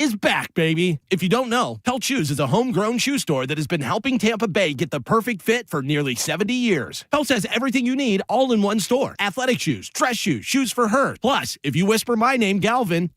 is back, baby. If you don't know, Pelt Shoes is a homegrown shoe store that has been helping Tampa Bay get the perfect fit for nearly 70 years. Pelt has everything you need all in one store. Athletic shoes, dress shoes, shoes for her. Plus, if you whisper my name, Galvin,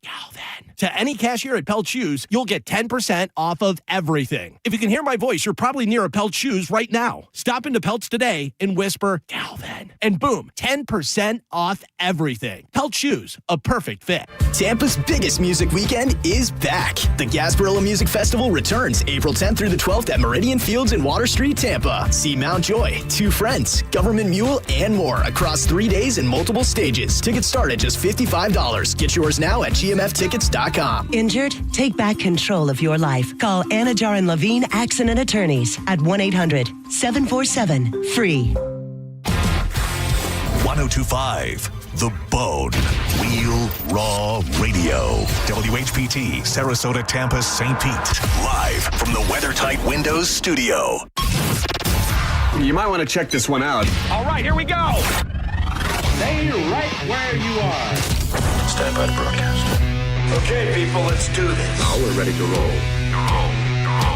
to any cashier at Pelt Shoes, you'll get 10% off of everything. If you can hear my voice, you're probably near a Pelt Shoes right now. Stop into Pelt's today and whisper, Galvin. And boom, 10% off everything. Pelt Shoes, a perfect fit. Tampa's biggest music weekend is back. The Gasparilla Music Festival returns April 10th through the 12th at Meridian Fields in Water Street, Tampa. See Mount Joy, Two Friends, Government Mule, and more across 3 days and multiple stages. Tickets start at just $55. Get yours now at gmftickets.com. Injured? Take back control of your life. Call Anna Jarin Levine Accident Attorneys at 1-800-747-FREE. 1025 The Bone. Real Raw Radio. WHPT, Sarasota, Tampa, St. Pete. Live from the WeatherTight Windows studio. You might want to check this one out. All right, here we go. Stay right where you are. Stand by to broadcast. Okay, people, let's do this. Now we're ready to roll.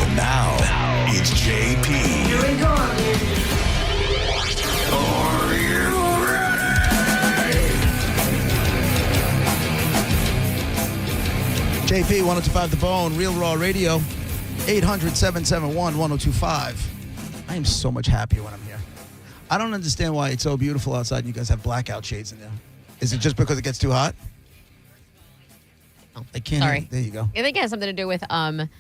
And now, it's JP. Here we go. Are you JP, 1025 The Bone, Real Raw Radio, 800-771-1025. I am so much happier when I'm here. I don't understand why it's so beautiful outside and you guys have blackout shades in there. Is it just because it gets too hot? I can't. Sorry. There you go. I think it has something to do with Bone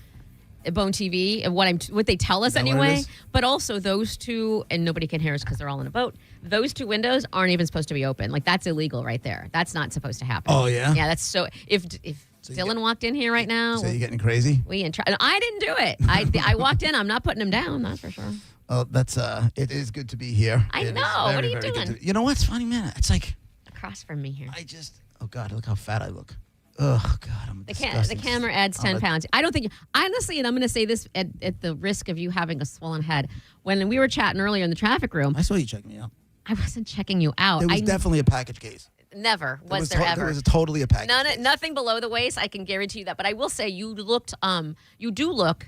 TV and what they tell us Is that what it anyway. is? But also those two, and nobody can hear us because they're all in a boat. Those two windows aren't even supposed to be open. Like that's illegal right there. That's not supposed to happen. Oh, yeah? Yeah, that's so. If Dylan walked in here right now, So you're getting crazy? I didn't do it. I walked in. I'm not putting him down. That's for sure. Oh, that's it is good to be here. I It is know. very, What are you very good doing? You know what's funny, man? It's like Across from me here. oh God, look how fat I look. Oh God, I'm The disgusting. camera adds 10 pounds. I don't think, honestly, and I'm going to say this at the risk of you having a swollen head. When we were chatting earlier in the traffic room, I saw you checking me out. I wasn't checking you out. There was definitely a package case. Never was there ever. There was totally a package case. Nothing below the waist. I can guarantee you that. But I will say you do look,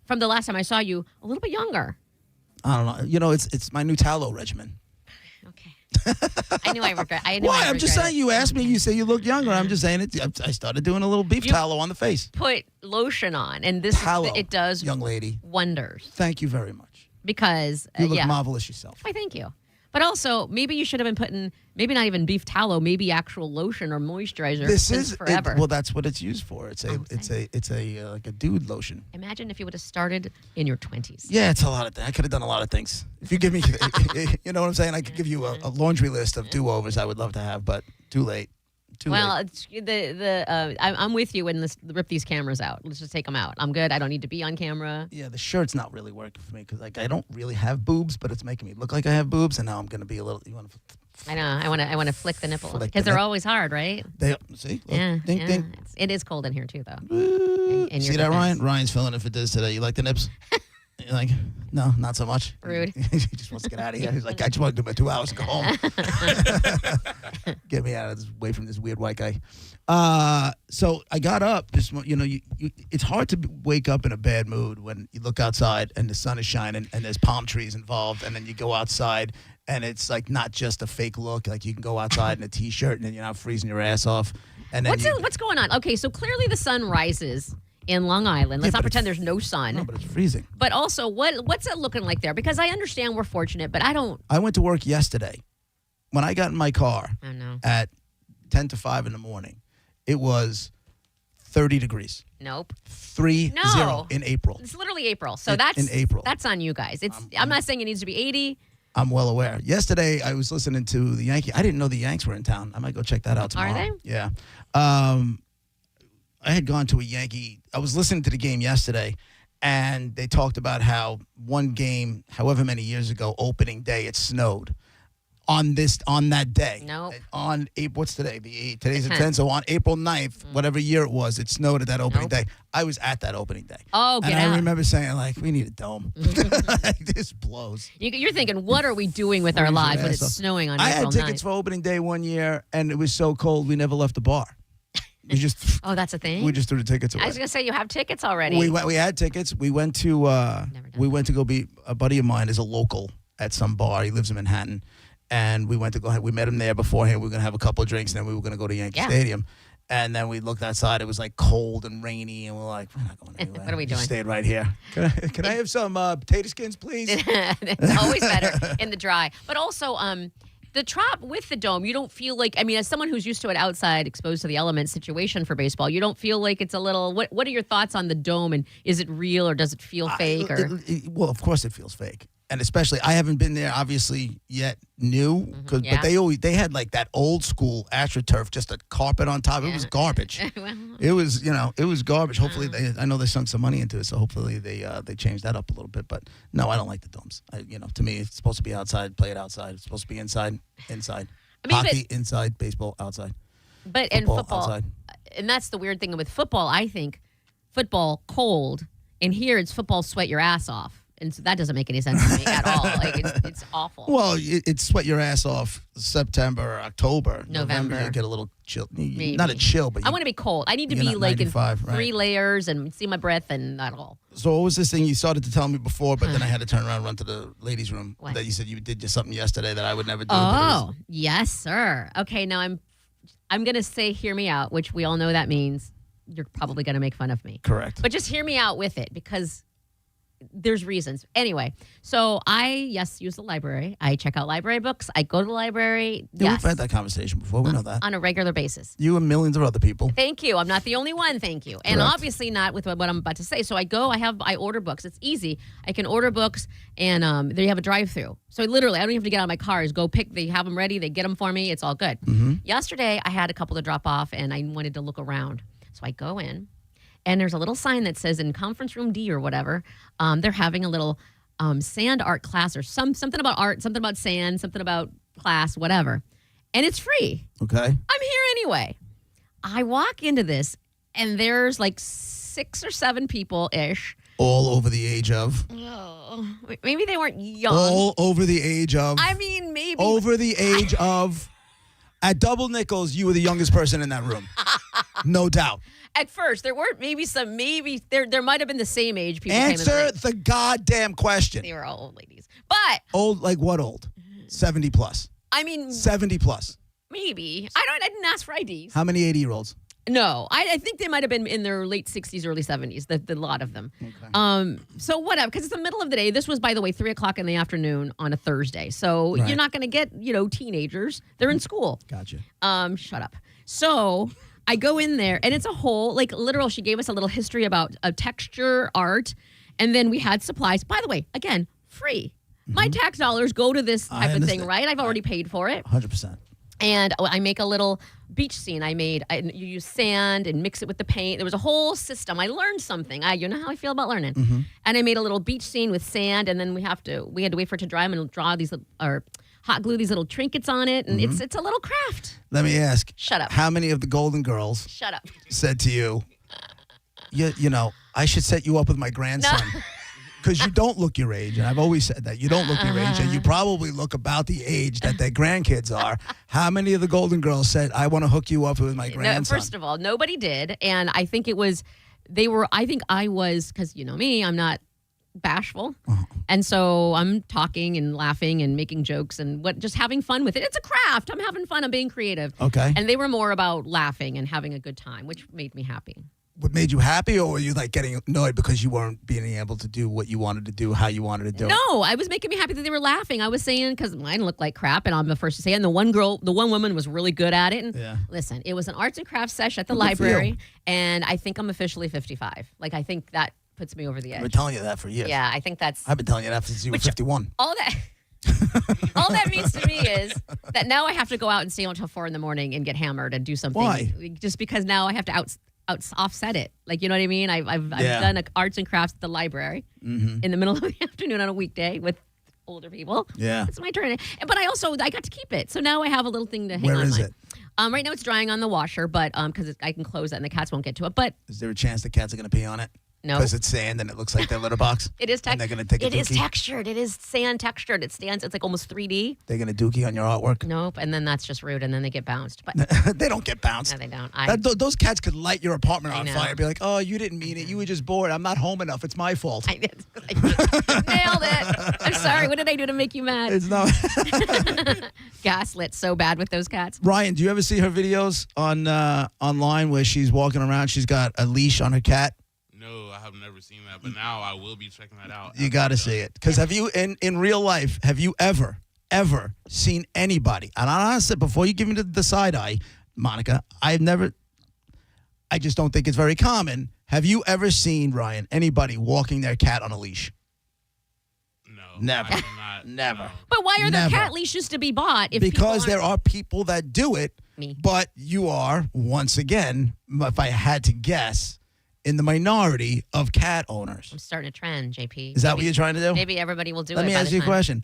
from the last time I saw you, a little bit younger. I don't know. You know, it's my new tallow regimen. Okay. I knew I regret. Why? I'm just saying. You asked me. You say you look younger. I'm just saying it. I started doing a little beef tallow on the face. Put lotion on, and this Tallow, it does young lady. wonders. Thank you very much. Because You look marvelous yourself. Why, thank you. But also, maybe you should have been putting, maybe not even beef tallow, maybe actual lotion or moisturizer. This is forever. well, that's what it's used for. It's a like a dude lotion. Imagine if you would have started in your 20s. Yeah, it's a lot of things. I could have done a lot of things. If you give me, you know what I'm saying? I could give you a laundry list of do-overs I would love to have, but too late. Well, it's I'm with you when rip these cameras out. Let's just take them out. I'm good. I don't need to be on camera. Yeah, the shirt's not really working for me because I don't really have boobs, but it's making me look like I have boobs, and now I'm going to be a little. You want to? I know. I want to flick the nipple Flick because the they're nip- always hard, right? They see. Look, Yeah. ding, ding. It is cold in here too, though. In See your that, Ryan? defense. Ryan's filling it for this today. You like the nips? You're like, no, not so much. Rude. He just wants to get out of here. He's like, I just want to do my 2 hours and go home. Get me out of this, away from this weird white guy. So I got up. Just it's hard to wake up in a bad mood when you look outside and the sun is shining and there's palm trees involved, and then you go outside and it's like not just a fake look. Like you can go outside in a t-shirt and then you're not freezing your ass off. And then What's going on? Okay, so clearly the sun rises in Long Island. Let's not pretend there's no sun. No, but it's freezing. But also, what's it looking like there? Because I understand we're fortunate, but I don't. I went to work yesterday. When I got in my car at 10 to 5 in the morning, it was 30 degrees. Nope. 3-0 in April. It's literally April. So in April. That's on you guys. I'm not saying it needs to be 80. I'm well aware. Yesterday, I was listening to the Yankee. I didn't know the Yanks were in town. I might go check that out tomorrow. Are they? Yeah. I had gone to a Yankee. I was listening to the game yesterday, and they talked about how one game, however many years ago, opening day, it snowed. On that day. Nope. On April, what's today? Today's the 10th. So on April 9th, whatever year it was, it snowed at that opening day. I was at that opening day. Oh, get and out. I remember saying, like, we need a dome. This blows. You're thinking, what are we doing with our lives when it's snowing on I April had tickets 9th? for opening day one year, and it was so cold we never left the bar. We just Oh, that's a thing? we just threw the tickets away. I was going to say, you have tickets already. We had tickets. We went to go be a buddy of mine is a local at some bar. He lives in Manhattan, and we went to go. We met him there beforehand. We were gonna have a couple of drinks, and then we were gonna go to Yankee Stadium. And then we looked outside. It was like cold and rainy, and we're like, we're not going anywhere. What are we doing? Just stayed right here. Can I have some potato skins, please? It's always better in the dry. But also, the Trop with the dome, you don't feel like, I mean, as someone who's used to it outside, exposed to the elements situation for baseball, you don't feel like it's a little, what are your thoughts on the dome, and is it real or does it feel fake? Well, of course it feels fake. And especially, I haven't been there, obviously, yet new. But they had like that old school AstroTurf, just a carpet on top. It was garbage. Well, it was garbage. Hopefully, I know they sunk some money into it, so hopefully they changed that up a little bit. But no, I don't like the domes. To me, it's supposed to be outside, play it outside. It's supposed to be inside. I mean, but, hockey inside, baseball outside. But in football, outside. And that's the weird thing with football. I think football cold, and here it's football sweat your ass off. And so that doesn't make any sense to me at all. Like it's awful. Well, it's sweat your ass off September, October, November. You get a little chill. Maybe. Not a chill, but I want to be cold. I need to be like in 3 layers and see my breath and not all. So what was this thing you started to tell me before, but then I had to turn around and run to the ladies' room What? that you said you did just something yesterday that I would never do. Oh, yes, sir. Okay, now I'm going to say hear me out, which we all know that means you're probably going to make fun of me. Correct. But just hear me out with it because there's reasons. Anyway, so I, use the library. I check out library books. I go to the library. Yeah, Yes. we've had that conversation before. We know that. On a regular basis. You and millions of other people. Thank you. I'm not the only one. Thank you. And Correct. obviously not with what I'm about to say. So I order books. It's easy. I can order books and they have a drive-through. So literally, I don't even have to get out of my car. Just go pick. They have them ready. They get them for me. It's all good. Yesterday, I had a couple to drop off and I wanted to look around. So I go in. And there's a little sign that says in conference room D or whatever, they're having a little sand art class or something about art, something about sand, something about class, whatever. And it's free. Okay. I'm here anyway. I walk into this and there's like 6 or 7 people-ish. All over the age of. Oh, maybe they weren't young. All over the age of. I mean, maybe. Over the age of. At double nickels, you were the youngest person in that room. No doubt. At first, there weren't maybe there might have been the same age people came in Answer late. the goddamn question. They were all old ladies. But Old, like what old? 70 plus. I mean 70 plus. maybe. I didn't ask for IDs. How many 80-year-olds? No, I think they might have been in their late 60s, early 70s, the lot of them. Okay. So whatever, because it's the middle of the day. This was, by the way, 3 o'clock in the afternoon on a Thursday. So Right. you're not going to get, teenagers. They're in school. Gotcha. Shut up. So I go in there, and it's a whole, like, literal, she gave us a little history about texture art, and then we had supplies. By the way, again, free. My tax dollars go to this type of thing, right? I've already paid for it. 100%. And I make a little beach scene. You use sand and mix it with the paint. There was a whole system. I learned something. You know how I feel about learning. And I made a little beach scene with sand, and then we had to wait for it to dry and draw these or hot glue these little trinkets on it, and it's a little craft. Let me ask. Shut up. How many of the Golden Girls Shut up. said to you, I should set you up with my grandson? Because you don't look your age, and I've always said that. You don't look your age, and you probably look about the age that their grandkids are. How many of the Golden Girls said, I want to hook you up with my grandson? No, first of all, nobody did. And I think I think I was, because you know me, I'm not bashful. And so I'm talking and laughing and making jokes and just having fun with it. It's a craft. I'm having fun. I'm being creative. Okay. And they were more about laughing and having a good time, which made me happy. What made you happy, or were you like getting annoyed because you weren't being able to do what you wanted to do, how you wanted to do it? No, I was making me happy that they were laughing. I was saying, because mine looked like crap, and I'm the first to say it. And the one woman was really good at it. And listen, it was an arts and crafts session at the library, and I think I'm officially 55. Like, I think that puts me over the edge. I've been telling you that for years. Yeah, I think that's... I've been telling you that since you were 51. All that means to me is that now I have to go out and stay until 4 a.m. and get hammered and do something. Why? Just because now I have to offset it. Like, you know what I mean? I've done arts and crafts at the library in the middle of the afternoon on a weekday with older people. Yeah. It's my turn. But I got to keep it. So now I have a little thing to hang on. Where is it? Right now it's drying on the washer, but because I can close that and the cats won't get to it. But is there a chance the cats are going to pee on it? No. Because it's sand and it looks like their litter box. It is And they're going to take a It is dookie. textured. It is sand textured. It's like almost 3D. They're going to dookie on your artwork. Nope. And then that's just rude. And then they get bounced. But They don't get bounced. no, they don't. Those cats could light your apartment on know. fire. Be like, oh, you didn't mean it. You were just bored. I'm not home enough. It's my fault. I nailed it. I'm sorry. What did I do to make you mad? It's not. Gaslit so bad with those cats. Ryan, do you ever see her videos on online where she's walking around? She's got a leash on her cat. No, I have never seen that, but now I will be checking that out. You got to see it. Because have you, in real life, have you ever seen anybody, and honestly, before you give me the side eye, Monica, I just don't think it's very common. Have you ever seen, Ryan, anybody walking their cat on a leash? No. Never. I have not, Never. no. But why are there Never. cat leashes to be bought? If Because people there are people that do it, Me. but you are, once again, if I had to guess, in the minority of cat owners. I'm starting a trend, JP. Is that what you're trying to do? Maybe everybody will do it. Let me by ask the you a time. question.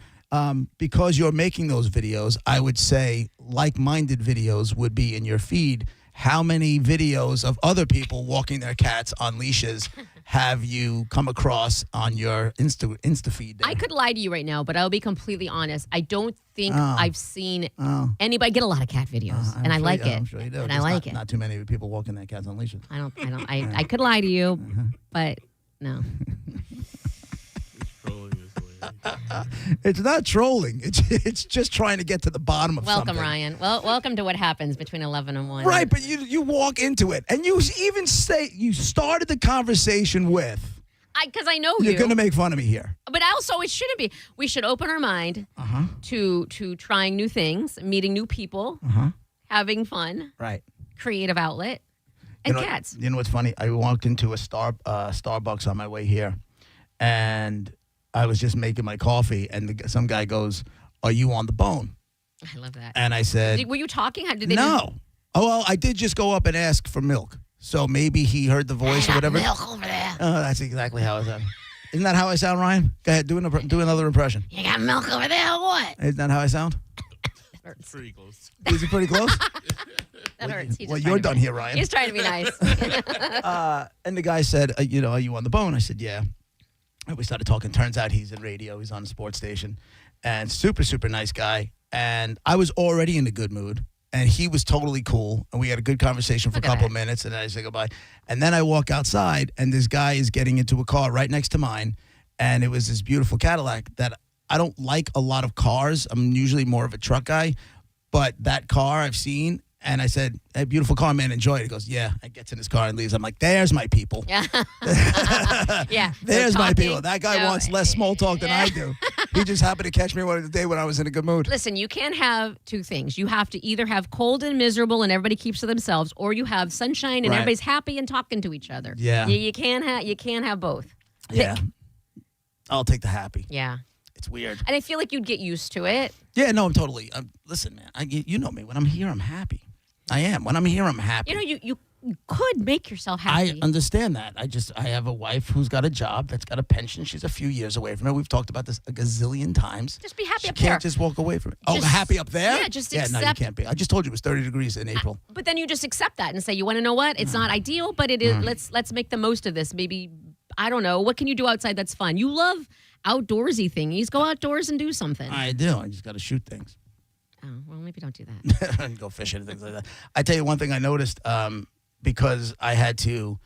Because you're making those videos, I would say like-minded videos would be in your feed. How many videos of other people walking their cats on leashes have you come across on your Insta feed there? I could lie to you right now, but I'll be completely honest. I don't think I've seen anybody get a lot of cat videos, and I like it. I'm sure you do. And I Just like not, it. Not too many people walking their cats on leashes. I could lie to you, but no. Trolling is weird. It's not trolling. It's just trying to get to the bottom of Welcome, something. Ryan. Well, welcome to what happens between 11 and 1. Right, but you walk into it, and you even say you started the conversation with, Because I know you. you're going to make fun of me here. But also, it shouldn't be. We should open our mind to trying new things, meeting new people, having fun, Right. creative outlet, and cats. You know what's funny? I walked into a Starbucks on my way here, and I was just making my coffee, and some guy goes, "Are you on the bone?" I love that. And I said, Were you talking? Did they "No." Oh, well, I did just go up and ask for milk. So maybe he heard the voice or whatever. Milk over there. Oh, that's exactly how I sound. Isn't that how I sound, Ryan? Go ahead, do another impression. You got milk over there or what? Isn't that how I sound? Hurts. Pretty close. Is it pretty close? That hurts. He's Well, just you're trying to done be- here, Ryan. He's trying to be nice. And the guy said, are you on the bone? I said, yeah. And we started talking. Turns out he's in radio. He's on a sports station. And super, super nice guy. And I was already in a good mood. And he was totally cool. And we had a good conversation for Look a at couple that. of minutes. And then I said goodbye. And then I walk outside, and this guy is getting into a car right next to mine. And it was this beautiful Cadillac that I don't like a lot of cars. I'm usually more of a truck guy. But that car I've seen. And I said, "Hey, beautiful car, man, enjoy it." He goes, "Yeah." I gets in his car and leaves. I'm like, "There's my people. Yeah. yeah. There's They're my talking. people." That guy No, wants less small talk than I do. He just happened to catch me one of the day when I was in a good mood. Listen, you can't have two things. You have to either have cold and miserable and everybody keeps to themselves, or you have sunshine and Right. everybody's happy and talking to each other. Yeah. You can't have both. Yeah. I'll take the happy. Yeah. It's weird. And I feel like you'd get used to it. Yeah, no, I'm totally. Listen, man, you know me. When I'm here, I'm happy. I am. When I'm here, I'm happy. You know, you could make yourself I happy. understand that. I have a wife who's got a job that's got a pension. She's a few years away from it. We've talked about this a gazillion times. Just be happy she up can't there. just walk away from it. Oh, Just- happy up there? yeah, just no, you accept- can't be. I just told you it was 30 degrees in April. But then you just accept that and say, you want to know what? It's not ideal, but it is. Let's make the most of this. Maybe, I don't know. What can you do outside that's fun? You love outdoorsy thingies. Go outdoors and do something. I do. I just got to shoot things. Oh, well, maybe don't do that. And go fishing and things like that. I tell you one thing I noticed because I had to,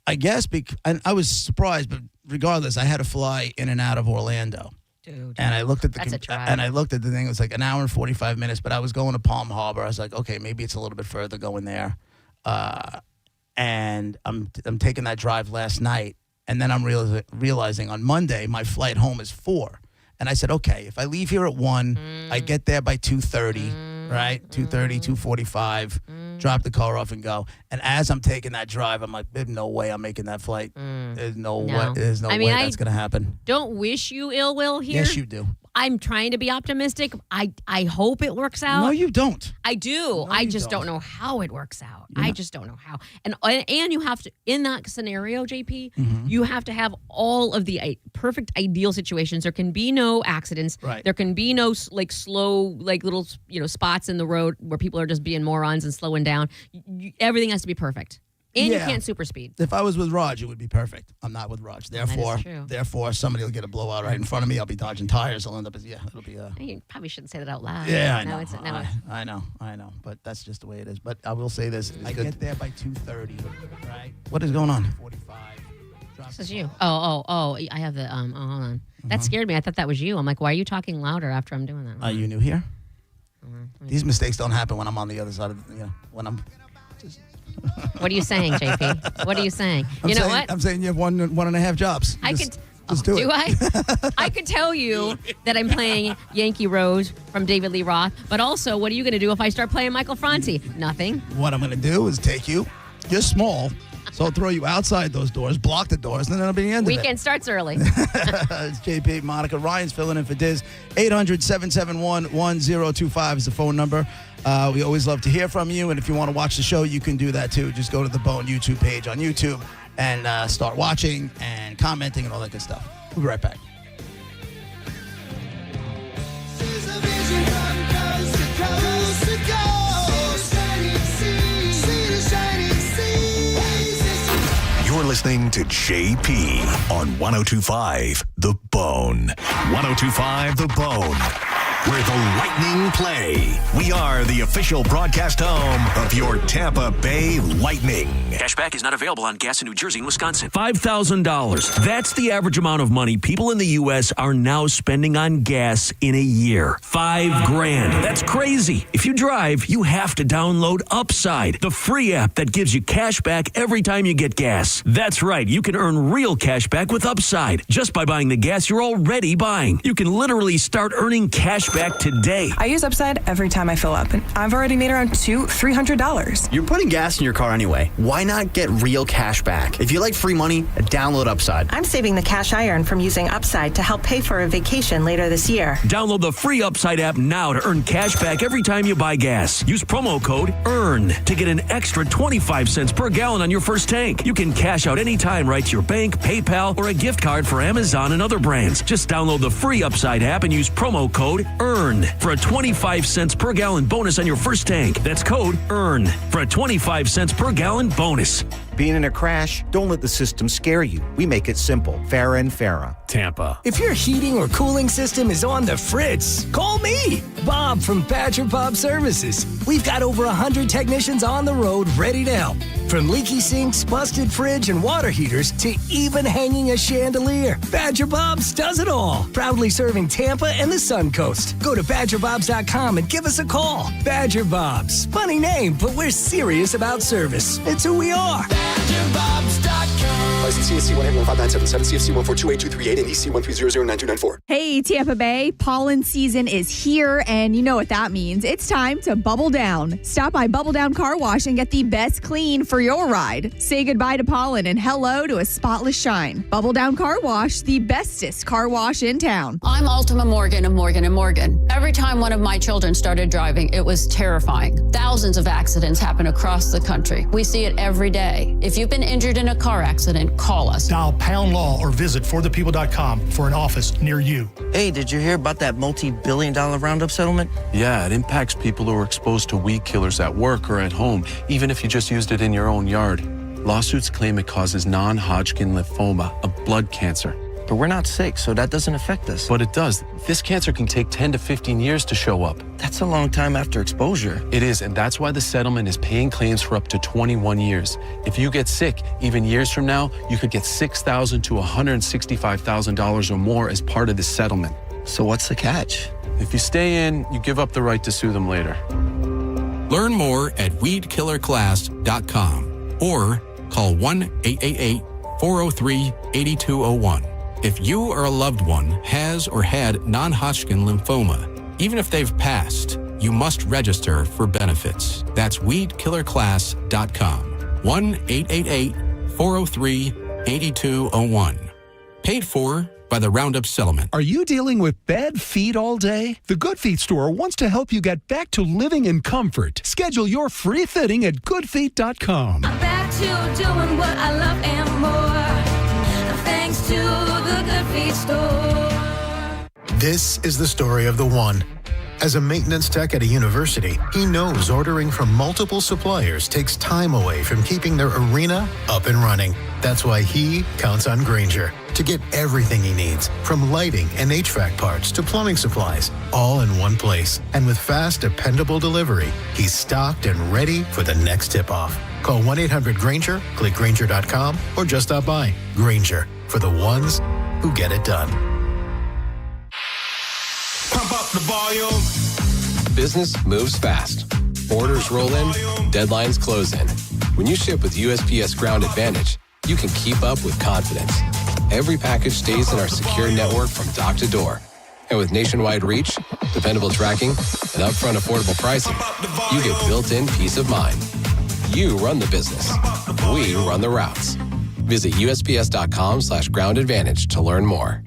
I guess, and I was surprised, but regardless, I had to fly in and out of Orlando. Dude. And I looked at That's a drive. and I looked at the thing. It was like an hour and 45 minutes, but I was going to Palm Harbor. I was like, okay, maybe it's a little bit further going there. And I'm taking that drive last night, and then I'm realizing on Monday my flight home is 4. And I said, okay, if I leave here at 1, I get there by 2:30, right? 2:30, 2:45, drop the car off and go. And as I'm taking that drive, I'm like, there's no way I'm making that flight. There's no way. There's no I mean, way that's going to happen. Don't wish you ill will here. Yes, you do. I'm trying to be optimistic. I hope it works out. No, you don't. I do. I just don't know how it works out. I just don't know how. And you have to, in that scenario, JP, you have to have all of the perfect ideal situations. There can be no accidents. Right. There can be no slow little spots in the road where people are just being morons and slowing down. Everything has to be perfect. And Yeah. you can't super speed. If I was with Raj, it would be perfect. I'm not with Raj. true. Therefore, somebody will get a blowout right in front of me. I'll be dodging tires. I'll end up it'll be You probably shouldn't say that out loud. Yeah, I Now know. it's- now I know. But that's just the way it is. But I will say this. I get there by 2:30, right? What is going on? 45. This is you. Oh. I have the, hold on. That scared me. I thought that was you. I'm like, why are you talking louder after I'm doing that? Are you new here? These mistakes don't happen when I'm on the other side of, when I'm... What are you saying, JP? What are you saying? I'm saying you have one and a half jobs. Just do it. Do I? I could tell you that I'm playing Yankee Rose from David Lee Roth, but also, what are you going to do if I start playing Michael Franti? Nothing. What I'm going to do is take you. You're small, so I'll throw you outside those doors, block the doors, and then that'll be the end of it. Weekend starts early. It's JP, Monica. Ryan's filling in for Diz. 800-771-1025 is the phone number. We always love to hear from you, and if you want to watch the show, you can do that too. Just go to the Bone YouTube page on YouTube and start watching and commenting and all that good stuff. We'll be right back. You're listening to JP on 102.5 The Bone. 102.5 The Bone, where the Lightning play. We are the official broadcast home of your Tampa Bay Lightning. Cashback is not available on gas in New Jersey and Wisconsin. $5,000. That's the average amount of money people in the U.S. are now spending on gas in a year. $5,000. That's crazy. If you drive, you have to download Upside, the free app that gives you cash back every time you get gas. That's right. You can earn real cash back with Upside just by buying the gas you're already buying. You can literally start earning cash back today. I use Upside every time I fill up, and I've already made around $300. You're putting gas in your car anyway. Why not get real cash back? If you like free money, download Upside. I'm saving the cash I earn from using Upside to help pay for a vacation later this year. Download the free Upside app now to earn cash back every time you buy gas. Use promo code EARN to get an extra 25 cents per gallon on your first tank. You can cash out anytime right to your bank, PayPal, or a gift card for Amazon and other brands. Just download the free Upside app and use promo code EARN for a 25 cents per gallon bonus on your first tank. That's code EARN for a 25 cents per gallon bonus. Being in a crash, don't let the system scare you. We make it simple. Farah and Farah. Tampa. If your heating or cooling system is on the fritz, call me, Bob from Badger Bob Services. We've got over 100 technicians on the road ready to help. From leaky sinks, busted fridge, and water heaters to even hanging a chandelier. Badger Bob's does it all. Proudly serving Tampa and the Sun Coast. Go to BadgerBobs.com and give us a call. Badger Bob's. Funny name, but we're serious about service. It's who we are. License CSC 11597, CFC 1428238, and EC 1309294. Hey, Tampa Bay, pollen season is here, and you know what that means. It's time to bubble down. Stop by Bubble Down Car Wash and get the best clean for your ride. Say goodbye to pollen and hello to a spotless shine. Bubble Down Car Wash, the bestest car wash in town. I'm Ultima Morgan of Morgan & Morgan. Every time one of my children started driving, it was terrifying. Thousands of accidents happen across the country. We see it every day. If you've been injured in a car accident, call us. Dial pound law or visit forthepeople.com for an office near you. Hey, did you hear about that multi-billion-dollar Roundup settlement? Yeah, it impacts people who are exposed to weed killers at work or at home, even if you just used it in your own yard. Lawsuits claim it causes non-Hodgkin lymphoma, a blood cancer. But we're not sick, so that doesn't affect us. But it does. This cancer can take 10 to 15 years to show up. That's a long time after exposure. It is, and that's why the settlement is paying claims for up to 21 years. If you get sick, even years from now, you could get $6,000 to $165,000 or more as part of this settlement. So what's the catch? If you stay in, you give up the right to sue them later. Learn more at weedkillerclass.com or call 1-888-403-8201. If you or a loved one has or had non-Hodgkin lymphoma, even if they've passed, you must register for benefits. That's weedkillerclass.com. 1-888-403-8201. Paid for by the Roundup Settlement. Are you dealing with bad feet all day? The Good Feet store wants to help you get back to living in comfort. Schedule your free fitting at goodfeet.com. I'm back to doing what I love and more. Thanks to the Good Feet store. This is the story of the one. As a maintenance tech at a university, he knows ordering from multiple suppliers takes time away from keeping their arena up and running. That's why he counts on Grainger to get everything he needs, from lighting and HVAC parts to plumbing supplies, all in one place. And with fast, dependable delivery, he's stocked and ready for the next tip-off. Call 1-800-GRAINGER, click Grainger.com, or just stop by. Grainger, for the ones who get it done. Pump up the volume. Business moves fast. Orders roll in, deadlines close in. When you ship with USPS Ground Advantage, you can keep up with confidence. Every package stays in our secure network from dock to door. And with nationwide reach, dependable tracking, and upfront affordable pricing, you get built-in peace of mind. You run the business. We run the routes. Visit USPS.com/Ground Advantage to learn more.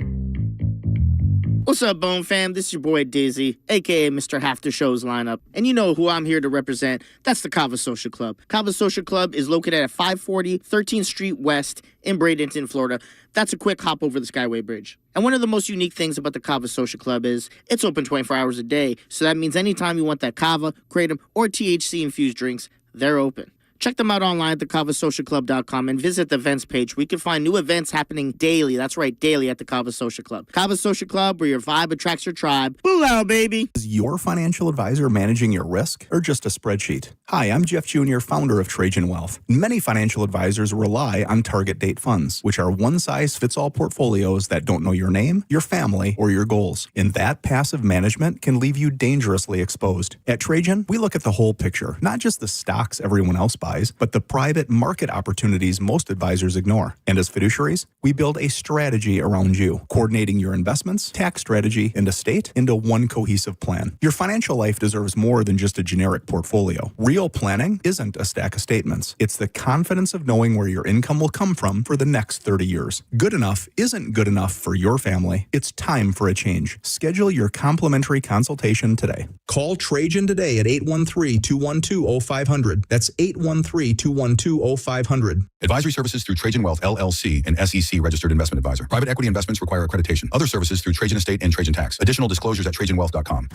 What's up, Bone fam? This is your boy Dizzy, a.k.a. Mr. Half the Show's lineup. And you know who I'm here to represent. That's the Kava Social Club. Kava Social Club is located at 540 13th Street West in Bradenton, Florida. That's a quick hop over the Skyway Bridge. And one of the most unique things about the Kava Social Club is it's open 24 hours a day. So that means anytime you want that Kava, Kratom, or THC-infused drinks, they're open. Check them out online at thekavasocialclub.com and visit the events page where you can find new events happening daily. That's right, daily at the Kava Social Club. Kava Social Club, where your vibe attracts your tribe. Boo out, baby. Is your financial advisor managing your risk or just a spreadsheet? Hi, I'm Jeff Jr., founder of Trajan Wealth. Many financial advisors rely on target date funds, which are one-size-fits-all portfolios that don't know your name, your family, or your goals. And that passive management can leave you dangerously exposed. At Trajan, we look at the whole picture, not just the stocks everyone else buys, but the private market opportunities most advisors ignore. And as fiduciaries, we build a strategy around you, coordinating your investments, tax strategy, and estate into one cohesive plan. Your financial life deserves more than just a generic portfolio. Real planning isn't a stack of statements. It's the confidence of knowing where your income will come from for the next 30 years. Good enough isn't good enough for your family. It's time for a change. Schedule your complimentary consultation today. Call Trajan today at 813-212-0500. That's 813-212-0500. Advisory services through Trajan Wealth, LLC, an SEC registered investment advisor. Private equity investments require accreditation. Other services through Trajan Estate and Trajan Tax. Additional disclosures at TrajanWealth.com.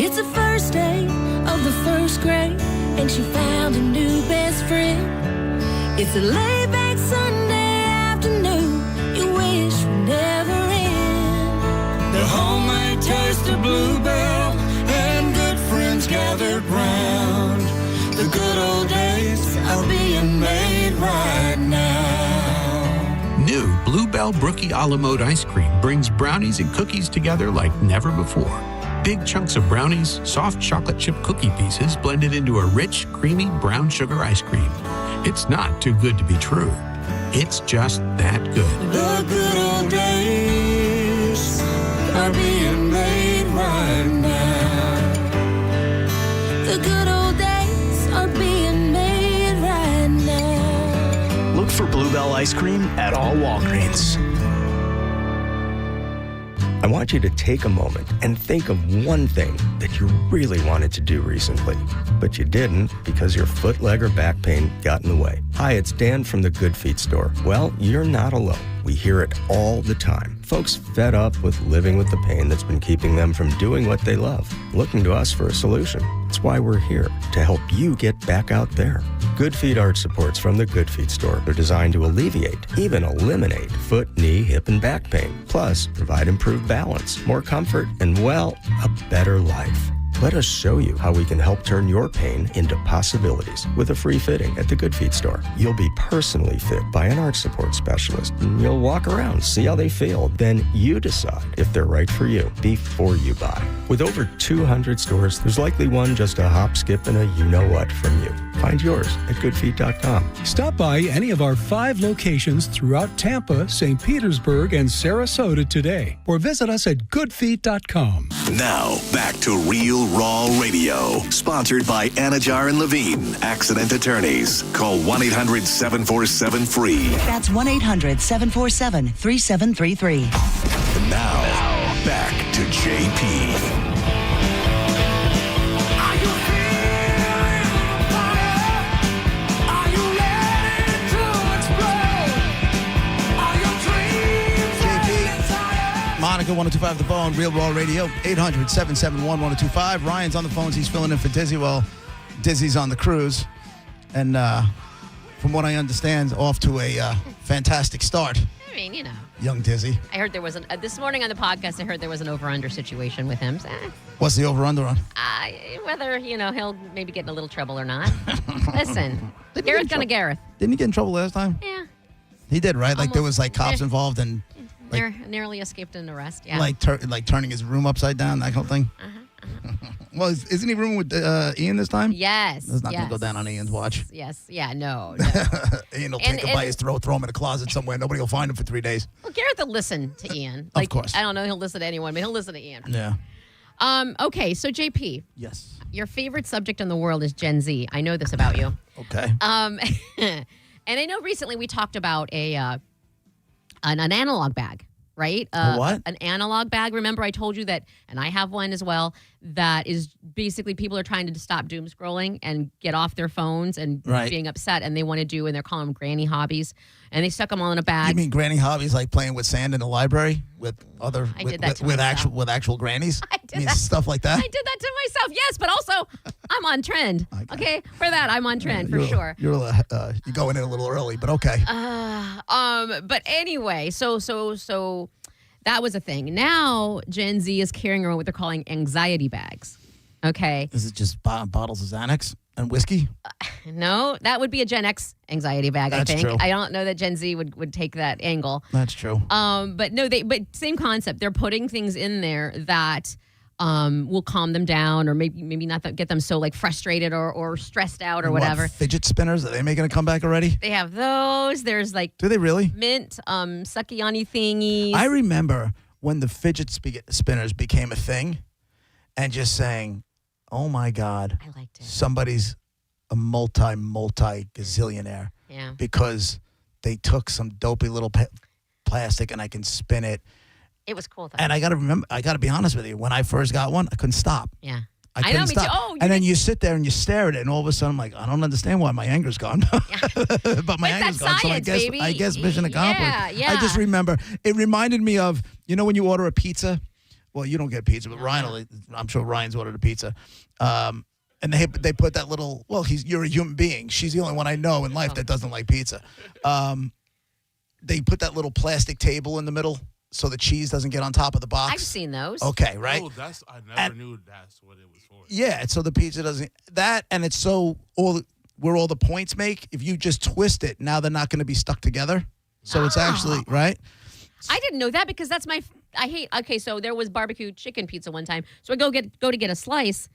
It's the first day of the first grade, and she found a new best friend. It's a laid-back Sunday afternoon you wish would never end. The homemade taste of Bluebell and good friends gathered round. The good old days are being made right now. New Bluebell Brookie a la mode ice cream brings brownies and cookies together like never before. Big chunks of brownies, soft chocolate chip cookie pieces blended into a rich, creamy brown sugar ice cream. It's not too good to be true. It's just that good. The good old days are being made right now. The good old days are being made right now. Look for Bluebell ice cream at all Walgreens. I want you to take a moment and think of one thing that you really wanted to do recently, but you didn't because your foot, leg, or back pain got in the way. Hi, it's Dan from the Good Feet store. Well, you're not alone. We hear it all the time. Folks fed up with living with the pain that's been keeping them from doing what they love, looking to us for a solution. That's why we're here, to help you get back out there. Good Feet arch supports from the Good Feet store are designed to alleviate, even eliminate, foot, knee, hip, and back pain. Plus, provide improved balance, more comfort, and, well, a better life. Let us show you how we can help turn your pain into possibilities with a free fitting at the Good Feet store. You'll be personally fit by an arch support specialist. And you'll walk around, see how they feel. Then you decide if they're right for you before you buy. With over 200 stores, there's likely one just a hop, skip, and a you-know-what from you. Find yours at goodfeet.com. Stop by any of our 5 locations throughout Tampa, St. Petersburg, and Sarasota today, or visit us at goodfeet.com. Now, back to Real Raw Radio, sponsored by Anajar and Levine, accident attorneys. Call 1-800-747-FREE. That's 1-800-747-3733. And now, back to JP. at 102.5 The Bone, Real Raw Radio, 800-771-1025. Ryan's on the phones. He's filling in for Dizzy. Well, Dizzy's on the cruise. And from what I understand, off to a fantastic start. I mean, you know. Young Dizzy. I heard there was this morning on the podcast, I heard there was an over-under situation with him. So, What's the over-under on? whether, he'll maybe get in a little trouble or not. Listen, Gareth's gonna Gareth. Didn't he get in trouble last time? Yeah. He did, right? Like there was like cops involved and narrowly escaped an arrest, yeah. like turning his room upside down, that kind of thing. Well, isn't he rooming with Ian this time? Yes. That's not going to go down on Ian's watch. Yes. Yeah, no. Ian will take him by his throat, throw him in a closet somewhere. Nobody will find him for 3 days. Well, Gareth will listen to Ian. Of course. I don't know he'll listen to anyone, but he'll listen to Ian. Yeah. Okay, so JP. Yes. Your favorite subject in the world is Gen Z. I know this about you. Okay. And I know recently we talked about an analog bag, right? What? An analog bag. Remember I told you that, and I have one as well, that is basically people are trying to stop doom scrolling and get off their phones and being upset, and they want to do, and they're calling them granny hobbies, and they stuck them all in a bag. You mean granny hobbies like playing with sand in the library with other with actual grannies? I did that. Stuff like that? I did that to myself, yes, but also I'm on trend. Okay, for that I'm on trend for sure. You're going in a little early, but okay. But anyway, so that was a thing. Now Gen Z is carrying around what they're calling anxiety bags. Okay. Is it just bottles of Xanax and whiskey? No, that would be a Gen X anxiety bag. That's I think. True. I don't know that Gen Z would take that angle. That's true. But no, but same concept. They're putting things in there that will calm them down, or maybe not get them so like frustrated or stressed out or whatever. Fidget spinners? Are they making a comeback already? They have those. There's like, do they really? Mint, suckiani thingies. I remember when the fidget spinners became a thing, and just saying, "Oh my God, I liked it. Somebody's a multi gazillionaire." Yeah. Because they took some dopey little plastic and I can spin it. It was cool though. And I got to be honest with you. When I first got one, I couldn't stop. Yeah. I couldn't stop. And then you sit there and you stare at it, and all of a sudden I'm like, I don't understand why my anger's gone. But my anger's gone. Science, so I guess mission accomplished. Yeah. I just remember, it reminded me of, when you order a pizza. Well, you don't get pizza, but I'm sure Ryan's ordered a pizza. And they put that little, you're a human being. She's the only one I know in life that doesn't like pizza. They put that little plastic table in the middle so the cheese doesn't get on top of the box. I've seen those. Okay, right? Oh, I never knew that's what it was for. Yeah, so the pizza doesn't, and it's where all the points make, if you just twist it, now they're not going to be stuck together. So it's actually, right? I didn't know that because so there was barbecue chicken pizza one time. So I go to get a slice.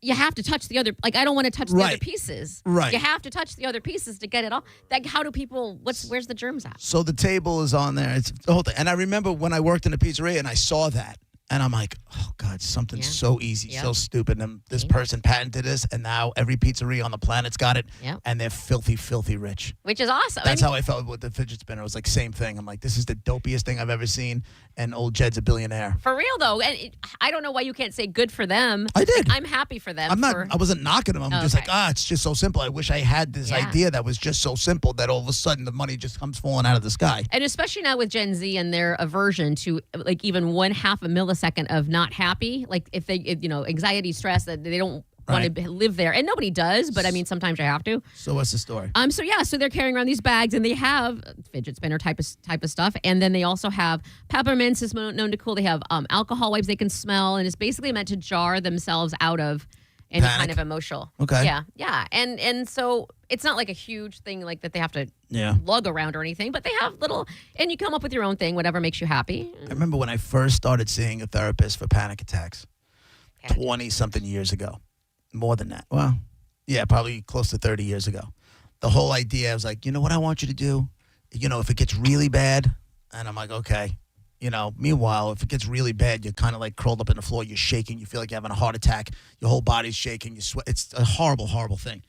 You have to touch the other, I don't want to touch the other pieces. Right. You have to touch the other pieces to get it all. How do people, where's the germs at? So the table is on there. It's the whole thing. And I remember when I worked in a pizzeria and I saw that. And I'm like, oh, God, something so easy, so stupid. And this person patented this, and now every pizzeria on the planet's got it, and they're filthy, filthy rich. Which is awesome. That's how I felt with the fidget spinner. It was like, same thing. I'm like, this is the dopiest thing I've ever seen, and old Jed's a billionaire. For real, though. And I don't know why you can't say good for them. I did. I'm happy for them. I wasn't knocking them. I'm just like, it's just so simple. I wish I had this idea that was just so simple that all of a sudden the money just comes falling out of the sky. And especially now with Gen Z and their aversion to even 1/2 a millisecond of not happy, like if they, anxiety, stress, that they don't want to live there, and nobody does, but I mean sometimes you have to. So what's the story? So they're carrying around these bags, and they have fidget spinner type of stuff, and then they also have peppermints is known to cool. They have alcohol wipes they can smell, and it's basically meant to jar themselves out of any kind of emotional. Okay. Yeah, and so it's not like a huge thing like that they have to lug around or anything, but they have little, and you come up with your own thing, whatever makes you happy. I remember when I first started seeing a therapist for panic attacks, 20-something years ago. More than that. Well, yeah, probably close to 30 years ago. The whole idea, I was like, what I want you to do, if it gets really bad, and I'm like, okay. Meanwhile, if it gets really bad, you're kind of like curled up in the floor, you're shaking, you feel like you're having a heart attack, your whole body's shaking, you sweat. It's a horrible, horrible thing.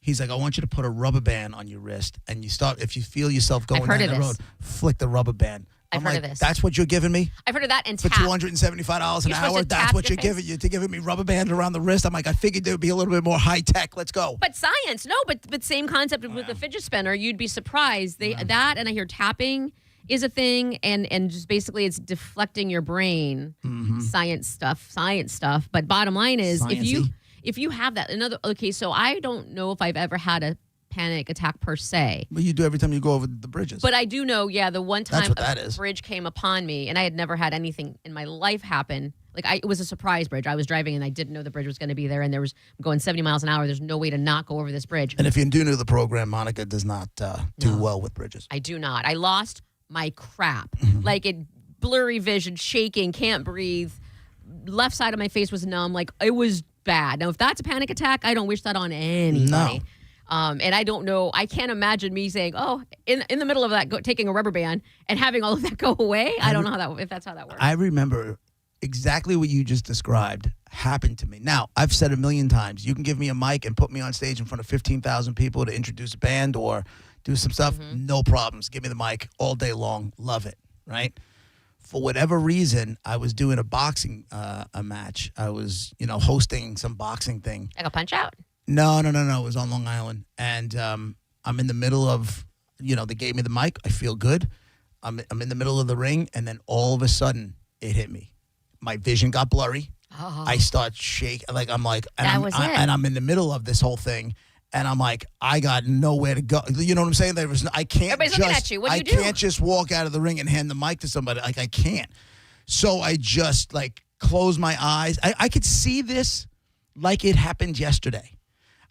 He's like, I want you to put a rubber band on your wrist, and if you feel yourself going down the road, flick the rubber band. I've heard of this. That's what you're giving me? I've heard of that, and for $275 an hour, that's what you're giving me rubber bands around the wrist. I'm like, I figured there would be a little bit more high tech. Let's go. But science, no, but same concept with the fidget spinner. You'd be surprised. That, and I hear tapping is a thing, and just basically it's deflecting your brain, science stuff. But bottom line is, if you have that, so I don't know if I've ever had a panic attack per se. But you do every time you go over the bridges. But I do know, the one time a bridge came upon me, and I had never had anything in my life happen. It was a surprise bridge. I was driving, and I didn't know the bridge was going to be there, and I'm going 70 miles an hour. There's no way to not go over this bridge. And if you do know the program, Monica does not do well with bridges. I do not. I lost my crap. Blurry vision, shaking, can't breathe. Left side of my face was numb. It was bad. Now, if that's a panic attack, I don't wish that on anybody. No. And I don't know. I can't imagine me saying, "Oh, in the middle of that, taking a rubber band and having all of that go away." I don't know if that's how that works. I remember exactly what you just described happened to me. Now, I've said a million times, you can give me a mic and put me on stage in front of 15,000 people to introduce a band or do some stuff. No problems. Give me the mic all day long. Love it. Right. For whatever reason, I was doing a boxing a match. I was, hosting some boxing thing. Like a punch out. No. It was on Long Island. And I'm in the middle of, they gave me the mic. I feel good. I'm in the middle of the ring. And then all of a sudden, it hit me. My vision got blurry. Oh. I start shaking. And I'm in the middle of this whole thing. And I'm like, I got nowhere to go. You know what I'm saying? I can't. Everybody's looking at you. What do you do? I can't just walk out of the ring and hand the mic to somebody. I can't. So I just close my eyes. I could see this like it happened yesterday.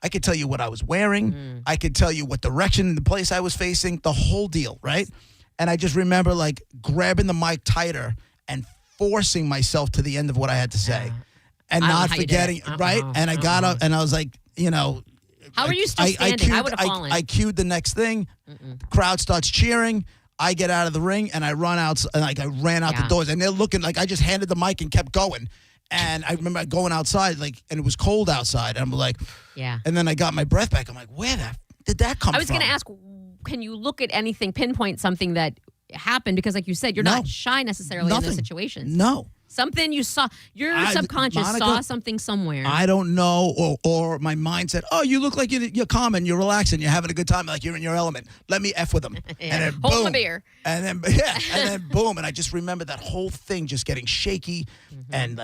I could tell you what I was wearing. I could tell you what direction, the place I was facing, the whole deal, right? And I just remember grabbing the mic tighter and forcing myself to the end of what I had to say and not forgetting, right? And I got up and I was like, how are you still standing? I would have fallen. I cued the next thing. The crowd starts cheering. I get out of the ring and I run out. I ran out the doors and they're looking I just handed the mic and kept going. And I remember going outside and it was cold outside. And I'm like, And then I got my breath back. I'm like, where did that come from? I was going to ask, can you look at anything, pinpoint something that happened? Because like you said, you're not shy necessarily in those situations. No. Something you saw, your subconscious Monica, saw something somewhere. I don't know, or my mind said, "Oh, you look like you're calm and you're relaxing, you're having a good time, like you're in your element. Let me f with them." And then hold boom, the beer. And then and then boom, and I just remember that whole thing just getting shaky and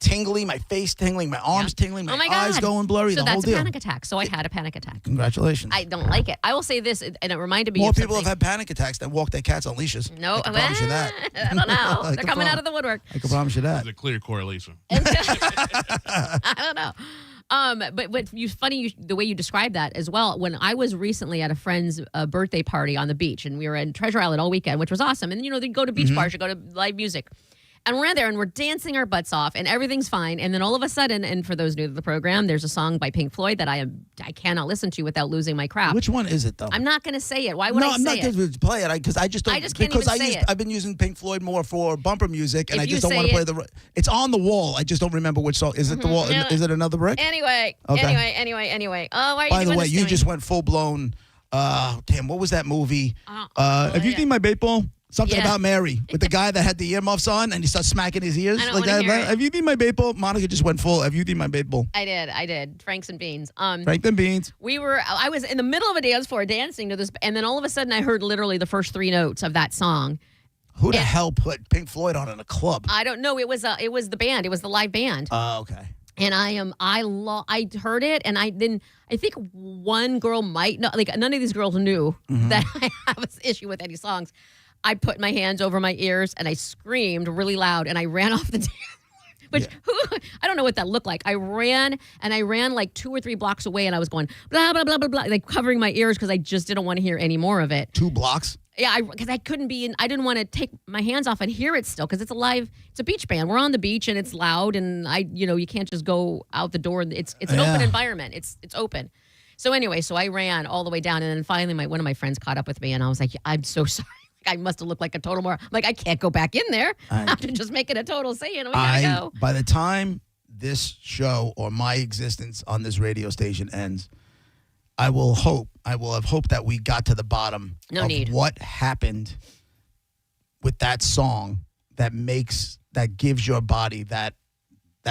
tingly, my face tingling, my arms tingling, my eyes going blurry. So the whole that's deal. a panic attack. So I had a panic attack. Congratulations. I don't like it. I will say this, and it reminded me More of people something. have had panic attacks than walk their cats on leashes. No, I can promise you that. I don't know. They're coming out of the woodwork. I can promise you that. There's a clear correlation. I don't know. But funny the way you described that as well. When I was recently at a friend's birthday party on the beach, and we were in Treasure Island all weekend, which was awesome. And they go to beach bars, you go to live music. And we're in there and we're dancing our butts off and everything's fine. And then all of a sudden, and for those new to the program, there's a song by Pink Floyd that I cannot listen to without losing my crap. Which one is it though? I'm not going to say it. Why would I say it? No, I'm not going to play it because I just don't. I just can't even say it. I've been using Pink Floyd more for bumper music, and If I you just don't want to play the. It's on the wall. I just don't remember which song. Is it the wall? No. Is it Another Brick? Anyway. Okay. Anyway. Oh, why are you By the doing way, this you to me? just went full blown. Damn, what was that movie? Have you seen my bait ball? Something about Mary with the guy that had the earmuffs on and he starts smacking his ears. I don't like wanna that. hear it. Have you seen my bait ball? Monica just went full. Have you seen my bait ball? I did. Franks and Beans. Frank and Beans. I was in the middle of a dance floor dancing to this, and then all of a sudden I heard literally the first 3 notes of that song. Who the hell put Pink Floyd on in a club? I don't know. It was the band. It was the live band. Oh, okay. And I heard it, and I think one girl might know. Like none of these girls knew that I have an issue with any songs. I put my hands over my ears and I screamed really loud and I ran off the dance. Which I don't know what that looked like. I ran like 2 or 3 blocks away and I was going blah blah blah blah blah, like covering my ears because I just didn't want to hear any more of it. 2 blocks? Yeah, because I couldn't be in. I didn't want to take my hands off and hear it still because it's a beach band. We're on the beach and it's loud and you can't just go out the door. It's an open environment. It's open. So anyway, I ran all the way down and then finally one of my friends caught up with me and I was like, I'm so sorry. I must have looked like a total moron. I'm like, I can't go back in there. I have to just make it a total scene. We gotta go. By the time this show or my existence on this radio station ends, I will have hoped that we got to the bottom of what happened with that song that gives your body that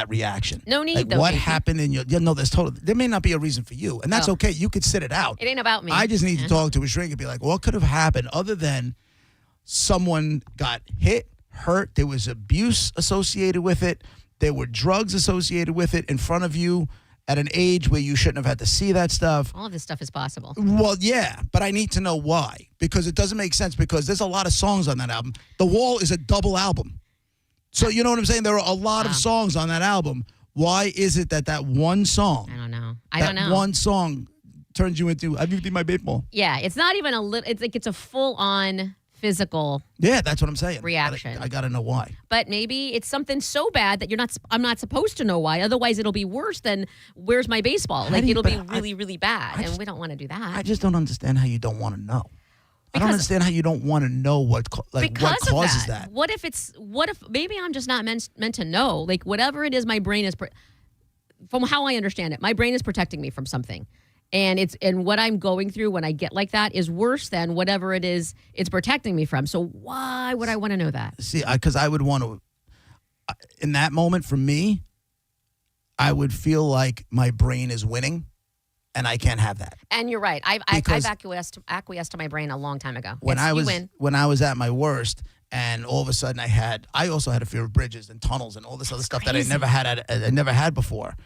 reaction. No need. Like though, what Casey. happened in your? There may not be a reason for you, and that's okay. You could sit it out. It ain't about me. I just need to talk to a shrink and be like, what could have happened other than someone got hit, hurt, there was abuse associated with it, there were drugs associated with it in front of you at an age where you shouldn't have had to see that stuff. All of this stuff is possible. Well, yeah, but I need to know why, because it doesn't make sense, because there's a lot of songs on that album. The Wall is a double album. So you know what I'm saying? There are a lot of songs on that album. Why is it that one song? I don't know. I don't know. That one song turns you into, have you seen my baseball? Yeah, it's not even a little, it's like it's a full-on physical Yeah, that's what I'm saying. reaction. I got to know why. But maybe it's something so bad that I'm not supposed to know why. Otherwise, it'll be worse than where's my baseball? Like, it'll be really, really bad. And we don't want to do that. I just don't understand how you don't want to know. I don't understand how you don't want to know what causes that. What if maybe I'm just not meant to know? Like, whatever it is, my brain is, from how I understand it, my brain is protecting me from something. And what I'm going through when I get like that is worse than whatever it is it's protecting me from. So why would I want to know that? See, because I would want to, in that moment for me, I would feel like my brain is winning, and I can't have that. And you're right. I've acquiesced to my brain a long time ago. When I was at my worst, and all of a sudden I also had a fear of bridges and tunnels and all this other stuff that I never had before.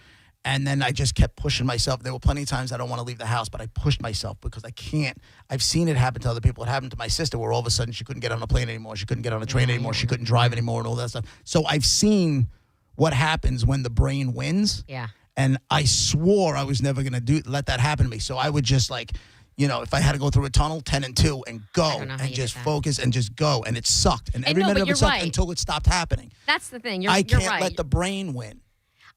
And then I just kept pushing myself. There were plenty of times I don't want to leave the house, but I pushed myself because I can't. I've seen it happen to other people. It happened to my sister where all of a sudden she couldn't get on a plane anymore. She couldn't get on a train anymore. She couldn't drive anymore and all that stuff. So I've seen what happens when the brain wins. Yeah. And I swore I was never going to let that happen to me. So I would just if I had to go through a tunnel, 10 and 2 and go and just focus and just go. And it sucked. And every minute of it sucked until it stopped happening. That's the thing. I can't right. let the brain win.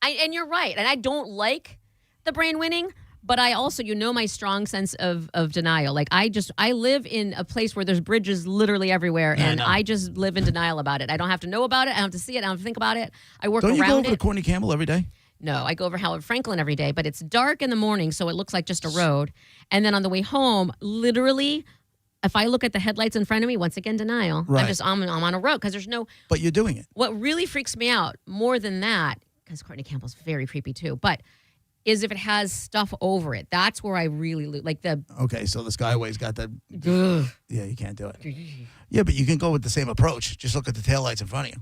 And you're right. And I don't like the brain winning, but I also, my strong sense of denial. Like I live in a place where there's bridges literally everywhere, and I just live in denial about it. I don't have to know about it. I don't have to see it. I don't have to think about it. I work around it. Don't you go over to Courtney Campbell every day? No, I go over Howard Franklin every day, but it's dark in the morning, so it looks like just a road. And then on the way home, literally, if I look at the headlights in front of me, once again, denial. Right. I'm on a road because there's no. But you're doing it. What really freaks me out more than that, because Courtney Campbell's very creepy too, but is if it has stuff over it. That's where I really like the. Okay, so the Skyway's got that. Yeah, you can't do it. Yeah, but you can go with the same approach. Just look at the taillights in front of you.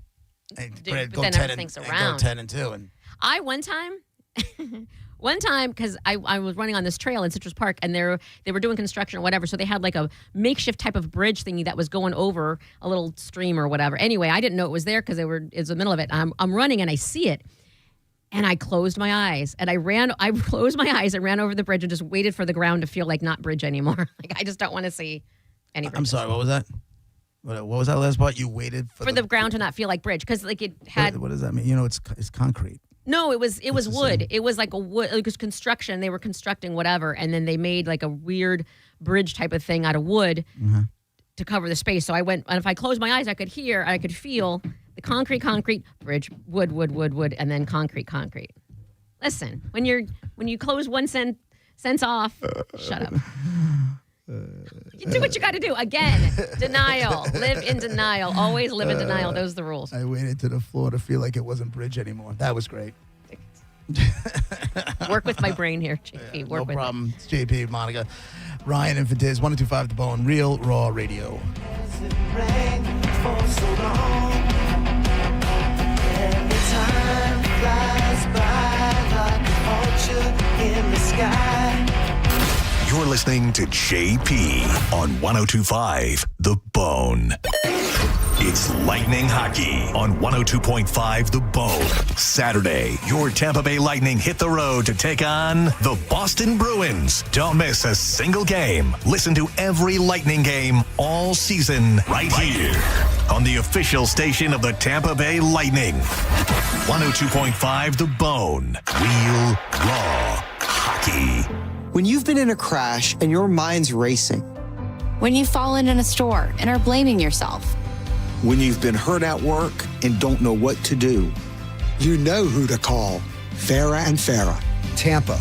And but then everything's around. Go 10 and 2. And I one time, because I was running on this trail in Citrus Park, and they were doing construction or whatever, so they had like a makeshift type of bridge thingy that was going over a little stream or whatever. Anyway, I didn't know it was there because it's the middle of it. I'm running and I see it, and I closed my eyes and I closed my eyes and ran over the bridge and just waited for the ground to feel like not bridge anymore. Like I just don't want to see any bridges. I'm sorry, what was that? What was that last part? You waited for the ground to not feel like bridge because like it had. What does that mean? It's concrete. No, it was wood. It was like a wood. It was construction. They were constructing whatever, and then they made like a weird bridge type of thing out of wood to cover the space. So I went, and if I closed my eyes, I could hear, I could feel the concrete, bridge, wood, and then concrete. Listen, when you close one sense off, shut up. You do what you got to do. Again, denial. Live in denial. Always live in denial. Those are the rules. I waited to the floor to feel like it wasn't bridge anymore. That was great. Work with my brain here, JP. No problem. It's JP, Monica, Ryan, and Fadiz. 102.5 The Bone. Real Raw Radio. Time flies by like a vulture in the sky. You're listening to JP on 102.5 The Bone. It's Lightning Hockey on 102.5 The Bone. Saturday, your Tampa Bay Lightning hit the road to take on the Boston Bruins. Don't miss a single game. Listen to every Lightning game all season right here on the official station of the Tampa Bay Lightning. 102.5 The Bone. Real Raw Hockey. When you've been in a crash and your mind's racing. When you've fallen in a store and are blaming yourself. When you've been hurt at work and don't know what to do. You know who to call. Farah and Farah, Tampa.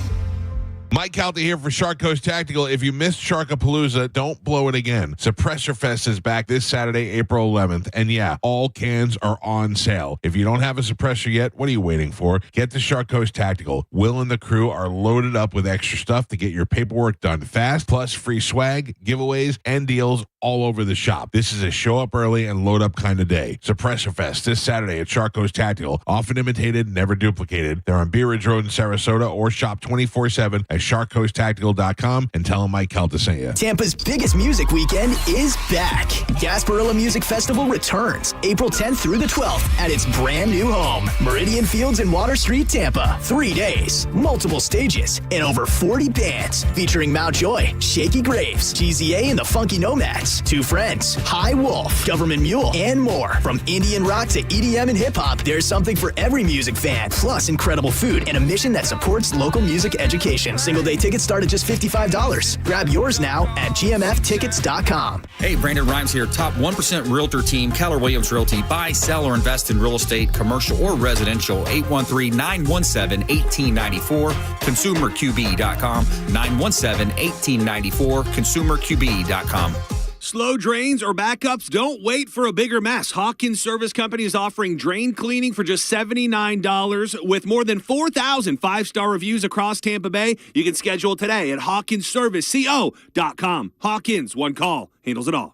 Mike Calta here for Shark Coast Tactical. If you missed Sharkapalooza, don't blow it again. Suppressor Fest is back this Saturday, April 11th. And yeah, all cans are on sale. If you don't have a suppressor yet, what are you waiting for? Get to Shark Coast Tactical. Will and the crew are loaded up with extra stuff to get your paperwork done fast, plus free swag, giveaways, and deals all over the shop. This is a show up early and load up kind of day. Suppressor Fest this Saturday at Shark Coast Tactical. Often imitated, never duplicated. They're on Bee Ridge Road in Sarasota, or shop 24/7 at sharkcoasttactical.com and tell them Mike Kelta sent you. Tampa's biggest music weekend is back. Gasparilla Music Festival returns April 10th through the 12th at its brand new home, Meridian Fields in Water Street, Tampa. 3 days, multiple stages, and over 40 bands featuring Mount Joy, Shaky Graves, GZA and the Funky Nomads, Two Friends, High Wolf, Government Mule, and more. From Indian rock to EDM and hip-hop, there's something for every music fan, plus incredible food and a mission that supports local music education. Single-day tickets start at just $55. Grab yours now at gmftickets.com. Hey, Brandon Rhymes here, top 1% realtor team, Keller Williams Realty. Buy, sell, or invest in real estate, commercial or residential. 813-917-1894, consumerqb.com, 917-1894, consumerqb.com. Slow drains or backups? Don't wait for a bigger mess. Hawkins Service Company is offering drain cleaning for just $79. With more than 4,000 five-star reviews across Tampa Bay, you can schedule today at hawkinsserviceco.com. Hawkins, one call, handles it all.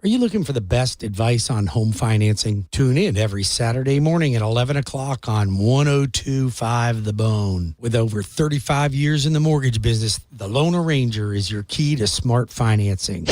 Are you looking for the best advice on home financing? Tune in every Saturday morning at 11 o'clock on 102.5 The Bone. With over 35 years in the mortgage business, the Loan Arranger is your key to smart financing.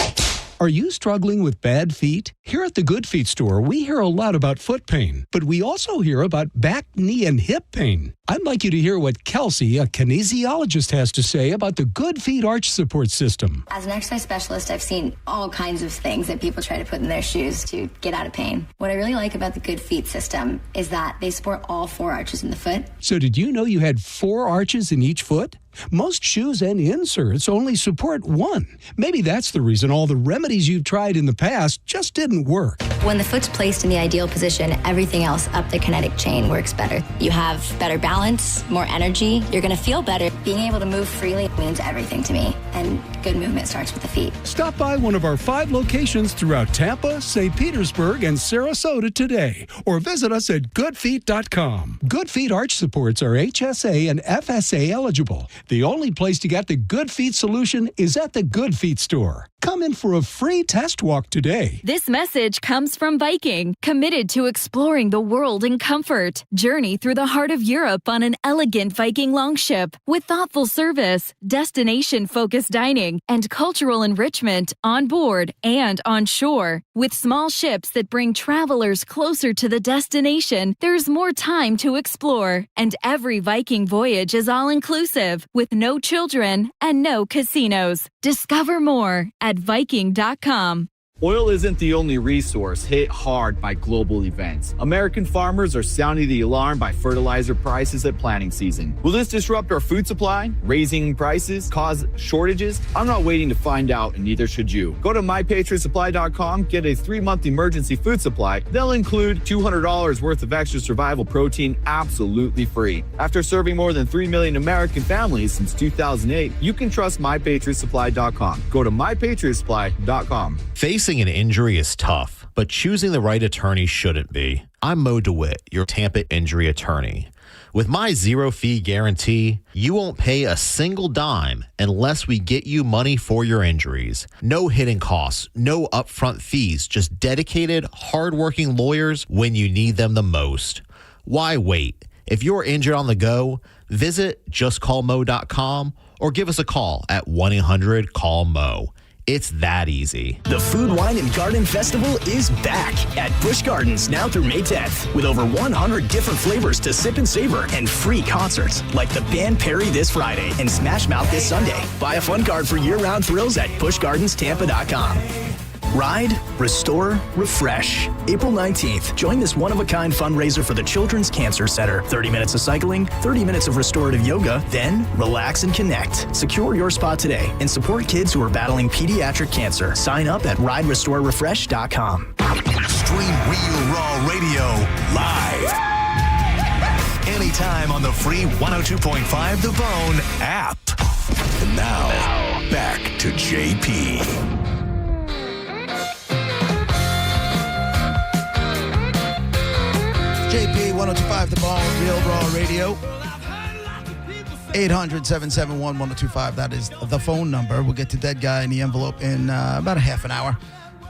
Are you struggling with bad feet? Here at the Good Feet store, we hear a lot about foot pain, but we also hear about back, knee, and hip pain. I'd like you to hear what Kelsey, a kinesiologist, has to say about the Good Feet arch support system. As an exercise specialist, I've seen all kinds of things that people try to put in their shoes to get out of pain. What I really like about the Good Feet system is that they support all 4 arches in the foot. So did you know you had 4 arches in each foot? Most shoes and inserts only support 1. Maybe that's the reason all the remedies you've tried in the past just didn't work. When the foot's placed in the ideal position, everything else up the kinetic chain works better. You have better balance, more energy. You're going to feel better. Being able to move freely means everything to me, and good movement starts with the feet. Stop by one of our 5 locations throughout Tampa, St. Petersburg, and Sarasota today, or visit us at goodfeet.com. Good Feet arch supports are HSA and FSA eligible. The only place to get the Good Feet solution is at the Good Feet store. Come in for a free test walk today. This message comes from Viking, committed to exploring the world in comfort. Journey through the heart of Europe on an elegant Viking longship with thoughtful service, destination-focused dining, and cultural enrichment on board and on shore. With small ships that bring travelers closer to the destination, there's more time to explore. And every Viking voyage is all-inclusive, with no children and no casinos. Discover more at Viking.com. Oil isn't the only resource hit hard by global events. American farmers are sounding the alarm by fertilizer prices at planting season. Will this disrupt our food supply? Raising prices cause shortages? I'm not waiting to find out, and neither should you. Go to mypatriotsupply.com, get a 3-month emergency food supply. They'll include $200 worth of extra survival protein absolutely free. After serving more than 3 million American families since 2008, you can trust mypatriotsupply.com. Go to mypatriotsupply.com. Facing an injury is tough, but choosing the right attorney shouldn't be. I'm Mo DeWitt, your Tampa injury attorney. With my 0-fee guarantee, you won't pay a single dime unless we get you money for your injuries. No hidden costs, no upfront fees, just dedicated, hardworking lawyers when you need them the most. Why wait? If you're injured on the go, visit justcallmo.com or give us a call at 1-800-CALL-MO. It's that easy. The Food, Wine, and Garden Festival is back at Busch Gardens now through May 10th with over 100 different flavors to sip and savor and free concerts like the band Perry this Friday and Smash Mouth this Sunday. Buy a fun card for year-round thrills at buschgardenstampa.com. Ride, Restore, Refresh. April 19th, join this one-of-a-kind fundraiser for the Children's Cancer Center. 30 minutes of cycling, 30 minutes of restorative yoga, then relax and connect. Secure your spot today and support kids who are battling pediatric cancer. Sign up at riderestorerefresh.com. Stream Real Raw Radio live. Anytime on the free 102.5 The Bone app. And now, back to JP. JP 102.5 The Bone, Real Raw Radio. 800-771-1025. That is the phone number. We'll get to Dead Guy in the Envelope in about a half an hour.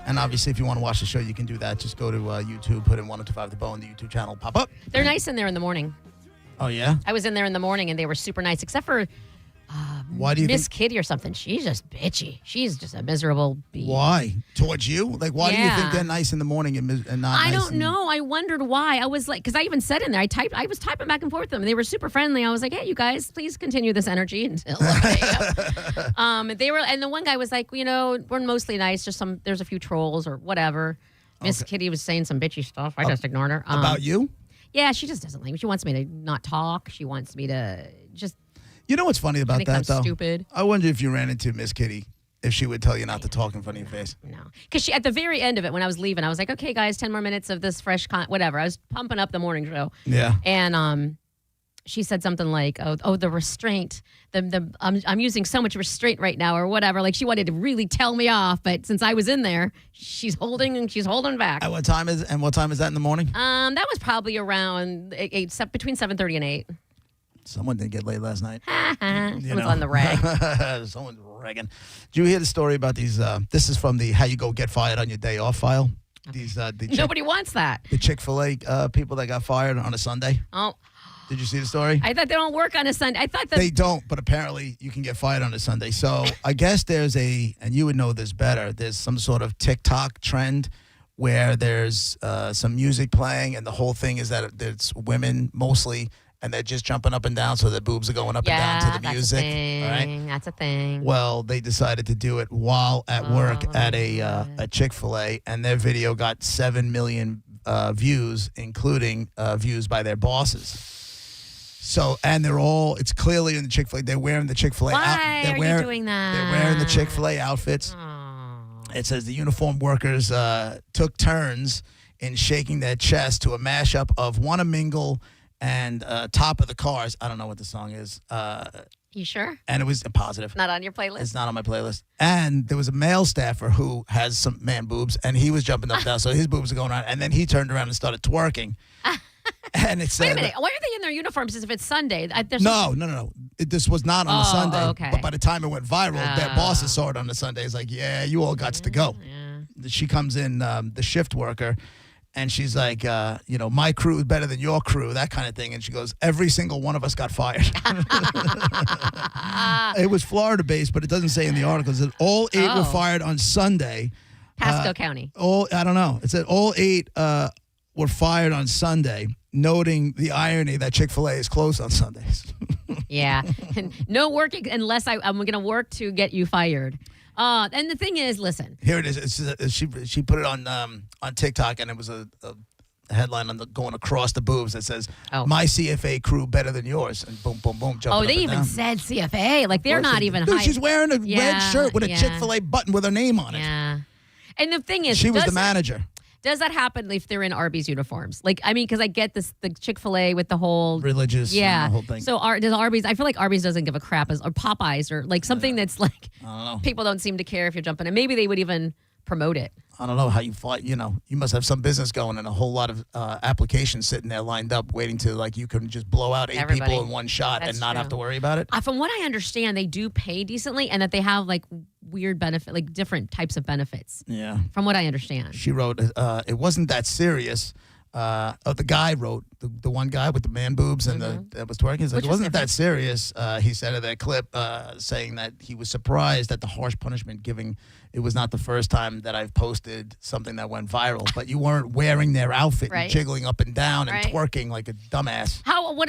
And obviously, if you want to watch the show, you can do that. Just go to YouTube, put in 1025 The Bone, the YouTube channel, pop up. They're nice in there in the morning. Oh, yeah? I was in there in the morning, and they were super nice, except for Why do you Miss Kitty or something. She's just bitchy. She's just a miserable bee. Why? Towards you? Like, why do you think they're nice in the morning and not I nice? don't know. I wondered why. I was like, because I even said in there, I was typing back and forth with them. They were super friendly. I was like, hey, you guys, please continue this energy until they were, and the one guy was like, we're mostly nice. Just there's a few trolls or whatever. Miss Kitty was saying some bitchy stuff. I just ignored her. About you? Yeah, she just doesn't like me. She wants me to not talk. She wants me to just. You know what's funny about think that, I'm though? Stupid. I wonder if you ran into Miss Kitty, if she would tell you not to talk in front of your face. No. Because at the very end of it, when I was leaving, I was like, okay, guys, 10 more minutes of this fresh whatever. I was pumping up the morning show. Yeah. And she said something like, oh, the restraint. I'm using so much restraint right now or whatever. Like she wanted to really tell me off. But since I was in there, she's holding back. At what time is that in the morning? That was probably around between 7:30 and 8. Someone did get laid last night. Someone's on the rag. Someone's ragging. Did you hear the story about these? This is from the how you go get fired on your day off file. These Nobody wants that. The Chick-fil-A people that got fired on a Sunday. Oh. Did you see the story? I thought they don't work on a Sunday. I thought that they don't, but apparently you can get fired on a Sunday. So I guess there's and you would know this better, there's some sort of TikTok trend where there's some music playing and the whole thing is that it's women mostly and they're just jumping up and down so their boobs are going up and down to the music. That's a thing. All right? That's a thing. Well, they decided to do it while at work at a Chick-fil-A, and their video got 7 million views, including views by their bosses. So, and it's clearly in the Chick-fil-A. They're wearing the Chick-fil-A Why are you doing that? They're wearing the Chick-fil-A outfits. It says the uniformed workers took turns in shaking their chest to a mashup of Wanna Mingle and Top of the Cars. I don't know what the song is. You sure? And it was positive. Not on your playlist? It's not on my playlist. And there was a male staffer who has some man boobs, and he was jumping up and down, so his boobs are going on. And then he turned around and started twerking. And it said, wait a minute. Why are they in their uniforms as if it's Sunday? No. This was not on a Sunday. Okay. But by the time it went viral, their bosses saw it on the Sunday. It's like, yeah, you all got to go. Yeah. She comes in, the shift worker, and she's like, my crew is better than your crew, that kind of thing. And she goes, every single one of us got fired. It was Florida-based, but it doesn't say in the article. It said all 8 were fired on Sunday. Pasco County. I don't know. It said all 8 were fired on Sunday, noting the irony that Chick-fil-A is closed on Sundays. Yeah. No work unless I'm going to work to get you fired. And the thing is, listen. Here it is. She put it on TikTok, and it was a headline going across the boobs that says, "My CFA crew better than yours," and boom, boom, boom. Oh, they even said CFA. Like they're not even. Dude, she's wearing a red shirt with a Chick-fil-A button with her name on it. Yeah. And the thing is, she was the manager. Does that happen if they're in Arby's uniforms? Like, I mean, because I get the Chick-fil-A with the whole religious, the whole thing. So does Arby's? I feel like Arby's doesn't give a crap, or Popeyes, or like something that's like I don't know. People don't seem to care if you're jumping in. Maybe they would even promote it. I don't know how you fought. You must have some business going and a whole lot of applications sitting there lined up, waiting to you can just blow out 8 people in one shot and not have to worry about it. From what I understand, they do pay decently, and that they have weird benefit, different types of benefits. Yeah. From what I understand. She wrote, it wasn't that serious. The guy wrote, the one guy with the man boobs and that was twerking. He's like, it wasn't that serious. He said in that clip, saying that he was surprised at the harsh punishment giving. It was not the first time that I've posted something that went viral, but you weren't wearing their outfit and jiggling up and down and twerking like a dumbass. What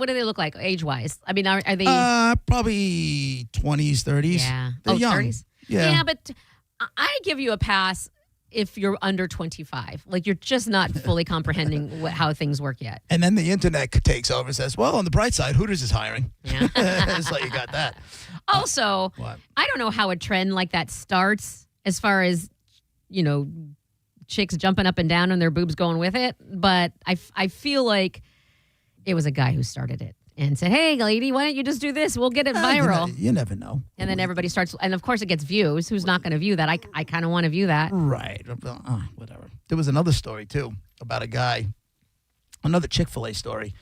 do they look like age-wise? I mean, are they? Probably 20s, 30s. Yeah. They're young. 30s? Yeah, but I give you a pass if you're under 25. Like, you're just not fully comprehending how things work yet. And then the internet takes over and says, well, on the bright side, Hooters is hiring. Yeah. So you got that. Also, I don't know how a trend like that starts as far as, chicks jumping up and down and their boobs going with it. But I feel like it was a guy who started it and said, hey, lady, why don't you just do this? We'll get it viral. You never know. And then everybody starts, and of course it gets views. Who's not going to view that? I kind of want to view that. Right. Whatever. There was another story, too, about a guy, another Chick-fil-A story.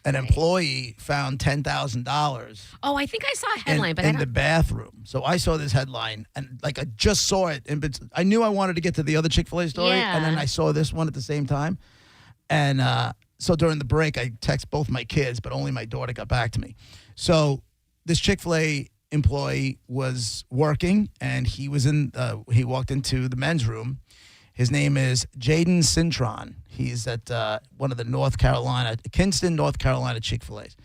an employee found $10,000 Oh, I think I saw a headline, but I in don't. the bathroom. So I saw this headline, and like I just saw it, and I knew I wanted to get to the other Chick-fil-A story, and then Yeah. I saw this one at the same time. And so during the break, I text both my kids, but only my daughter got back to me. So this Chick-fil-A employee was working, and he walked into the men's room. His name is Jaden Cintron. He's at one of the Kinston, North Carolina Chick-fil-A's.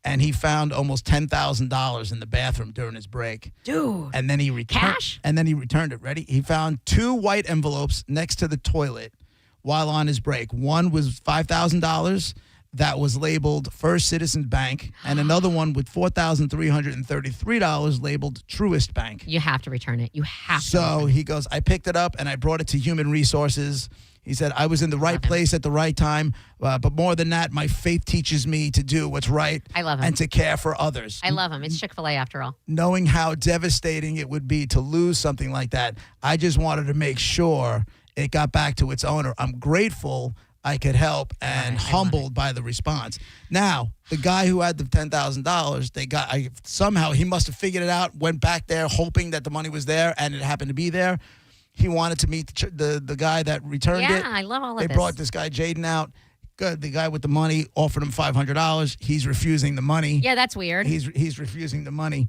And he found almost $10,000 in the bathroom during his break. Dude. And then he Cash? And then he returned it. Ready? He found 2 white envelopes next to the toilet while on his break. One was $5,000 that was labeled First Citizens Bank, and another one with $4,333 labeled Truist Bank. You have to return it. You have to. So he goes, I picked it up and I brought it to Human Resources. He said, I was in the right place at the right time, but more than that, my faith teaches me to do what's right. I love him. And to care for others. I love him. It's Chick-fil-A after all. Knowing how devastating it would be to lose something like that, I just wanted to make sure it got back to its owner. I'm grateful I could help and humbled by the response. Now, the guy who had the $10,000, somehow he must have figured it out, went back there hoping that the money was there, and it happened to be there. He wanted to meet the guy that returned it. Yeah, I love all of They this. brought this guy Jaden out. Good. The guy with the money offered him $500. He's refusing the money. Yeah, that's weird. He's refusing the money,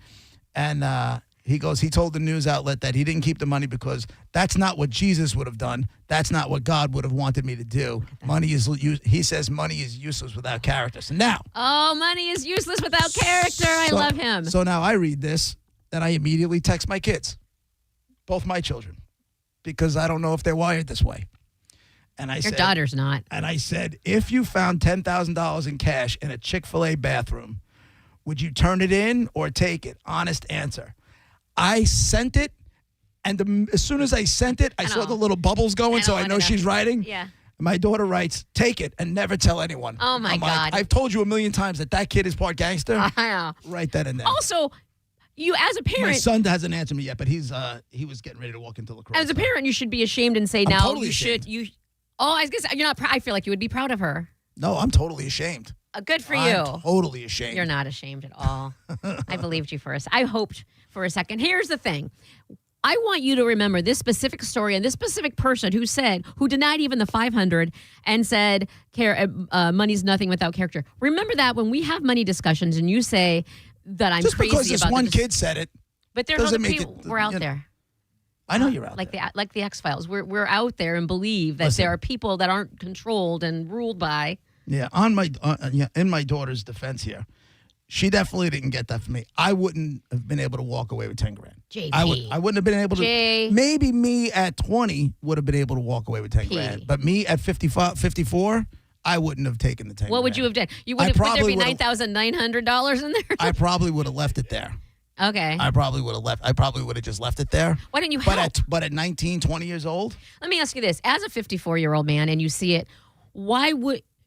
and he told the news outlet that he didn't keep the money because that's not what Jesus would have done. That's not what God would have wanted me to do. He says money is useless without character. So now. Oh, money is useless without character. I love him. So now I read this, and I immediately text my kids, both my children, because I don't know if they're wired this way. And Your daughter's not. And I said, if you found $10,000 in cash in a Chick-fil-A bathroom, would you turn it in or take it? Honest answer. I sent it, and as soon as I sent it, I saw the little bubbles going, so I know she's writing. Yeah. My daughter writes, take it and never tell anyone. Oh, my God. I've told you a million times that kid is part gangster. I know. Write that in there. Also, you as a parent. My son hasn't answered me yet, but he was getting ready to walk into lacrosse. As a parent, you should be ashamed and say, I'm now totally you ashamed. should. I was gonna say, you're not. I feel like you would be proud of her. No, I'm totally ashamed. Good for you. I'm totally ashamed. You're not ashamed at all. I believed you I hoped for a second. Here's the thing. I want you to remember this specific story and this specific person who denied even the 500 and said, money's nothing without character. Remember that when we have money discussions and you say that I'm just crazy because this about one kid said it, but there are doesn't other make people. it, We're out there. I know you're out like there. Like the X-Files. We're out there and believe that there are people that aren't controlled and ruled by. Yeah, in my daughter's defense here, she definitely didn't get that from me. I wouldn't have been able to walk away with $10,000. JP. I wouldn't have been able to. Maybe me at 20 would have been able to walk away with $10,000, but me at 54, I wouldn't have taken the $10,000. What would you have done? You would there be $9,900 in there? I probably would have left it there. Okay. I probably would have just left it there. Why didn't you help? But at 19, 20 years old? Let me ask you this. As a 54-year-old man and you see it,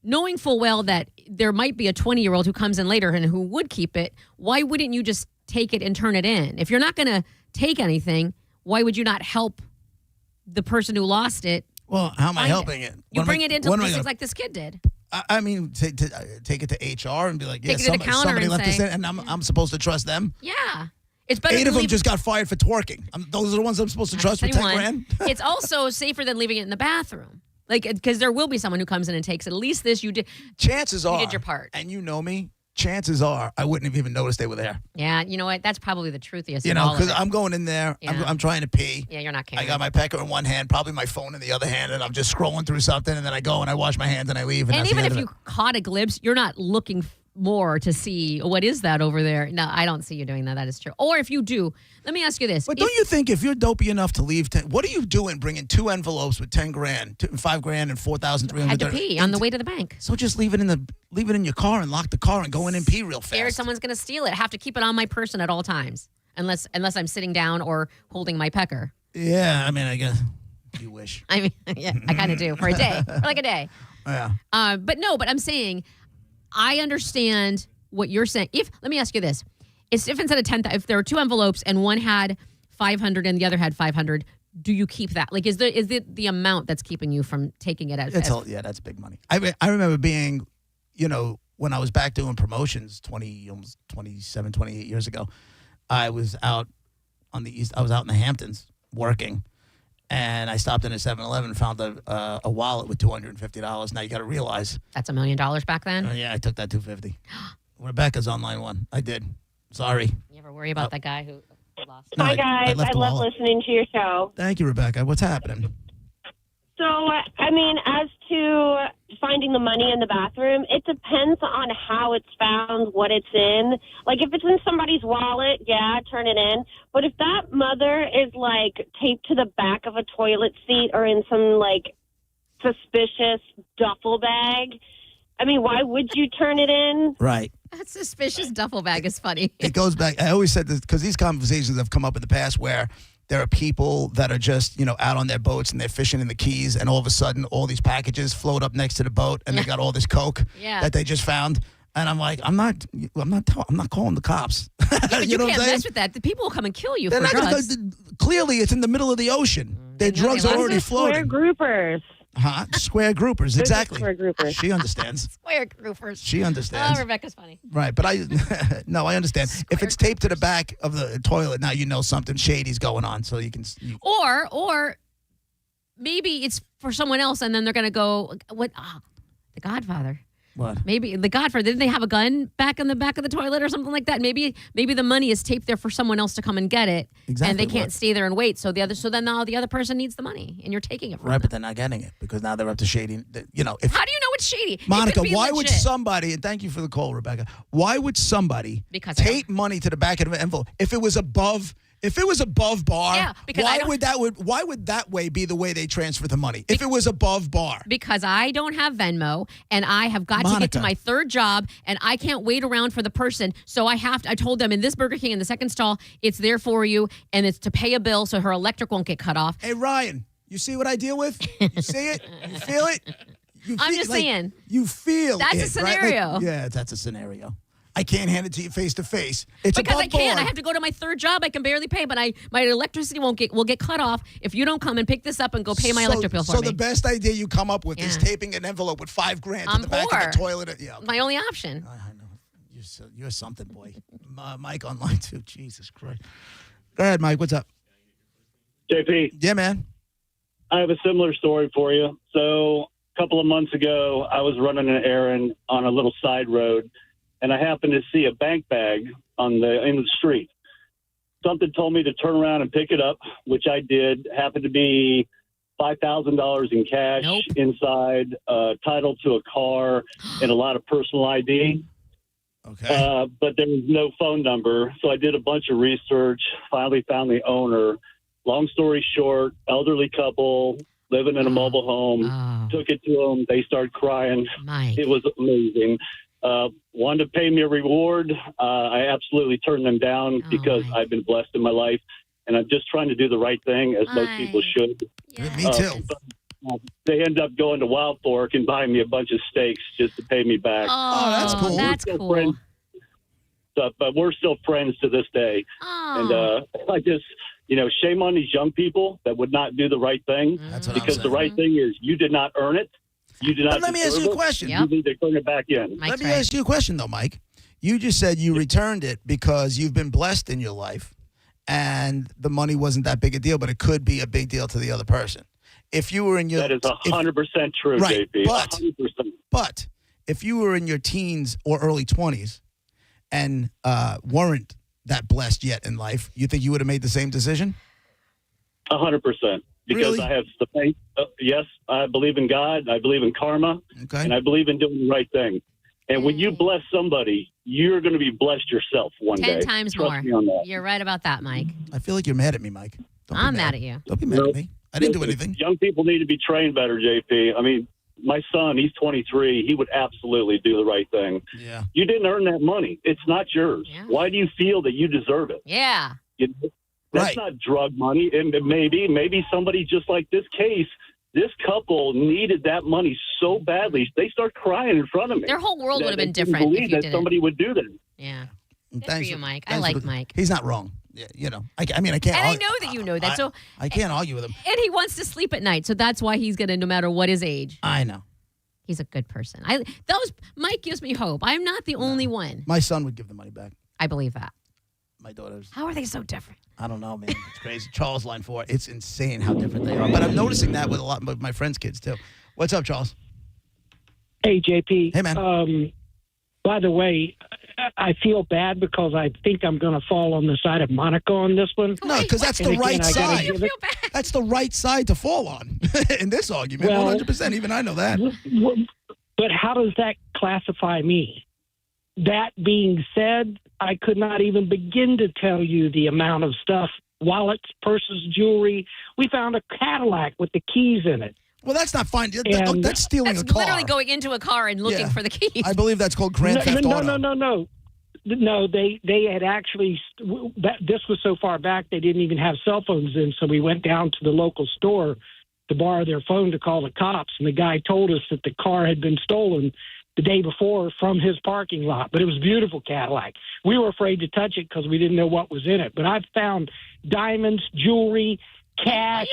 knowing full well that there might be a 20-year-old who comes in later and who would keep it, why wouldn't you just take it and turn it in? If you're not going to take anything, why would you not help the person who lost it? Well, how am I helping it? You bring it into places like this kid did. I mean, take it to HR and be like, yeah, Take it to the counter somebody and left this say, in, and I'm supposed to trust them. Yeah. It's better 8 than of them just got fired for twerking. Those are the ones I'm supposed to trust with $10,000. It's also safer than leaving it in the bathroom. Because there will be someone who comes in and takes it. At least this you did. Chances are. You did your part. And you know me. Chances are I wouldn't have even noticed they were there. Yeah, you know what? That's probably the truthiest. Because I'm going in there. Yeah. I'm trying to pee. Yeah, you're not caring. I got my pecker in one hand, probably my phone in the other hand, and I'm just scrolling through something, and then I go and I wash my hands and I leave. And that's even the end if of you caught a glimpse, you're not looking more to see what is that over there. No, I don't see you doing that. That is true. Or if you do, let me ask you this. But don't you think if you're dopey enough to leave, what are you doing bringing 2 envelopes with $10,000, $5,000, and $4,300? I had to pee on the way to the bank. So just leave it in your car and lock the car and go in and pee real fast. Scared someone's going to steal it. I have to keep it on my person at all times, unless I'm sitting down or holding my pecker. Yeah, I mean, I guess you wish. I mean, yeah, I kind of do for a day, for like a day. Yeah. But I'm saying, I understand what you're saying. Let me ask you this: if instead of 10, if there are 2 envelopes and one had 500 and the other had 500, do you keep that? Like, is it the amount that's keeping you from taking it? Yeah, that's big money. I remember being, when when I was back doing promotions almost 27, 28 years ago, I was out on the East. I was out in the Hamptons working, and I stopped in a 7-Eleven and found a wallet with $250. Now you got to realize that's $1 million back then. yeah, I took that $250. Rebecca's on line one. I did. Sorry. You ever worry about that guy who lost? No, Hi, guys. I love listening to your show. Thank you, Rebecca. What's happening? So, I mean, as to finding the money in the bathroom, it depends on how it's found, what it's in. Like, if it's in somebody's wallet, yeah, turn it in. But if that mother is, like, taped to the back of a toilet seat or in some, like, suspicious duffel bag, I mean, why would you turn it in? Right. That suspicious duffel bag is funny. It goes back. I always said this because these conversations have come up in the past where there are people that are just, out on their boats and they're fishing in the Keys, and all of a sudden all these packages float up next to the boat and they got all this coke that they just found. And I'm like, I'm not calling the cops. Yeah, but you know can't what I'm saying? mess with that. The people will come and kill you They're for not drugs. Clearly, it's in the middle of the ocean. Their drugs are already floating. Square groupers. Huh? Square groupers, exactly. Square groupers. She understands. Square groupers. She understands. Oh, Rebecca's funny. Right, but I understand. If it's taped to the back of the toilet, now you know something shady's going on, so you can. Or maybe it's for someone else, and then they're gonna go, what? The Godfather. What? Maybe the Godfather. Didn't they have a gun back in the back of the toilet or something like that? Maybe the money is taped there for someone else to come and get it, and they can't stay there and wait. So then now the other person needs the money, and you're taking it from them. Right, but they're not getting it because now they're up to shady. How do you know it's shady? Monica, why would somebody? And thank you for the call, Rebecca. Why would somebody tape money to the back of an envelope if it was above? If it was above bar, why would that way be the way they transfer the money? If it was above bar. Because I don't have Venmo and I have got to get to my third job and I can't wait around for the person. So I told them in this Burger King in the second stall, it's there for you and it's to pay a bill so her electric won't get cut off. Hey, Ryan, you see what I deal with? You see it? You feel it? I'm just saying. You feel that's it. a scenario. Right? Yeah, that's a scenario. I can't hand it to you face to face. It's because I can't. board. I have to go to my third job. I can barely pay, but my electricity will get cut off if you don't come and pick this up and go pay my electric bill for me. So the best idea you come up with is taping an envelope with $5,000 to the back of the toilet. Yeah, my only option. I know. You're something, boy. Mike on line 2. Jesus Christ. Go ahead, Mike. What's up? JP. Yeah, man. I have a similar story for you. So a couple of months ago, I was running an errand on a little side road, and I happened to see a bank bag in the street. Something told me to turn around and pick it up, which I did. Happened to be $5,000 in cash inside, title to a car, and a lot of personal ID. Okay. But there was no phone number, so I did a bunch of research, finally found the owner. Long story short, elderly couple, living in a mobile home, took it to them. They started crying. It was amazing. Wanted to pay me a reward. I absolutely turned them down because I've been blessed in my life, and I'm just trying to do the right thing, as most people should. Yeah. Me too. They end up going to Wild Fork and buying me a bunch of steaks just to pay me back. Oh, that's cool. That's cool. But we're still friends to this day. And I just, shame on these young people that would not do the right thing. Because the right thing is you did not earn it. You did not. But let me ask you a question. You need to turn it back in. Let me ask you a question, though, Mike. You just said you returned it because you've been blessed in your life, and the money wasn't that big a deal, but it could be a big deal to the other person. If you were in your that is 100% true, right, JP. But 100%. But if you were in your teens or early 20s and weren't that blessed yet in life, you think you would have made the same decision? 100%. Because I have the faith. Yes, I believe in God. I believe in karma. And I believe in doing the right thing. And when you bless somebody, you're going to be blessed yourself one day. 10 times Trust more. me on that. You're right about that, Mike. I feel like you're mad at me, Mike. I'm mad at you. Don't be mad at me. I didn't do anything. Young people need to be trained better, JP. I mean, my son, he's 23. He would absolutely do the right thing. Yeah. You didn't earn that money. It's not yours. Yeah. Why do you feel that you deserve it? Yeah. That's not drug money. And maybe somebody just like this case, this couple needed that money so badly. They start crying in front of me. Their whole world would have been They couldn't different if believe you that did somebody would do that. Yeah. Good Thanks for you, Mike. I thanks like for the- Mike. He's not wrong. Yeah, I mean, I can't. And I argue- know that you know that. So I can't argue with him. and he wants to sleep at night, so that's why he's gonna, no matter what his age. I know. He's a good person. Mike gives me hope. I'm not the only one. My son would give the money back. I believe that. My daughter's. How are they so different? I don't know, man. It's crazy. Charles, line 4. It's insane how different they are. But I'm noticing that with a lot of my friends' kids, too. What's up, Charles? Hey, JP. Hey, man. By the way, I feel bad because I think I'm going to fall on the side of Monica on this one. No, because that's the right side. That's the right side to fall on in this argument. 100%. Even I know that. But how does that classify me? That being said, I could not even begin to tell you the amount of stuff, wallets, purses, jewelry. We found a Cadillac with the keys in it. Well, that's not fine. That's stealing a car. Literally going into a car and looking for the keys. I believe that's called grand theft auto. No, they had actually, this was so far back, they didn't even have cell phones in, so we went down to the local store to borrow their phone to call the cops, and the guy told us that the car had been stolen the day before from his parking lot, but it was a beautiful Cadillac. We were afraid to touch it because we didn't know what was in it, but I've found diamonds, jewelry, cash,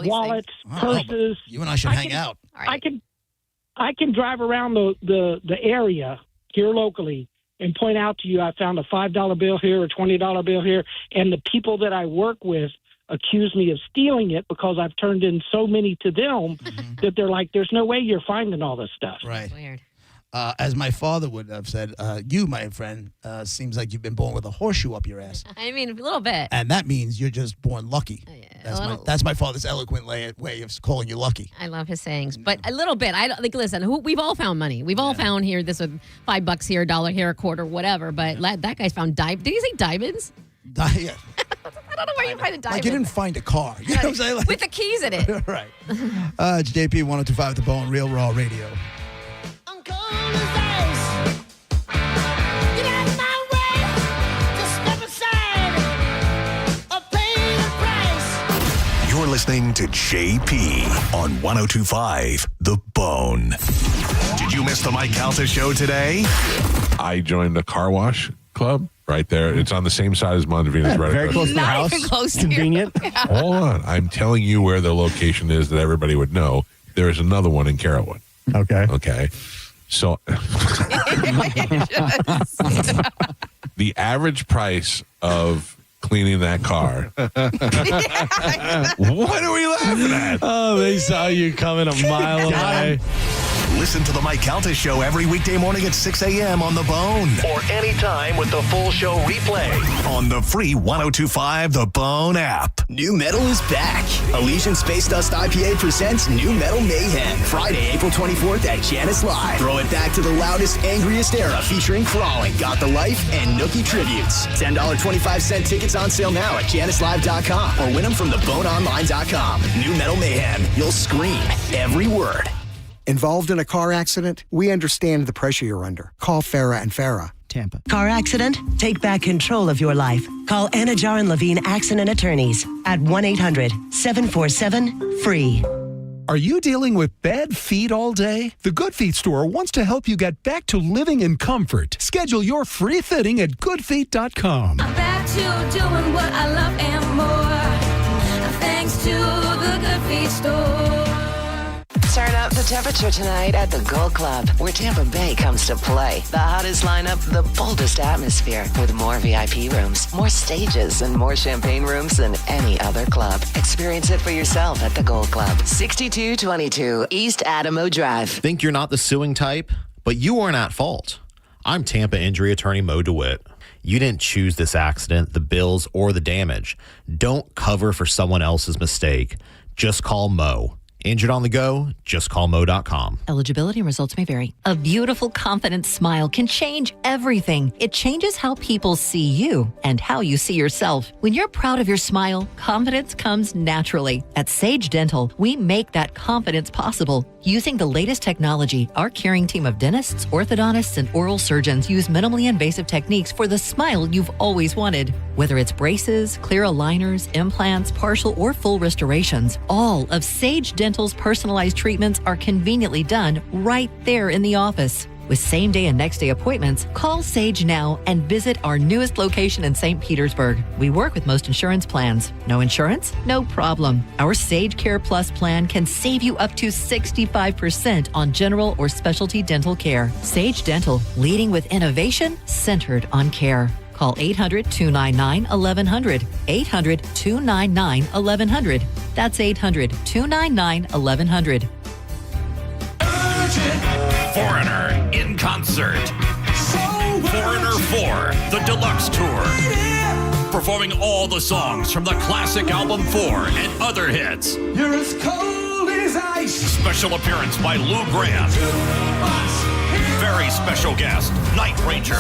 wallets, purses. You and I should hang out. I can drive around the area here locally and point out to you I found a $5 bill here, a $20 bill here, and the people that I work with accuse me of stealing it because I've turned in so many to them that they're like, there's no way you're finding all this stuff. Right. Weird. As my father would have said, you, my friend, seems like you've been born with a horseshoe up your ass. I mean, a little bit. And that means you're just born lucky. That's my father's eloquent way of calling you lucky. I love his sayings, but a little bit. I don't like. Listen, we've all found money. We've all found here this with $5 here, $1 here, a quarter, whatever. But that guy's found did he say diamonds? Yeah. I don't know where you find a diamond. Like you didn't find a car. You know what I'm saying? Like, with the keys in it. Right. It's JP 102.5 The Bone, Real Raw Radio. You're listening to JP on 102.5 The Bone. Did you miss the Mike Calta show today? I joined a car wash club right there. It's on the same side as Mondavina's. Right, very close to the house. Even close Convenient. Yeah. Hold on. I'm telling you where the location is that everybody would know. There is another one in Carrollwood. Okay. So the average price of cleaning that car. What are we laughing at? Oh, they saw you coming a mile away. Listen to the Mike Calta Show every weekday morning at 6 a.m. on The Bone. Or anytime with the full show replay on the free 102.5 The Bone app. New Metal is back. Elysian Space Dust IPA presents New Metal Mayhem. Friday, April 24th at Janice Live. Throw it back to the loudest, angriest era featuring Crawling, Got the Life, and Nookie tributes. $10.25 tickets on sale now at JaniceLive.com or win them from theboneonline.com. New Metal Mayhem. You'll scream every word. Involved in a car accident? We understand the pressure you're under. Call Farah and Farah, Tampa. Car accident? Take back control of your life. Call Anajar and Levine Accident Attorneys at 1-800-747-FREE. Are you dealing with bad feet all day? The Good Feet store wants to help you get back to living in comfort. Schedule your free fitting at goodfeet.com. I'm back to doing what I love and more. Thanks to the Good Feet store. Turn up the temperature tonight at the Gold Club, where Tampa Bay comes to play. The hottest lineup, the boldest atmosphere, with more VIP rooms, more stages, and more champagne rooms than any other club. Experience it for yourself at the Gold Club, 6222 East Adamo Drive. Think you're not the suing type, but you aren't at fault. I'm Tampa injury attorney Mo DeWitt. You didn't choose this accident, the bills, or the damage. Don't cover for someone else's mistake. Just call Mo. Injured on the go? Just call Mo.com. Eligibility and results may vary. A beautiful, confident smile can change everything. It changes how people see you and how you see yourself. When you're proud of your smile, confidence comes naturally. At Sage Dental, we make that confidence possible. Using the latest technology, our caring team of dentists, orthodontists, and oral surgeons use minimally invasive techniques for the smile you've always wanted. Whether it's braces, clear aligners, implants, partial or full restorations, all of Sage Dental's personalized treatments are conveniently done right there in the office. With same-day and next-day appointments, call Sage now and visit our newest location in St. Petersburg. We work with most insurance plans. No insurance? No problem. Our Sage Care Plus plan can save you up to 65% on general or specialty dental care. Sage Dental, leading with innovation centered on care. Call 800-299-1100. 800-299-1100. That's 800-299-1100. Foreigner in concert. Foreigner 4, the deluxe tour. Performing all the songs from the classic album 4 and other hits. You're as cold as ice. Special appearance by Lou Graham. Very special guest, Night Ranger.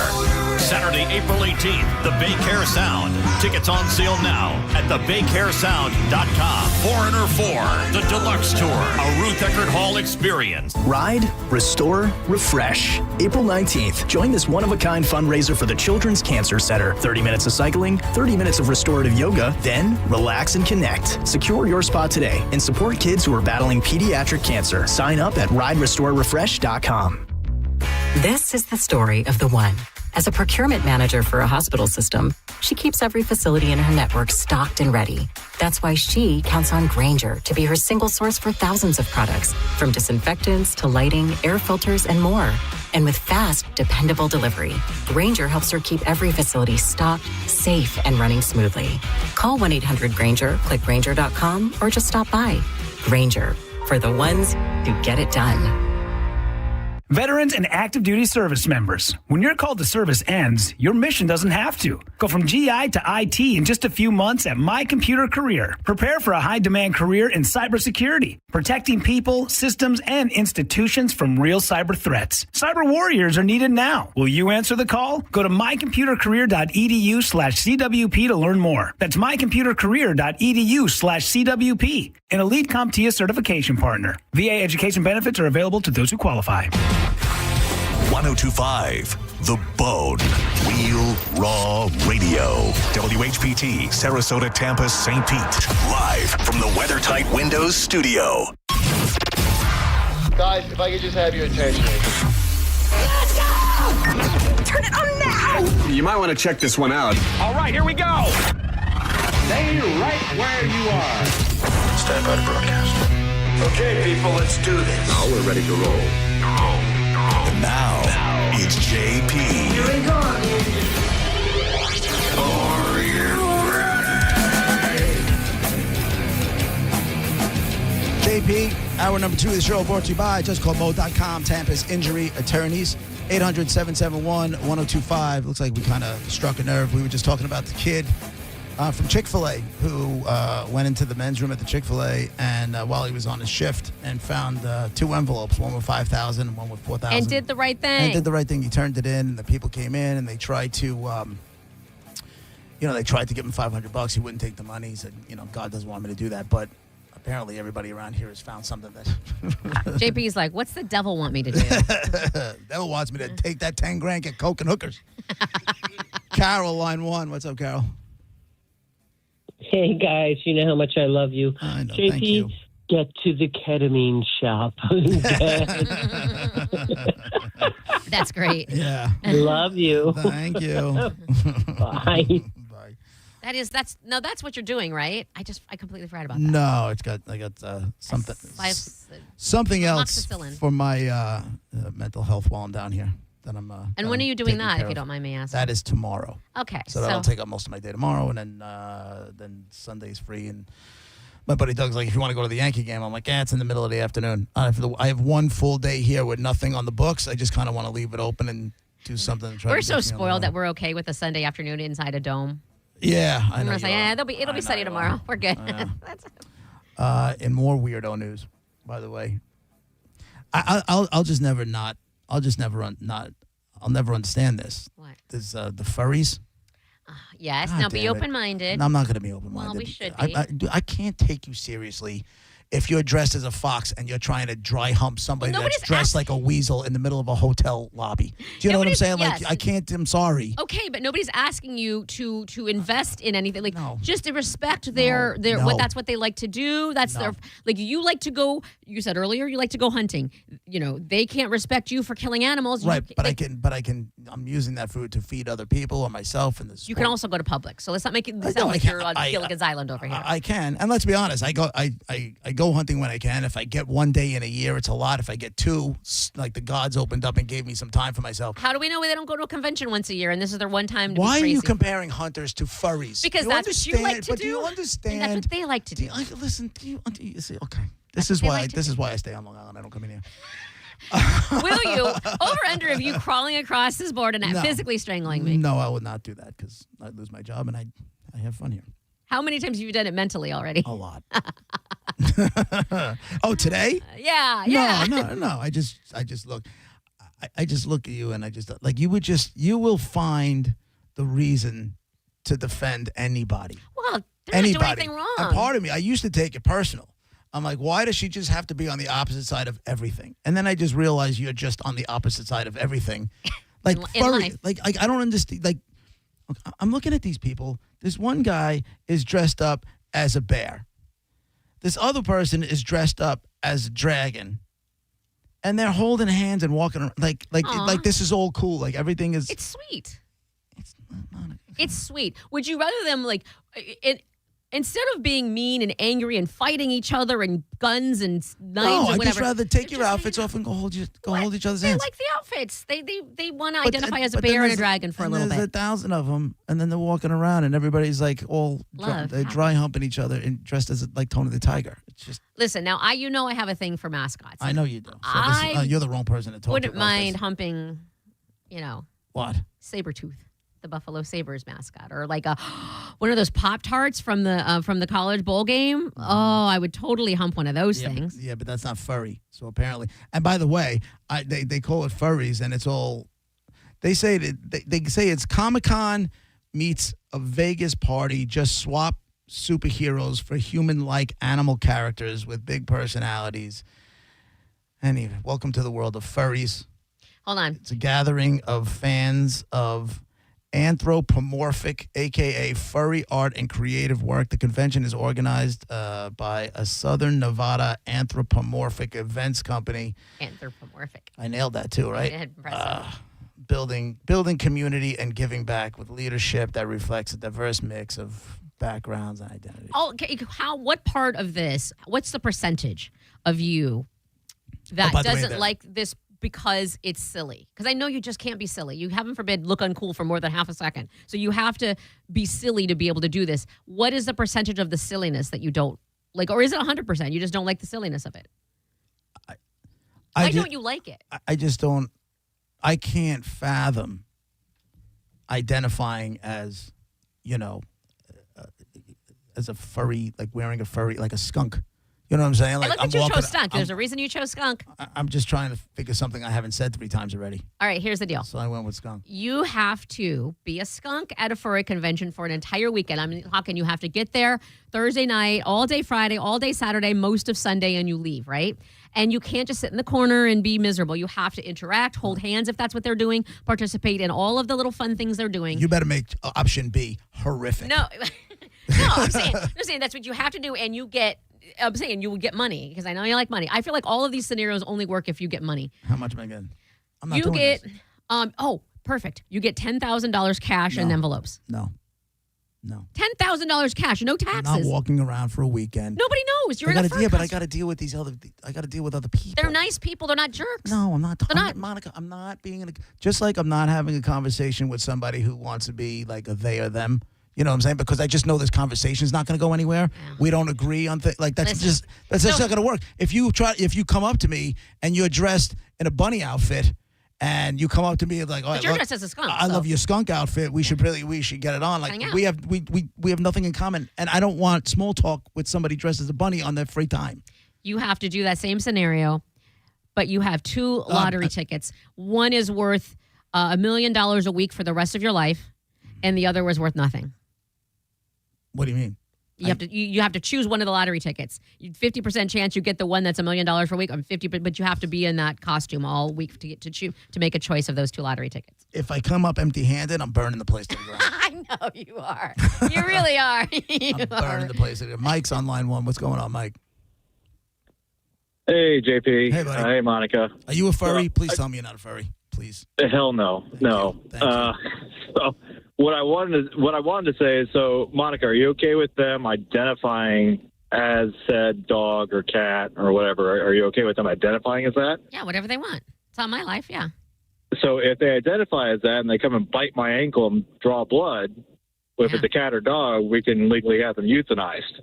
Saturday, April 18th, the Bay Care Sound. Tickets on sale now at thebaycaresound.com. Foreigner 4, the deluxe tour, a Ruth Eckerd Hall experience. Ride, restore, refresh. April 19th, join this one-of-a-kind fundraiser for the Children's Cancer Center. 30 minutes of cycling, 30 minutes of restorative yoga, then relax and connect. Secure your spot today and support kids who are battling pediatric cancer. Sign up at riderestorerefresh.com. This is the story of the one. As a procurement manager for a hospital system, she keeps every facility in her network stocked and ready. That's why she counts on Grainger to be her single source for thousands of products, from disinfectants to lighting, air filters, and more. And with fast, dependable delivery, Grainger helps her keep every facility stocked, safe, and running smoothly. Call 1-800-GRAINGER, click Grainger.com, or just stop by. Grainger, for the ones who get it done. Veterans and active duty service members, when your call to service ends, your mission doesn't have to. Go from GI to IT in just a few months at My Computer Career. Prepare for a high-demand career in cybersecurity, protecting people, systems, and institutions from real cyber threats. Cyber warriors are needed now. Will you answer the call? Go to mycomputercareer.edu/CWP to learn more. That's mycomputercareer.edu/CWP. An elite CompTIA certification partner. VA education benefits are available to those who qualify. 1025 The Bone. Real Raw Radio. WHPT, Sarasota, Tampa, St. Pete. Live from the WeatherTight Windows studio. Guys, if I could just have your attention. Let's go! Turn it on now! You might want to check this one out. All right, here we go. Stay right where you are. Stand by to broadcast. Okay, people, let's do this. Now we're ready to roll. And now, it's JP. Here we go. Are you JP, hour number 2 of the show brought to you by JustCallMo.com, Tampa's injury attorneys. 800-771-1025. Looks like we kind of struck a nerve. We were just talking about the kid from Chick-fil-A who went into the men's room at the Chick-fil-A and while he was on his shift and found 2 envelopes, one with $5,000 and one with $4,000. And did the right thing. And did the right thing. He turned it in, and the people came in and they tried to, they tried to give him $500. He wouldn't take the money. He said, God doesn't want me to do that. But apparently everybody around here has found something that... JP's like, what's the devil want me to do? Devil wants me to take that 10 grand, get coke and hookers. Carol, line 1. What's up, Carol? Hey, guys, you know how much I love you. I know, JP, thank you. get to the ketamine shop. That's great. Yeah. Love you. Thank you. Bye. That's what you're doing, right? I completely forgot about that. No, I got something else amoxicillin. for my mental health while I'm down here. That I'm. And when are you doing that, if you don't mind me asking? That is tomorrow. Okay. So that'll take up most of my day tomorrow, and then Sunday's free. And my buddy Doug's like, if you want to go to the Yankee game, I'm like, it's in the middle of the afternoon. I have one full day here with nothing on the books. I just kind of want to leave it open and do something. And try We're to so spoiled that we're okay with a Sunday afternoon inside a dome. Yeah, I know. We're like, it'll be sunny tomorrow. We're good. In more weirdo news, by the way, I'll never understand this. What? There's the furries. Yes. God Now be damn it. open-minded. No, I'm not going to be open-minded. Well, we should be. I can't take you seriously if you're dressed as a fox and you're trying to dry hump somebody Well, that's nobody's dressed like a weasel in the middle of a hotel lobby. Do you know what I'm saying? Yes. Like, I can't, I'm sorry. Okay, but nobody's asking you to invest in anything. Like, No. just to respect their No. what that's what they like to do. That's their like. You like to go. You said earlier you like to go hunting. You know, they can't respect you for killing animals. Right, I'm using that food to feed other people or myself in this. You can also go to Publix. So let's not make it No, sound I like can't. you're on Gilligan's Island over here. I can, and let's be honest. I go hunting when I can. If I get one day in a year, it's a lot. If I get two, like the gods opened up and gave me some time for myself. How do we know they don't go to a convention once a year and this is their one time to Why be are you crazy? comparing hunters to furries? Because You that's what you like to but do. Do you understand? And that's what they like to do. Listen, do you see? Okay, this is why I stay on Long Island. I don't come in here. Will you over under of you crawling across this board and No. physically strangling me? No, I would not do that because I'd lose my job and I have fun here. How many times have you done it mentally already? A lot. Oh, today? Yeah. No. I just look. I just look at you and I just like you will find the reason to defend anybody. Well, they're not doing anything wrong. And part of me, I used to take it personal. I'm like, why does she just have to be on the opposite side of everything? And then I just realized you're just on the opposite side of everything. Like In furry, life. like I don't understand. Like I'm looking at these people. This one guy is dressed up as a bear. This other person is dressed up as a dragon. And they're holding hands and walking around like this is all cool. Like everything is. It's sweet. It's sweet. Would you rather them like instead of being mean and angry and fighting each other and guns and knives No, or I'd whatever? just rather take your outfits off and go hold each other's They hands. like the outfits. They want to But identify as a but then bear and a there's dragon for a little There's bit. 1,000 of them, and then they're walking around, and everybody's like all Love, they're dry humping each other and dressed as like Tony the Tiger. It's just Listen, now I have a thing for mascots. I know you do. So I you're the wrong person to talk to. Wouldn't about mind this. humping, What? Sabretooth, the Buffalo Sabres mascot, or like one of those Pop-Tarts from the college bowl game. Oh, I would totally hump one of those things. Yeah, but that's not furry. So apparently, and by the way, they call it furries, and it's all they say it's Comic-Con meets a Vegas party. Just swap superheroes for human-like animal characters with big personalities. Anyway, welcome to the world of furries. Hold on. It's a gathering of fans of anthropomorphic, a.k.a. furry art and creative work. The convention is organized by a Southern Nevada anthropomorphic events company. Anthropomorphic. I nailed that too, right? Impressive. Building community and giving back with leadership that reflects a diverse mix of backgrounds and identities. Okay, what part of this? What's the percentage of you that by the way, doesn't like this because it's silly? Because I know you just can't be silly. You, heaven forbid, look uncool for more than half a second. So you have to be silly to be able to do this. What is the percentage of the silliness that you don't like? Or is it 100%? You just don't like the silliness of it? Why don't you like it? I just don't. I can't fathom identifying as, as a furry, like wearing a furry, like a skunk. You know what I'm saying? Like, Like look at you chose skunk. There's a reason you chose skunk. I'm just trying to think of something I haven't said 3 times already. All right, here's the deal. So I went with skunk. You have to be a skunk at a furry convention for an entire weekend. I'm talking you have to get there Thursday night, all day Friday, all day Saturday, most of Sunday, and you leave, right? And you can't just sit in the corner and be miserable. You have to interact, hold hands if that's what they're doing, participate in all of the little fun things they're doing. You better make option B horrific. No, I'm saying that's what you have to do, and you get. I'm saying you would get money because I know you like money. I feel like all of these scenarios only work if you get money. How much am I getting? I'm not you doing get, this. Perfect. You get $10,000 cash in envelopes. No. $10,000 cash, no taxes. I'm not walking around for a weekend. Nobody knows. You're in a fur but I costume. got to deal with I got to deal with other people. They're nice people. They're not jerks. No, I'm not. They're not. Monica, I'm not being just like I'm not having a conversation with somebody who wants to be like a they or them. You know what I'm saying? Because I just know this conversation is not going to go anywhere. Yeah. We don't agree on things. Like that's just not going to work. If you come up to me and you're dressed in a bunny outfit and you come up to me like, but you're dressed as a skunk. I love your skunk outfit. We should get it on. Like we have nothing in common, and I don't want small talk with somebody dressed as a bunny on their free time. You have to do that same scenario, but you have 2 lottery tickets. One is worth $1 million a week for the rest of your life, and the other was worth nothing. What do you mean? You have to choose one of the lottery tickets. 50% chance you get the one that's $1 million for a week, or 50, but you have to be in that costume all week to get to make a choice of those 2 lottery tickets. If I come up empty-handed, I'm burning the place to the ground. I know you are. You really are. I'm burning the place to the ground. Mike's on line 1. What's going on, Mike? Hey, JP. Hey, buddy. Hey, Monica. Are you a furry? Please tell me you're not a furry. Please. Hell no. No. So what I wanted to say is, so Monica, are you okay with them identifying as said dog or cat or whatever? Are you okay with them identifying as that? Yeah, whatever they want. It's on my life, yeah. So if they identify as that and they come and bite my ankle and draw blood, if it's a cat or dog, we can legally have them euthanized.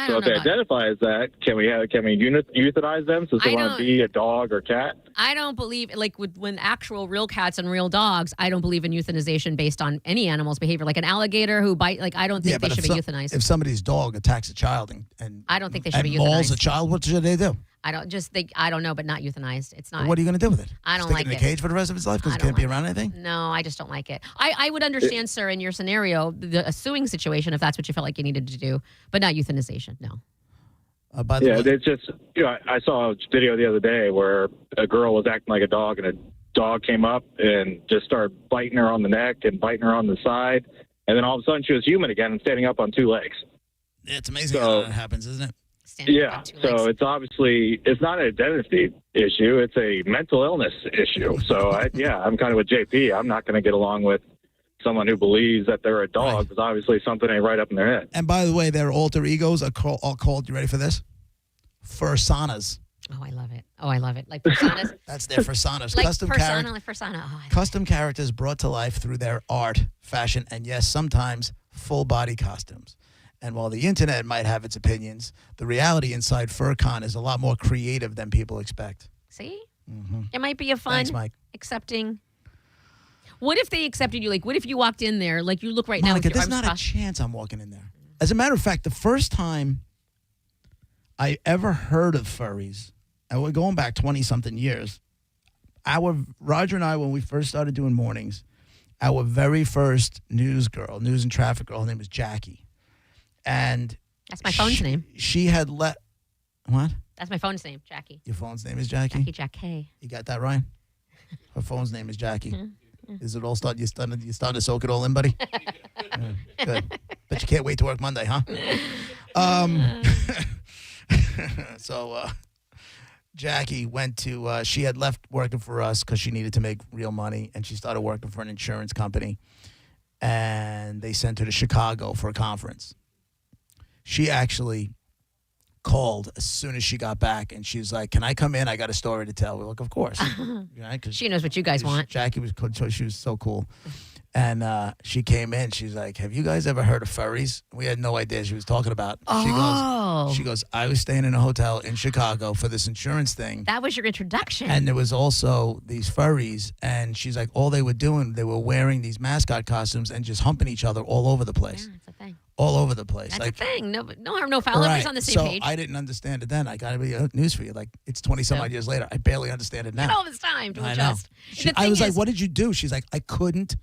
So if they identify as that, can we euthanize them since they want to be a dog or cat? I don't believe, when actual real cats and real dogs, I don't believe in euthanization based on any animal's behavior. Like an alligator who bite, I don't think they should be euthanized. If somebody's dog attacks a child and I don't think they should be euthanized. mauls a child, what should they do? I don't know, but not euthanized. It's not. What are you going to do with it? I don't Stick like it in a cage for the rest of its life because it can't be around anything? No, I just don't like it. I would understand, sir, in your scenario, a suing situation if that's what you felt like you needed to do, but not euthanization, no. By the way, it's just, I saw a video the other day where a girl was acting like a dog and a dog came up and just started biting her on the neck and biting her on the side. And then all of a sudden she was human again and standing up on 2 legs. Yeah, it's amazing how that happens, isn't it? So it's obviously, it's not an identity issue. It's a mental illness issue. So, I'm kind of with JP. I'm not going to get along with someone who believes that they're a dog because obviously something ain't right up in their head. And by the way, their alter egos are called, you ready for this? Fursanas. Oh, I love it. Like personas? That's their fursanas. Like persona, like persona. Oh, custom characters brought to life through their art, fashion, and yes, sometimes full-body costumes. And while the internet might have its opinions, the reality inside FurCon is a lot more creative than people expect. See? Mm-hmm. It might be a fun, accepting. What if they accepted you? Like, what if you walked in there, like you look right now with your there's arms not a chance I'm walking in there. As a matter of fact, the first time I ever heard of furries, and we're going back 20-something years, Roger and I, when we first started doing mornings, our very first news and traffic girl, her name was Jackie. And that's my phone's name. She had what? That's my phone's name, Jackie. Your phone's name is Jackie? Jackie. You got that right? Her phone's name is Jackie. Mm-hmm. Is it all starting? You starting to soak it all in, buddy? Good. But you can't wait to work Monday, huh? So Jackie went to. She had left working for us because she needed to make real money, and she started working for an insurance company. And they sent her to Chicago for a conference. She actually called as soon as she got back, and she was like, "Can I come in? I got a story to tell." We're like, "Of course." She knows what you guys want. Jackie was she was so cool. And she came in. She's like, "Have you guys ever heard of furries?" We had no idea she was talking about. She goes, "I was staying in a hotel in Chicago for this insurance thing. That was your introduction. And there was also these furries." And she's like, all they were doing, they were wearing these mascot costumes and just humping each other all over the place. Yeah, that's a thing. All over the place. That's a thing. No harm, no foul. Everybody's on the same page. So I didn't understand it then. I got to be news for you. Like, it's 20-some-odd years later. I barely understand it now. You had all this time to adjust. I was like, what did you do? She's like, I couldn't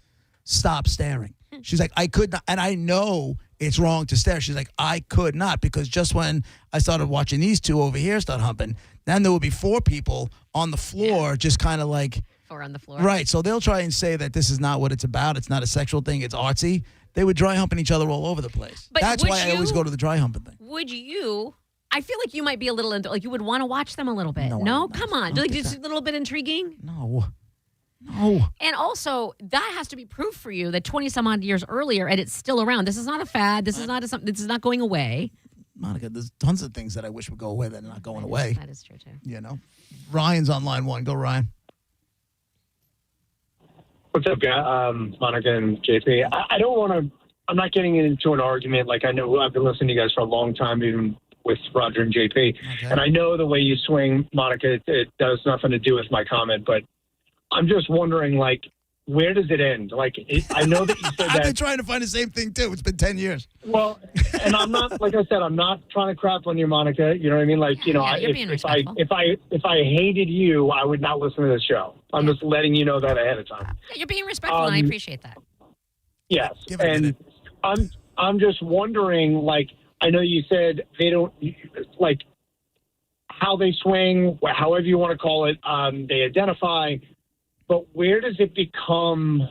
stop staring. She's like, I could not. And I know it's wrong to stare. She's like, I could not, because just when I started watching these two over here start humping, then there would be 4 people on the floor just kind of like. 4 on the floor. Right. So they'll try and say that this is not what it's about. It's not a sexual thing. It's artsy. They would dry humping each other all over the place. But that's why I always go to the dry humping thing. Would you? I feel like you might be a little, like you would want to watch them a little bit. No? Come on. Like, just a little bit intriguing? No. And also, that has to be proof for you that 20-some-odd years earlier, and it's still around. This is not a fad. This is not this is not going away. Monica, there's tons of things that I wish would go away that are not going away. That is true, too. You know? Ryan's on line 1. Go, Ryan. What's up, guys? Monica and JP. I don't want to, I'm not getting into an argument. Like, I know I've been listening to you guys for a long time, even with Roger and JP. Okay. And I know the way you swing, Monica, it has nothing to do with my comment, but I'm just wondering, like, where does it end? Like, I know that you said that. I've been trying to find the same thing, too. It's been 10 years. Well, and I'm not, like I said, I'm not trying to crap on you, Monica. You know what I mean? Like, you know, if I hated you, I would not listen to this show. I'm just letting you know that ahead of time. Yeah, you're being respectful, and I appreciate that. Yes. And I'm just wondering, like, I know you said they don't, like, how they swing, however you want to call it, they identify. But where does it become,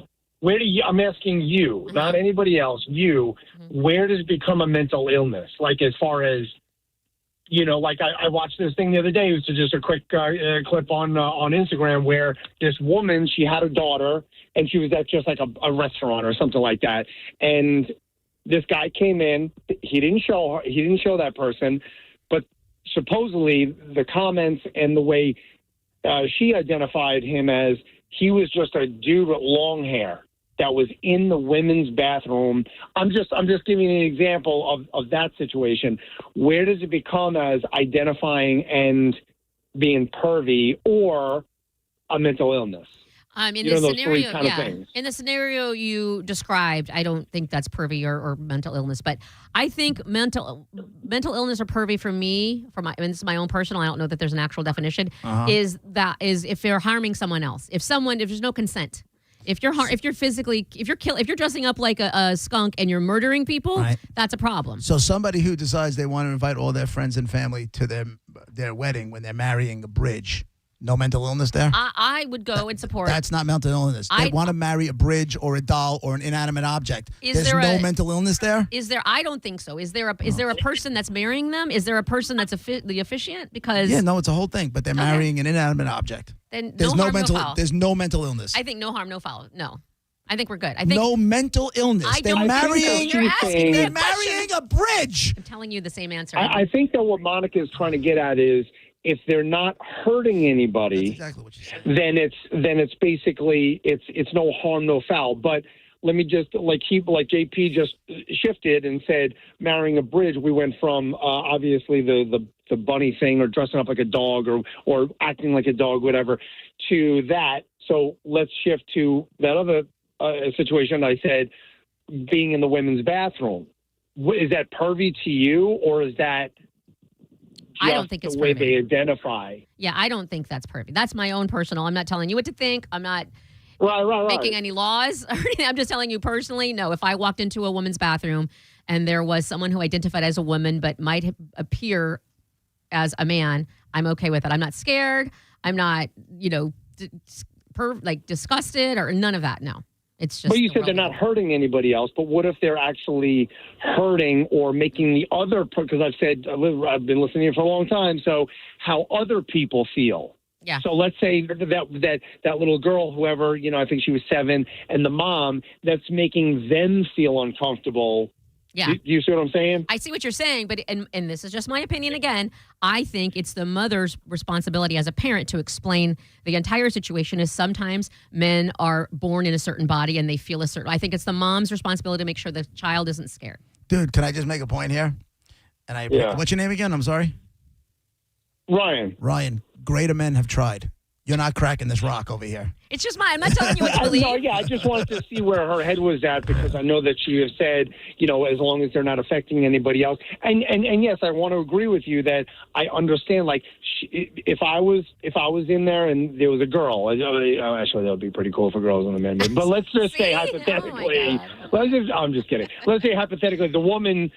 I'm asking you, not anybody else, where does it become a mental illness? Like, as far as, like I watched this thing the other day. It was just a quick clip on Instagram where this woman, she had a daughter, and she was at just like a restaurant or something like that. And this guy came in. He didn't show that person, but supposedly the comments and the way she identified him as, he was just a dude with long hair that was in the women's bathroom. I'm just giving an example of that situation. Where does it become as identifying and being pervy or a mental illness? In the scenario, in the scenario you described, I don't think that's pervy or mental illness, but I think mental illness or pervy for me, and this is my own personal, I don't know that there's an actual definition, is if they're harming someone else, if there's no consent. If you're dressing up like a skunk and you're murdering people, that's a problem. So somebody who decides they want to invite all their friends and family to their wedding when they're marrying a bridge, no mental illness there? I would go and support. That's not mental illness. They want to marry a bridge or a doll or an inanimate object. There's no mental illness there? Is there? I don't think so. Is there a person that's marrying them? Is there a person that's the officiant? Because it's a whole thing. But they're marrying an inanimate object. Then there's no harm, no foul. There's no mental illness. I think no harm, no foul. No, I think we're good. I think no mental illness. They're marrying a bridge. I'm telling you the same answer. I think that what Monica is trying to get at is, if they're not hurting anybody, exactly what then it's basically it's no harm, no foul. But let me just like JP just shifted and said, marrying a bridge. We went from obviously the bunny thing or dressing up like a dog or acting like a dog, whatever, to that. So let's shift to that other situation. I said, being in the women's bathroom. Is that pervy to you, or is that? I don't think it's the way pervy. They identify. Yeah, I don't think that's pervy. That's my own personal. I'm not telling you what to think. I'm not making any laws or anything. I'm just telling you personally. No, if I walked into a woman's bathroom and there was someone who identified as a woman but might appear as a man, I'm okay with it. I'm not scared. I'm not, disgusted or none of that. No. It's just. But you said they're not hurting anybody else. But what if they're actually hurting or making the other? Because I've been listening to you for a long time. So how other people feel. Yeah. So let's say that little girl, whoever, I think she was 7, and the mom, that's making them feel uncomfortable. Yeah. Do you see what I'm saying? I see what you're saying, but and this is just my opinion again. I think it's the mother's responsibility as a parent to explain the entire situation. Is sometimes men are born in a certain body and they feel a certain. I think it's the mom's responsibility to make sure the child isn't scared. Dude, can I just make a point here? And what's your name again? I'm sorry. Ryan. Greater men have tried. You're not cracking this rock over here. It's just I'm not telling you what to believe. I just wanted to see where her head was at, because I know that she has said, as long as they're not affecting anybody else. And yes, I want to agree with you that I understand. Like, if I was in there and there was a girl, actually that would be pretty cool for girls and men. But let's just say hypothetically, I'm just kidding. Let's say hypothetically, the woman,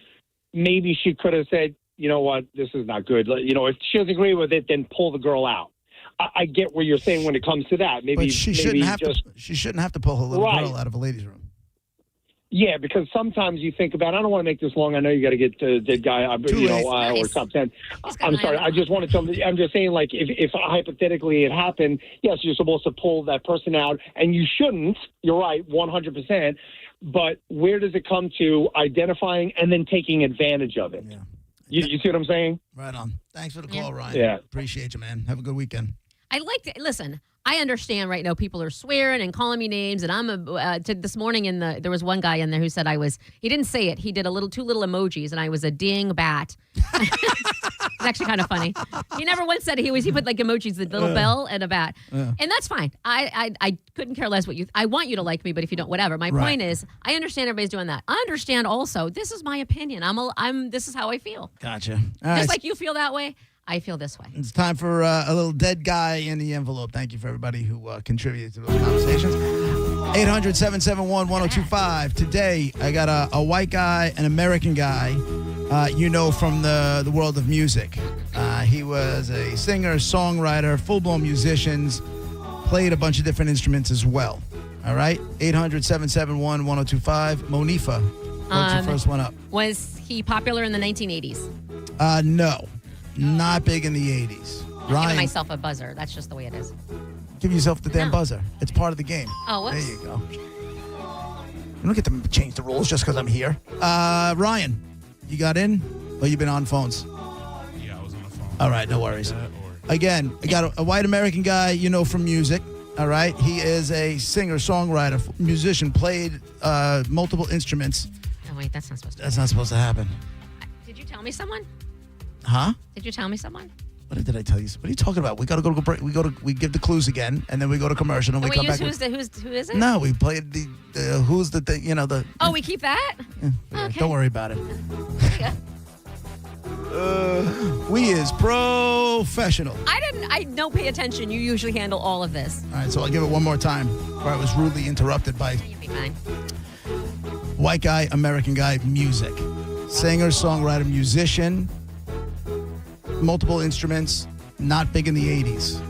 maybe she could have said, you know what, this is not good. If she doesn't agree with it, then pull the girl out. I get what you're saying when it comes to that. Maybe she shouldn't have to pull her little girl out of a ladies' room. Yeah, because sometimes you think about. I don't want to make this long. I know you got to get to dead guy. Or top 10. I'm sorry. I just wanted to. I'm just saying, like, if hypothetically it happened, yes, you're supposed to pull that person out, and you shouldn't. You're right, 100%. But where does it come to identifying and then taking advantage of it? Yeah. You see what I'm saying? Right on. Thanks for the call, Ryan. Yeah. Appreciate you, man. Have a good weekend. Listen, I understand right now people are swearing and calling me names, and this morning there was one guy in there who said he didn't say it, he did two little emojis, and I was a ding bat. It's actually kind of funny. He never once said he put like emojis, the little bell and a bat. And that's fine. I couldn't care less I want you to like me, but if you don't, whatever. My point is, I understand everybody's doing that. I understand also, this is my opinion. This is how I feel. Gotcha. All right. Just like you feel that way, I feel this way. It's time for a little dead guy in the envelope. Thank you for everybody who contributed to those conversations. 800-771-1025. Today, I got a white guy, an American guy, you know from the world of music. He was a singer, songwriter, full-blown musician, played a bunch of different instruments as well. All right? 800-771-1025. Monifa, what's your first one up? Was he popular in the 1980s? No. Not big in the 80s. I'm giving myself a buzzer. That's just the way it is. Give yourself the damn buzzer. It's part of the game. Oh, whoops. There you go. You don't get to change the rules just because I'm here. Ryan, you got in? Or you been on phones? Yeah, I was on the phone. All right, no worries. Again, I got a white American guy you know from music. All right? He is a singer, songwriter, musician, played multiple instruments. Oh, wait, that's not supposed to That's not supposed to happen. Did you tell me someone? Huh? Did you tell me someone? What did I tell you? What are you talking about? We got to go to break. We give the clues again, and then we go to commercial, and we come back. Who is it? No, we played the who's the thing, the. Oh, we keep that? Okay. Don't worry about it. We is professional. I don't pay attention. You usually handle all of this. All right, so I'll give it one more time, where I was rudely interrupted by. You'll be fine. White guy, American guy, music. Singer, songwriter, musician. Multiple instruments, not big in the 80s.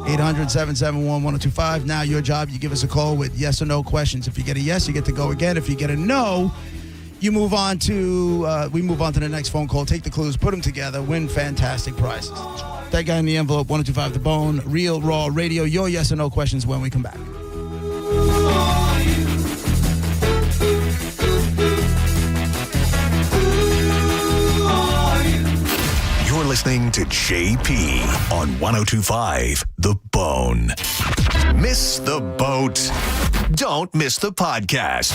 800-771-1025. Now your job, you give us a call with yes or no questions. If you get a yes, you get to go again. If you get a no, we move on to the next phone call, take the clues, put them together, win fantastic prizes. That guy in the envelope, 1025 The Bone, Real Raw Radio. Your yes or no questions when we come back. You're listening to JP on 1025 The Bone. Miss the boat? Don't miss the podcast.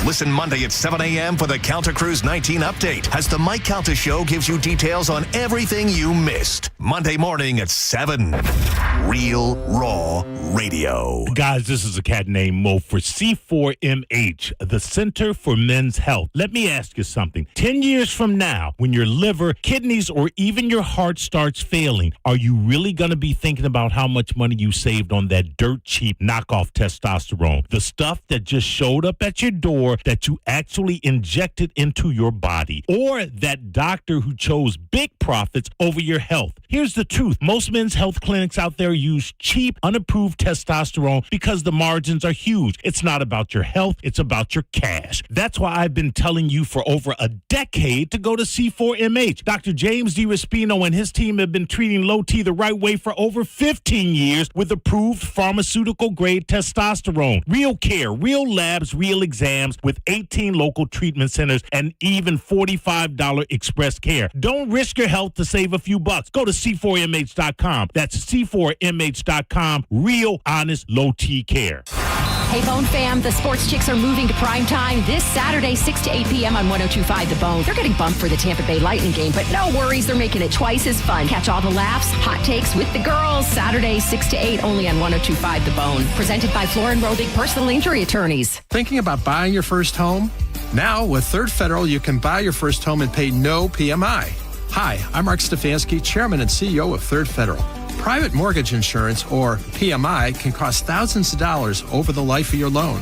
Listen Monday at 7 a.m. for the Calta Cruise 19 update as the Mike Calta Show gives you details on everything you missed. Monday morning at 7. Real Raw Radio. Guys, this is a cat named Mo for C4MH, the Center for Men's Health. Let me ask you something. 10 years from now, when your liver, kidneys, or even your heart starts failing, are you really going to be thinking about how much money you saved on that dirt cheap knockoff testosterone? The stuff that just showed up at your door that you actually injected into your body, or that doctor who chose big profits over your health. Here's the truth. Most men's health clinics out there use cheap, unapproved testosterone because the margins are huge. It's not about your health. It's about your cash. That's why I've been telling you for over a decade to go to C4MH. Dr. James D. Raspino and his team have been treating low T the right way for over 15 years with approved pharmaceutical-grade testosterone. Real care, real labs, real exams with 18 local treatment centers and even $45 express care. Don't risk your health to save a few bucks. Go to C4MH.com. That's C4MH.com. Real, honest, low T care. Hey, Bone fam, the sports chicks are moving to primetime this Saturday, 6 to 8 p.m. on 102.5 The Bone. They're getting bumped for the Tampa Bay Lightning game, but no worries, they're making it twice as fun. Catch all the laughs, hot takes with the girls, Saturday, 6 to 8, only on 102.5 The Bone. Presented by Florin Rodig Personal Injury Attorneys. Thinking about buying your first home? Now, with Third Federal, you can buy your first home and pay no PMI. Hi, I'm Mark Stefanski, Chairman and CEO of Third Federal. Private mortgage insurance, or PMI, can cost thousands of dollars over the life of your loan.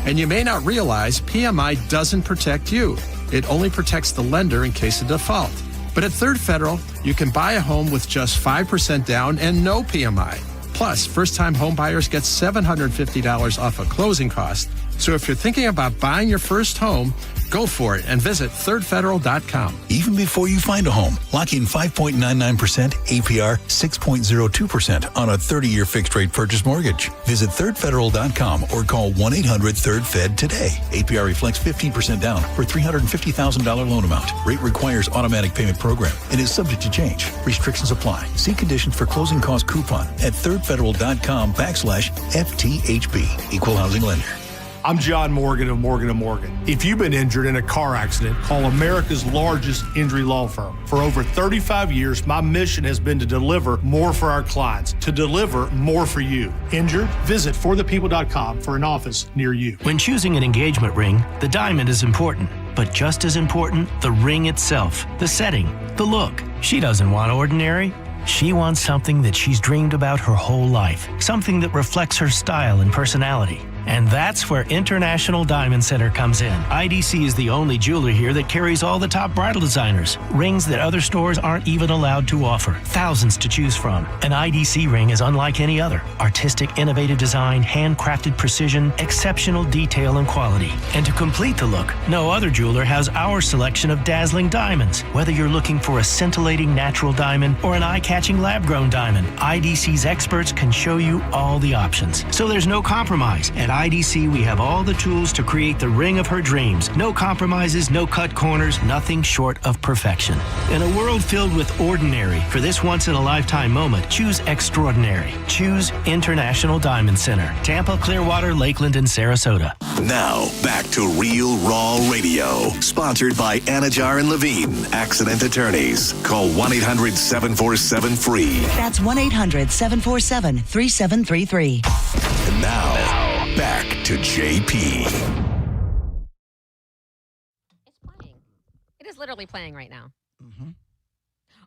And you may not realize PMI doesn't protect you. It only protects the lender in case of default. But at Third Federal, you can buy a home with just 5% down and no PMI. Plus, first-time home buyers get $750 off a closing cost. So if you're thinking about buying your first home, go for it and visit thirdfederal.com. Even before you find a home, lock in 5.99% APR, 6.02% on a 30-year fixed-rate purchase mortgage. Visit thirdfederal.com or call 1-800-3rd-FED today. APR reflects 15% down for $350,000 loan amount. Rate requires automatic payment program and is subject to change. Restrictions apply. See conditions for closing cost coupon at thirdfederal.com/FTHB. Equal housing lender. I'm John Morgan of Morgan & Morgan. If you've been injured in a car accident, call America's largest injury law firm. For over 35 years, my mission has been to deliver more for our clients, to deliver more for you. Injured? Visit forthepeople.com for an office near you. When choosing an engagement ring, the diamond is important. But just as important, the ring itself, the setting, the look. She doesn't want ordinary. She wants something that she's dreamed about her whole life, something that reflects her style and personality. And that's where International Diamond Center comes in. IDC is the only jeweler here that carries all the top bridal designers. Rings that other stores aren't even allowed to offer. Thousands to choose from. An IDC ring is unlike any other. Artistic, innovative design, handcrafted precision, exceptional detail and quality. And to complete the look, no other jeweler has our selection of dazzling diamonds. Whether you're looking for a scintillating natural diamond or an eye-catching lab-grown diamond, IDC's experts can show you all the options. So there's no compromise. At IDC, we have all the tools to create the ring of her dreams. No compromises, no cut corners, nothing short of perfection. In a world filled with ordinary, for this once-in-a-lifetime moment, choose extraordinary. Choose International Diamond Center. Tampa, Clearwater, Lakeland, and Sarasota. Now, back to Real Raw Radio. Sponsored by Anajar and Levine, accident attorneys. Call 1-800-747-FREE. That's 1-800-747-3733. And now, back to JP. It's playing. It is literally playing right now. Mm-hmm.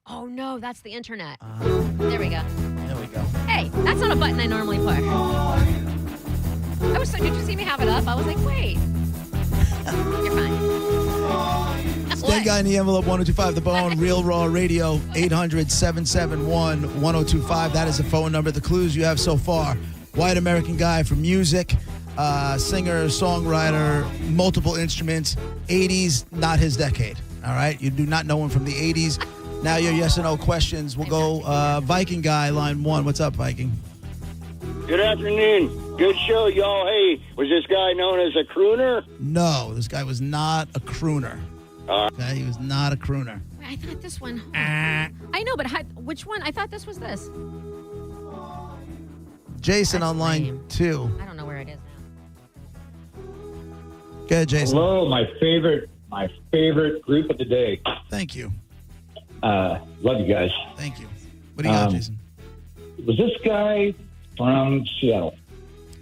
Oh, no, that's the internet. There we go. There we go. Hey, that's not a button I normally push. Did you see me have it up? I was like, wait. You're fine. Stand guy in the envelope, 1025 The Bone, Real Raw Radio, 800-771-1025. That is the phone number. The clues you have so far. White American guy from music, singer, songwriter, multiple instruments. 80s, not his decade. All right? You do not know him from the 80s. Now your yes or no questions. We'll go Viking guy, line 1. What's up, Viking? Good afternoon. Good show, y'all. Hey, was this guy known as a crooner? No, this guy was not a crooner. Okay, he was not a crooner. Wait, I thought this one. I know, but which one? I thought this was this. Jason on line 2. I don't know where it is now. Go ahead, Jason. Hello, my favorite group of the day. Thank you. Love you guys. Thank you. What do you got, Jason? Was this guy from Seattle?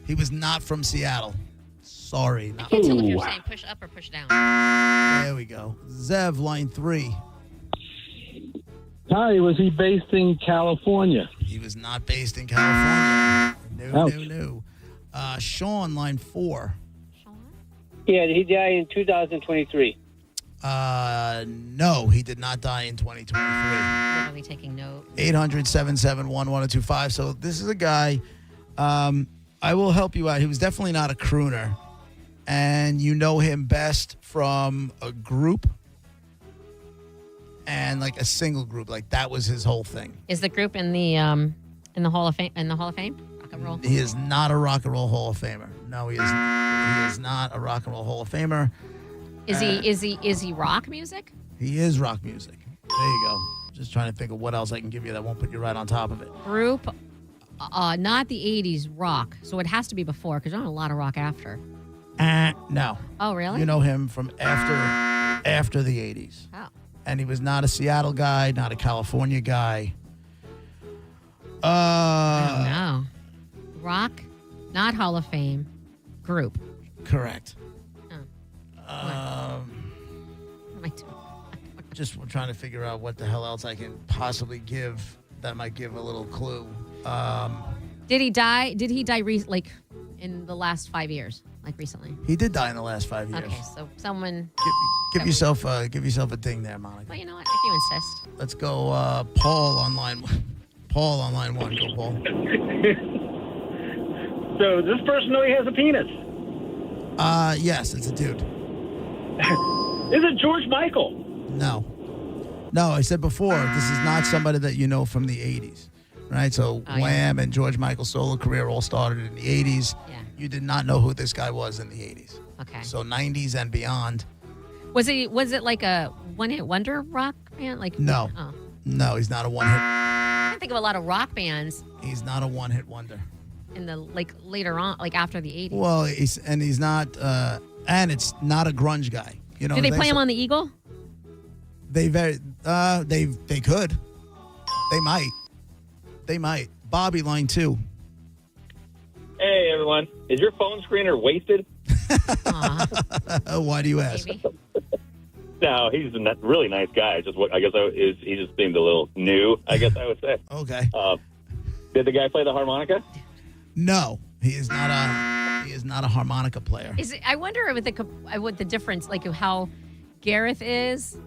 He was not from Seattle. Sorry. I can't tell if you're saying push up or push down. There we go. Zev, line 3. Hi, was he based in California? He was not based in California. No. Sean, line 4. Yeah, did he die in 2023? No, he did not die in 2023. Literally taking note. 800-771-1025. So this is a guy, I will help you out. He was definitely not a crooner. And you know him best from a group and like a single group. Like that was his whole thing. Is the group in the Hall of Fame? In the Hall of Fame? Rock and roll. He is not a rock and roll Hall of Famer. No, he is not a rock and roll Hall of Famer. Is he rock music? He is rock music. There you go. Just trying to think of what else I can give you that won't put you right on top of it. Group, not the 80s rock. So it has to be before because you're on a lot of rock after. No. Oh, really? You know him from after the 80s. Oh. And he was not a Seattle guy, not a California guy. I don't know. Rock, not Hall of Fame, group. Correct. What am I doing? Just trying to figure out what the hell else I can possibly give that might give a little clue. Did he die? Did he die in the last 5 years? Like recently? He did die in the last 5 years. Okay, so someone give yourself a ding there, Monica. Well, you know what? If you insist. Let's go, Paul on line 1. Paul on line 1. Go, Paul. So does this person know he has a penis? Yes, it's a dude. Is it George Michael? No, I said before, this is not somebody that you know from the 80s, right? So Wham and George Michael's solo career all started in the 80s. Yeah. You did not know who this guy was in the 80s. Okay. So 90s and beyond. Was it like a one-hit wonder rock band? Like No. Oh. No, he's not a one-hit. I can't think of a lot of rock bands. He's not a one-hit wonder. In the later on, like after the 80s. Well, he's not, and it's not a grunge guy. You know. Do they play him on the Eagle? They could. They might. Bobby, line 2. Hey, everyone. Is your phone screener wasted? Why do you ask? No, he's a really nice guy. He just seemed a little new, I guess I would say. Okay. Did the guy play the harmonica? No, he is not He is not a harmonica player. I wonder what the difference, like how Gareth is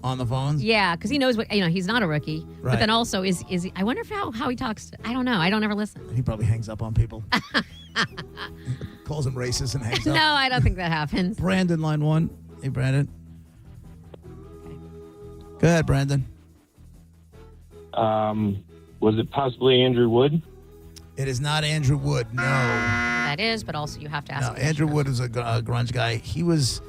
on the phones. Yeah, because he knows what he's not a rookie. Right. But then also is he, I wonder how he talks. I don't know. I don't ever listen. He probably hangs up on people. Calls them racist and hangs up. No, I don't think that happens. Brandon, line 1. Hey, Brandon. Go ahead, Brandon. Was it possibly Andrew Wood? It is not Andrew Wood, no. That is, but also you have to ask. No, Andrew Wood is a grunge guy. He was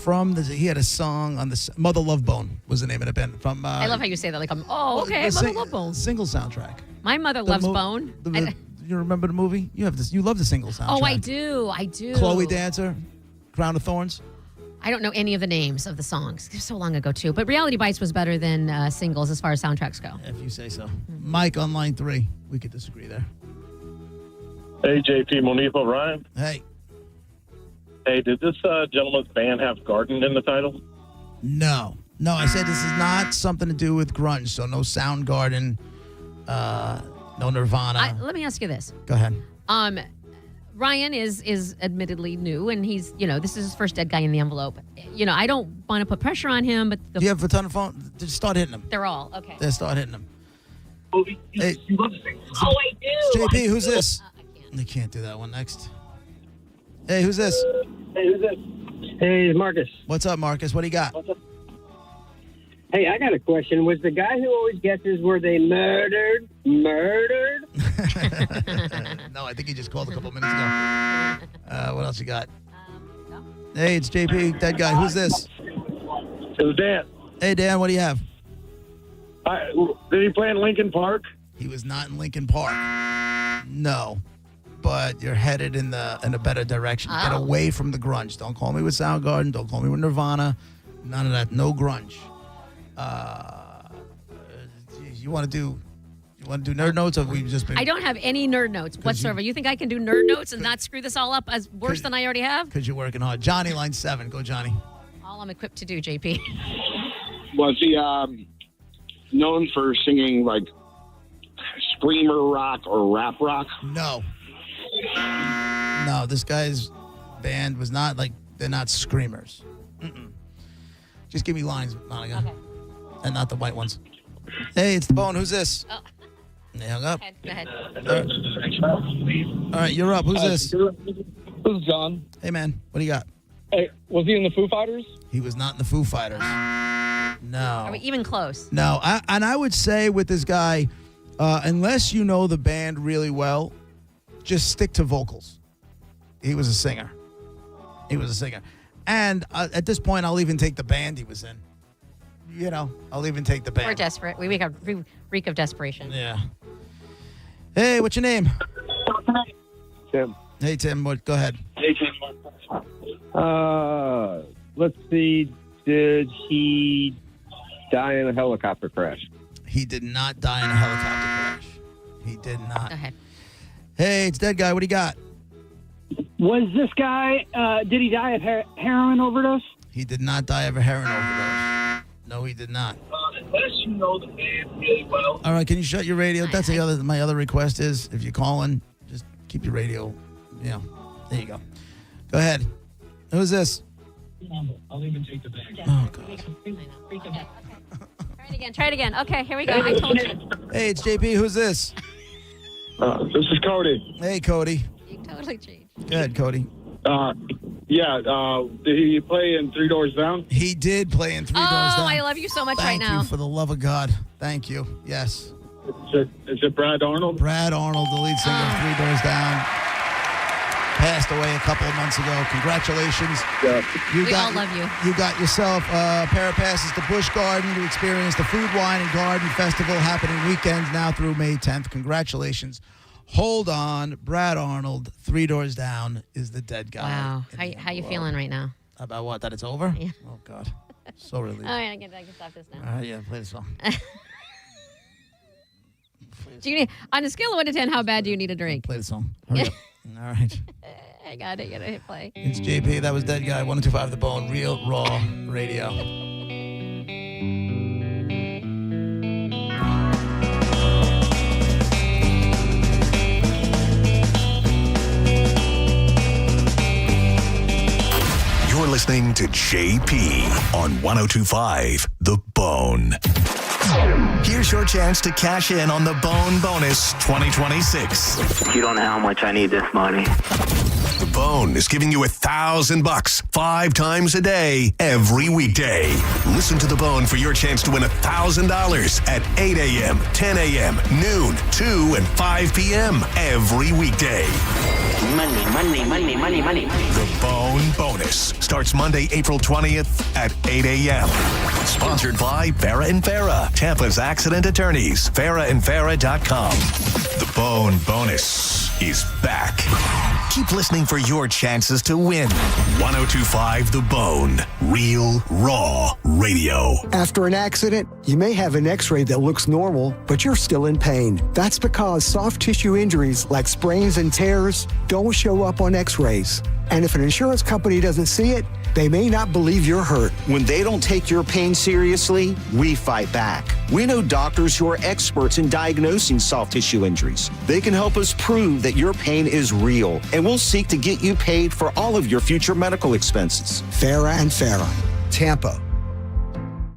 he had a song on the Mother Love Bone was the name of the band. I love how you say that. Like, okay, Mother Love Bone. Single soundtrack. My mother loves Bone. You remember the movie? You love the single soundtrack. Oh, I do. Chloe Dancer, Crown of Thorns. I don't know any of the names of the songs. It was so long ago, too. But Reality Bites was better than singles as far as soundtracks go. If you say so. Mike on line 3. We could disagree there. Hey, JP, Monifa, Ryan. Hey. Hey, did this gentleman's band have Garden in the title? No. No, I said this is not something to do with grunge. So no Soundgarden, no Nirvana. Let me ask you this. Go ahead. Ryan is admittedly new, and he's, this is his first Dead Guy in the Envelope. I don't want to put pressure on him, but... Do you have a ton of phone? Just start hitting them. They're all, okay. Just start hitting them. Hey. Oh, I do. JP, who's this? They can't do that one next. Hey, who's this? Hey, it's Marcus. What's up, Marcus? What do you got? Hey, I got a question. Was the guy who always guesses, were they murdered? Murdered? No, I think he just called a couple minutes ago. What else you got? Hey, it's JP, Dead Guy. Who's this? It was Dan. Hey, Dan, what do you have? Did he play in Lincoln Park? He was not in Lincoln Park. No. But you're headed in a better direction. Get away from the grunge. Don't call me with Soundgarden. Don't call me with Nirvana. None of that. No grunge. You want to do nerd notes, or we've just been... I don't have any nerd notes whatsoever. You think I can do nerd notes and not screw this all up as worse than I already have? Because you're working hard. Johnny, line 7. Go, Johnny. All I'm equipped to do, JP. Was he known for singing like screamer rock or rap rock? No. No, this guy's band was not they're not screamers. Mm-mm. Just give me lines, Monica. Okay. And not the white ones. Hey, it's the Bone. Who's this? Oh. They hung up. Go ahead. All right, you're up. Who's this? This is John. Hey, man. What do you got? Hey, was he in the Foo Fighters? He was not in the Foo Fighters. No. Are we even close? No. I would say with this guy, unless you know the band really well, just stick to vocals. He was a singer. And at this point, I'll even take the band he was in. I'll even take the band. We're desperate. We reek of desperation. Yeah. Hey, what's your name? Tim. Hey, Tim. Go ahead. Hey, Tim. Let's see. Did he die in a helicopter crash? He did not die in a helicopter crash. He did not. Go ahead. Hey, it's Dead Guy. What do you got? Was this guy, did he die of heroin overdose? He did not die of a heroin overdose. No, he did not. Unless you know the band really well. All right, can you shut your radio? That's my other request is, if you're calling, just keep your radio, there you go. Go ahead. Who's this? I'll even take the bag. Oh, God. Try it again. Okay, here we go. I told you. Hey, it's JP. Who's this? This is Cody. Hey, Cody. You totally changed. Go ahead, Cody. Did he play in Three Doors Down? He did play in Three Doors Down. Oh, I love you so much right now. Thank you, for the love of God. Thank you. Yes. Is it Brad Arnold? Brad Arnold, the lead singer of Three Doors Down. Passed away a couple of months ago. Congratulations. Yeah. We all love you. You got yourself a pair of passes to Busch Garden to experience the Food, Wine, and Garden Festival happening weekends now through May 10th. Congratulations. Hold on. Brad Arnold, Three Doors Down, is the Dead Guy. Wow. How you feeling right now? About what? That it's over? Yeah. Oh, God. So relieved. All right, I can stop this now. All right, yeah, play the song. Do you need, on a scale of 1 to 10, how bad do you need a drink? Play the song. Hurry up. All right. I got it. Gotta hit play. It's JP. That was Dead Guy. 1025 The Bone. Real Raw Radio. listening to JP on 102.5 The Bone. Here's your chance to cash in on the Bone Bonus 2026. You don't know how much I need this money. The Bone is giving you $1,000 5 times a day, every weekday. Listen to The Bone for your chance to win $1,000 at 8 a.m., 10 a.m., noon, 2, and 5 p.m. every weekday. Money, money, money, money, money. The Bone Bonus starts Monday, April 20th at 8 a.m. Sponsored by Farrah and Farrah, Tampa's accident attorneys, farrahandfarrah.com. The Bone Bonus is back. Keep listening for your chances to win. 102.5 The Bone. Real, raw radio. After an accident, you may have an x-ray that looks normal, but you're still in pain. That's because soft tissue injuries like sprains and tears don't show up on x-rays. And if an insurance company doesn't see it, they may not believe you're hurt. When they don't take your pain seriously, we fight back. We know doctors who are experts in diagnosing soft tissue injuries. They can help us prove that your pain is real, and we'll seek to get you paid for all of your future medical expenses. Farrah and Farrah, Tampa.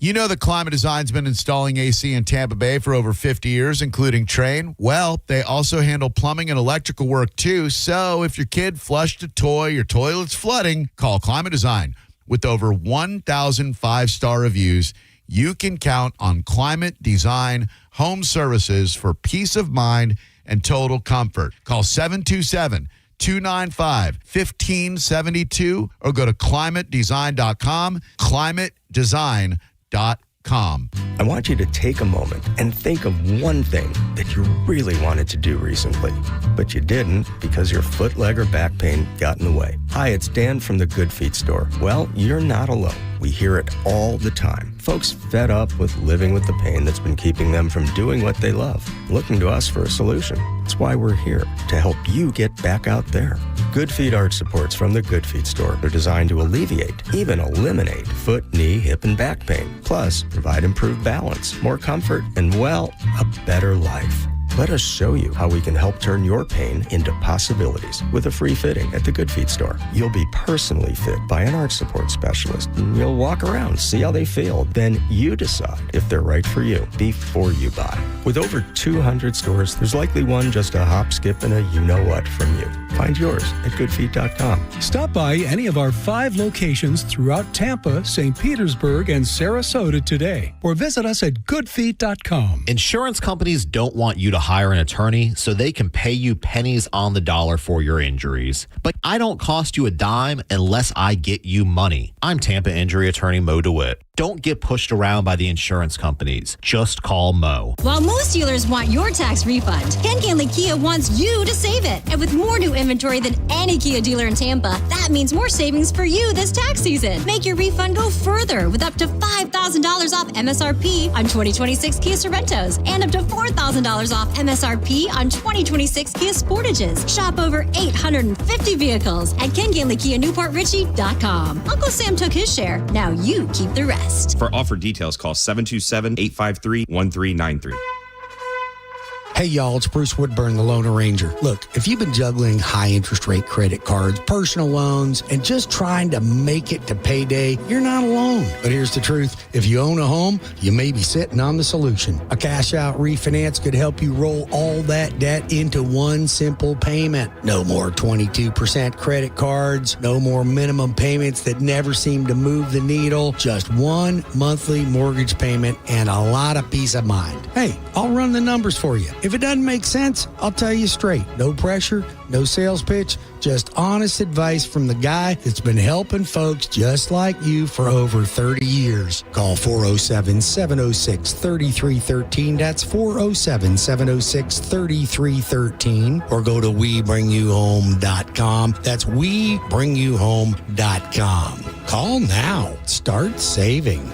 You know that Climate Design's been installing AC in Tampa Bay for over 50 years, including Train. Well, they also handle plumbing and electrical work, too. So if your kid flushed a toy, your toilet's flooding, call Climate Design. With over 1,000 5-star reviews, you can count on Climate Design Home Services for peace of mind and total comfort. Call 727-295-1572 or go to climatedesign.com. climatedesign.com. I want you to take a moment and think of one thing that you really wanted to do recently, but you didn't because your foot, leg, or back pain got in the way. Hi, it's Dan from the Good Feet store. Well, you're not alone. We hear it all the time. Folks fed up with living with the pain that's been keeping them from doing what they love, looking to us for a solution. That's why we're here, to help you get back out there. Good Feet arch supports from the Good Feet store are designed to alleviate, even eliminate, foot, knee, hip, and back pain. Plus, provide improved balance, more comfort, and, well, a better life. Let us show you how we can help turn your pain into possibilities with a free fitting at the Good Feet store. You'll be personally fit by an arch support specialist, and you'll walk around, see how they feel. Then you decide if they're right for you before you buy. With over 200 stores, there's likely one just a hop, skip, and a you-know-what from you. Find yours at goodfeet.com. Stop by any of our 5 locations throughout Tampa, St. Petersburg, and Sarasota today, or visit us at goodfeet.com. Insurance companies don't want you to hire an attorney so they can pay you pennies on the dollar for your injuries. But I don't cost you a dime unless I get you money. I'm Tampa injury attorney Mo DeWitt. Don't get pushed around by the insurance companies. Just call Mo. While most dealers want your tax refund, Ken Ganley Kia wants you to save it. And with more new inventory than any Kia dealer in Tampa, that means more savings for you this tax season. Make your refund go further with up to $5,000 off MSRP on 2026 Kia Sorrentos and up to $4,000 off MSRP on 2026 Kia Sportages. Shop over 850 vehicles at KenGanleyKiaNewportRichie.com. Uncle Sam took his share. Now you keep the rest. For offer details, call 727-853-1393. Hey, y'all, it's Bruce Woodburn, the Loner Ranger. Look, if you've been juggling high interest rate credit cards, personal loans, and just trying to make it to payday, you're not alone. But here's the truth. If you own a home, you may be sitting on the solution. A cash out refinance could help you roll all that debt into one simple payment. No more 22% credit cards, no more minimum payments that never seem to move the needle, just one monthly mortgage payment and a lot of peace of mind. Hey, I'll run the numbers for you. If it doesn't make sense, I'll tell you straight. No pressure, no sales pitch, just honest advice from the guy that's been helping folks just like you for over 30 years. Call 407-706-3313. That's 407-706-3313. Or go to WeBringYouHome.com. That's WeBringYouHome.com. Call now. Start saving.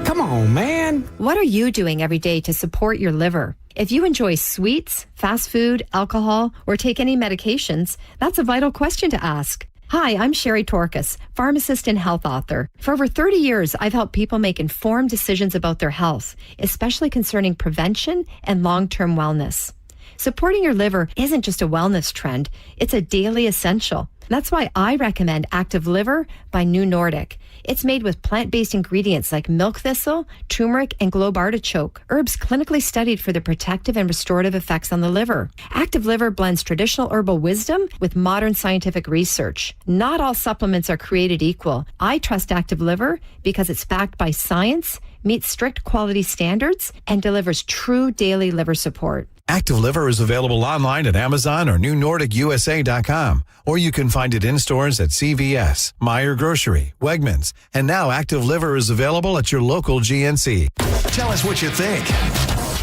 Come on, man. What are you doing every day to support your liver? If you enjoy sweets, fast food, alcohol, or take any medications, that's a vital question to ask. Hi, I'm Sherry Torkas, pharmacist and health author. For over 30 years, I've helped people make informed decisions about their health, especially concerning prevention and long-term wellness. Supporting your liver isn't just a wellness trend, it's a daily essential. That's why I recommend Active Liver by New Nordic. It's made with plant-based ingredients like milk thistle, turmeric, and globe artichoke, herbs clinically studied for their protective and restorative effects on the liver. Active Liver blends traditional herbal wisdom with modern scientific research. Not all supplements are created equal. I trust Active Liver because it's backed by science, meets strict quality standards, and delivers true daily liver support. Active Liver is available online at Amazon or NewNordicUSA.com, or you can find it in stores at CVS, Meijer Grocery, Wegmans, and now Active Liver is available at your local GNC. Tell us what you think.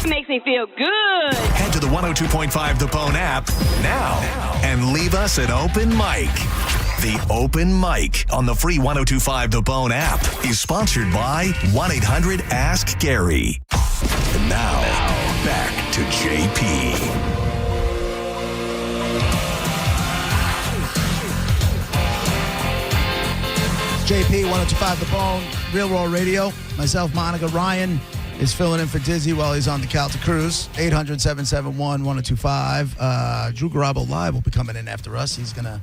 It makes me feel good. Head to the 102.5 The Bone app now and leave us an open mic. The Open Mic on the free 102.5 The Bone app is sponsored by 1-800-ASK-GARY. And now, back to JP. JP, 102.5 The Bone, Real Raw Radio. Myself, Monica Ryan, is filling in for Dizzy while he's on the Calta Cruise. 800-771-1025. Drew Garabo Live will be coming in after us. He's going to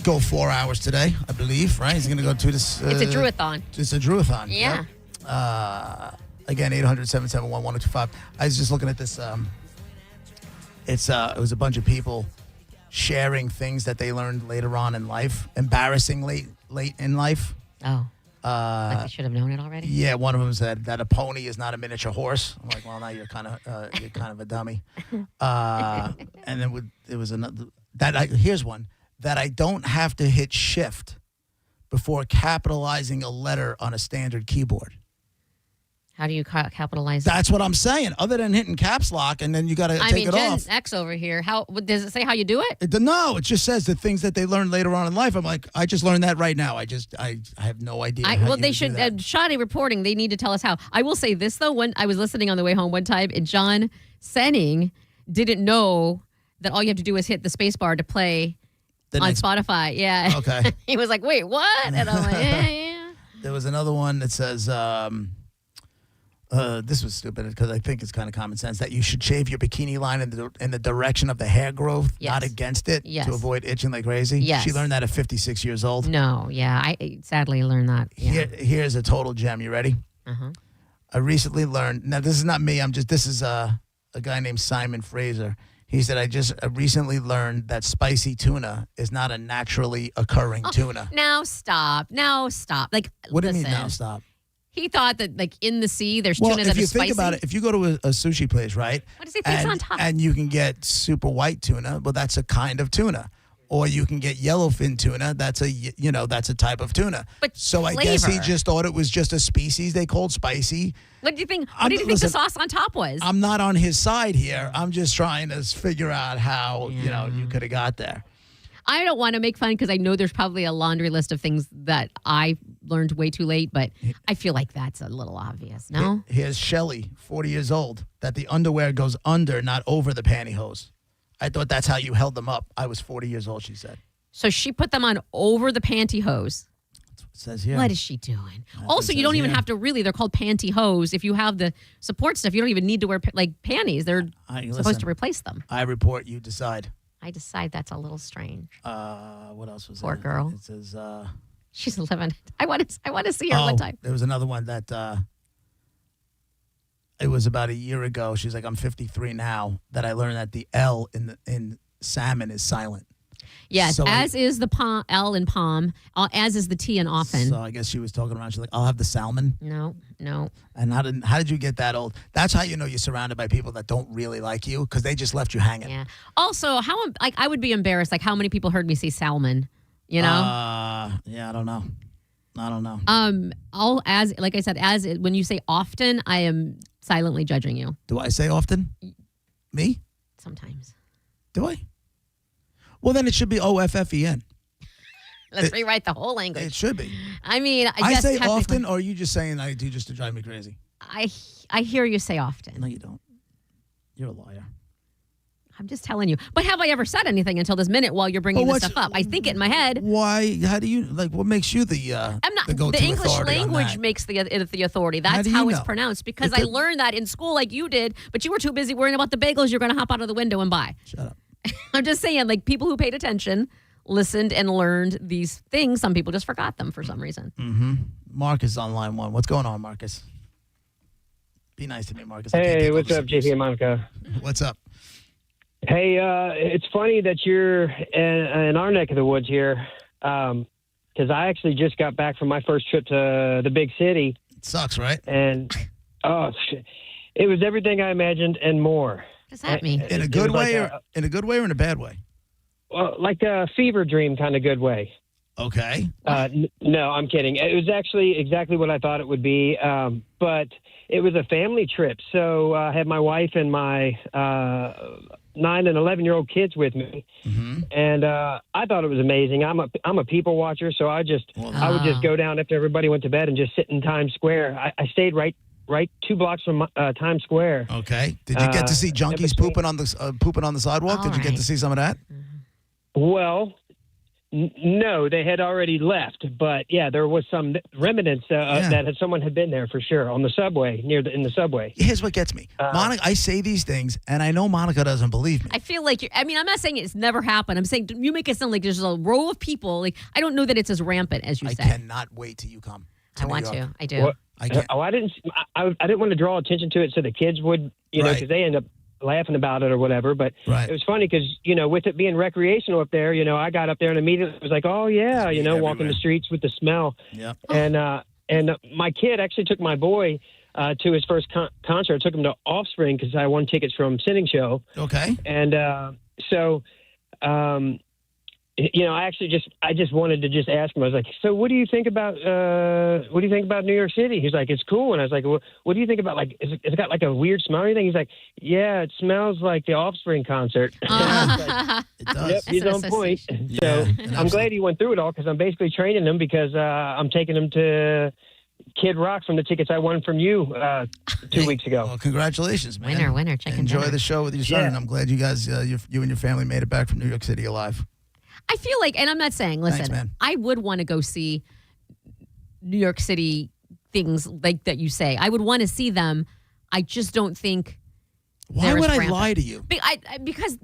go 4 hours today, I believe, right? He's going to go to this. It's a Drewathon. It's a Drewathon. Yeah. Yep. Again, 800-771-1025. I was just looking at this. It was a bunch of people sharing things that they learned later on in life, embarrassingly late in life. Oh. Like they should have known it already? Yeah, one of them said that a pony is not a miniature horse. I'm like, well, now you're kind of a dummy. And then there was another. Here's one. That I don't have to hit shift before capitalizing a letter on a standard keyboard. How do you capitalize? That's what I'm saying. Other than hitting caps lock, and then you got to take it Gen off. X over here. How does it say how you do it? No, it just says the things that they learned later on in life. I'm like, I just learned that right now. I have no idea. They should. Shoddy reporting. They need to tell us how. I will say this though. When I was listening on the way home one time, and John Senning didn't know that all you have to do is hit the space bar to play on Spotify. Yeah. Okay. He was like, "Wait, what?" And I'm like, "Yeah." There was another one that says. This was stupid because I think it's kind of common sense that you should shave your bikini line in the direction of the hair growth, not against it, to avoid itching like crazy. Yes. She learned that at 56 years old. No, yeah, I sadly learned that. Yeah. Here's a total gem. You ready? Uh-huh. I recently learned. Now this is not me. This is a guy named Simon Fraser. He said, I recently learned that spicy tuna is not a naturally occurring tuna. Now stop. Like, what do you listen. mean now stop? He thought that, like, in the sea, there's tuna that is spicy. Well, if you think about it, if you go to a sushi place, right? What does it say on top? And you can get super white tuna, well, that's a kind of tuna. Or you can get yellowfin tuna, that's a type of tuna. But so flavor. I guess he just thought it was just a species they called spicy. What do you think? What did you think the sauce on top was? I'm not on his side here. I'm just trying to figure out how you could have got there. I don't want to make fun because I know there's probably a laundry list of things that I learned way too late, but I feel like that's a little obvious, no? Here's Shelly, 40 years old, that the underwear goes under, not over the pantyhose. I thought that's how you held them up. I was 40 years old, she said. So she put them on over the pantyhose. That's what it says here. What is she doing? Also, you don't even have to they're called pantyhose. If you have the support stuff, you don't even need to wear panties. They're supposed to replace them. I report, you decide. I decide that's a little strange. What else was Poor girl. It says she's 11. I want to see her one time. There was another one that it was about a year ago. She's like, I'm 53 now. That I learned that the L in salmon is silent. Yes, so is the L in palm, as is the T in often. So I guess she was talking around. She's like, I'll have the salmon. No. And how did you get that old? That's how you know you're surrounded by people that don't really like you because they just left you hanging. Yeah. Also, I would be embarrassed. Like how many people heard me say salmon? You know? Yeah, I don't know. Like I said, when you say often, I am silently judging you. Do I say often? Me? Sometimes. Do I? Well, then it should be OFFEN. Let's rewrite the whole language. It should be. I mean, I say often, or are you just saying I do just to drive me crazy? I hear you say often. No, you don't. You're a liar. I'm just telling you. But have I ever said anything until this minute while you're bringing this stuff up? I think it in my head. Why? How do you what makes you the I'm not. The go-to the English authority language makes the authority. That's how it's pronounced because I learned that in school like you did, but you were too busy worrying about the bagels you're going to hop out of the window and buy. Shut up. I'm just saying, like people who paid attention listened and learned these things. Some people just forgot them for some reason. Mm-hmm. Marcus is on line one. What's going on, Marcus? Be nice to me, Marcus. Hey, what's up, JP and Monica? What's up? Hey, it's funny that you're in our neck of the woods here, because I actually just got back from my first trip to the big city. It sucks, right? And it was everything I imagined and more. What does that mean? In a good way, or in a good way, or in a bad way? Well, like a fever dream kind of good way. Okay. No, I'm kidding. It was actually exactly what I thought it would be, but it was a family trip. So I had my wife and my 9 and 11-year-old kids with me, and I thought it was amazing. I'm a people watcher, so I would just go down after everybody went to bed and just sit in Times Square. I stayed right 2 blocks from Times Square. Okay. Did you get to see junkies pooping on the sidewalk? Did you get to see some of that? Well, no, they had already left, but yeah, there was some remnants that someone had been there for sure on the subway in the subway. Here's what gets me, Monica. I say these things, and I know Monica doesn't believe me. I feel like I'm not saying it's never happened. I'm saying you make it sound like there's a row of people. Like I don't know that it's as rampant as you say. I cannot wait till you come. I want to. I do. Well, I didn't want to draw attention to it so the kids would, know, because they end up laughing about it or whatever. But it was funny because, with it being recreational up there, I got up there and immediately was like, oh, yeah, walking the streets with the smell. Yep. And my kid actually took my boy to his first concert. I took him to Offspring because I won tickets from Sitting Show. Okay. And I just wanted to just ask him. I was like, so what do you think about New York City? He's like, it's cool. And I was like, well, what do you think about, like, is it got like a weird smell or anything? He's like, yeah, it smells like the Offspring concert. It does. Yep, he's on point. So I'm glad he went through it all because I'm basically training him because I'm taking him to Kid Rock from the tickets I won from you 2 weeks ago. Well, congratulations, man. Winner. Chicken Enjoy dinner. the show with your son, and I'm glad you guys, you and your family made it back from New York City alive. I feel like, and I'm not saying, listen, Thanks, man. I would want to go see New York City things like that you say. I would want to see them. I just don't think. Why would I lie to you? Because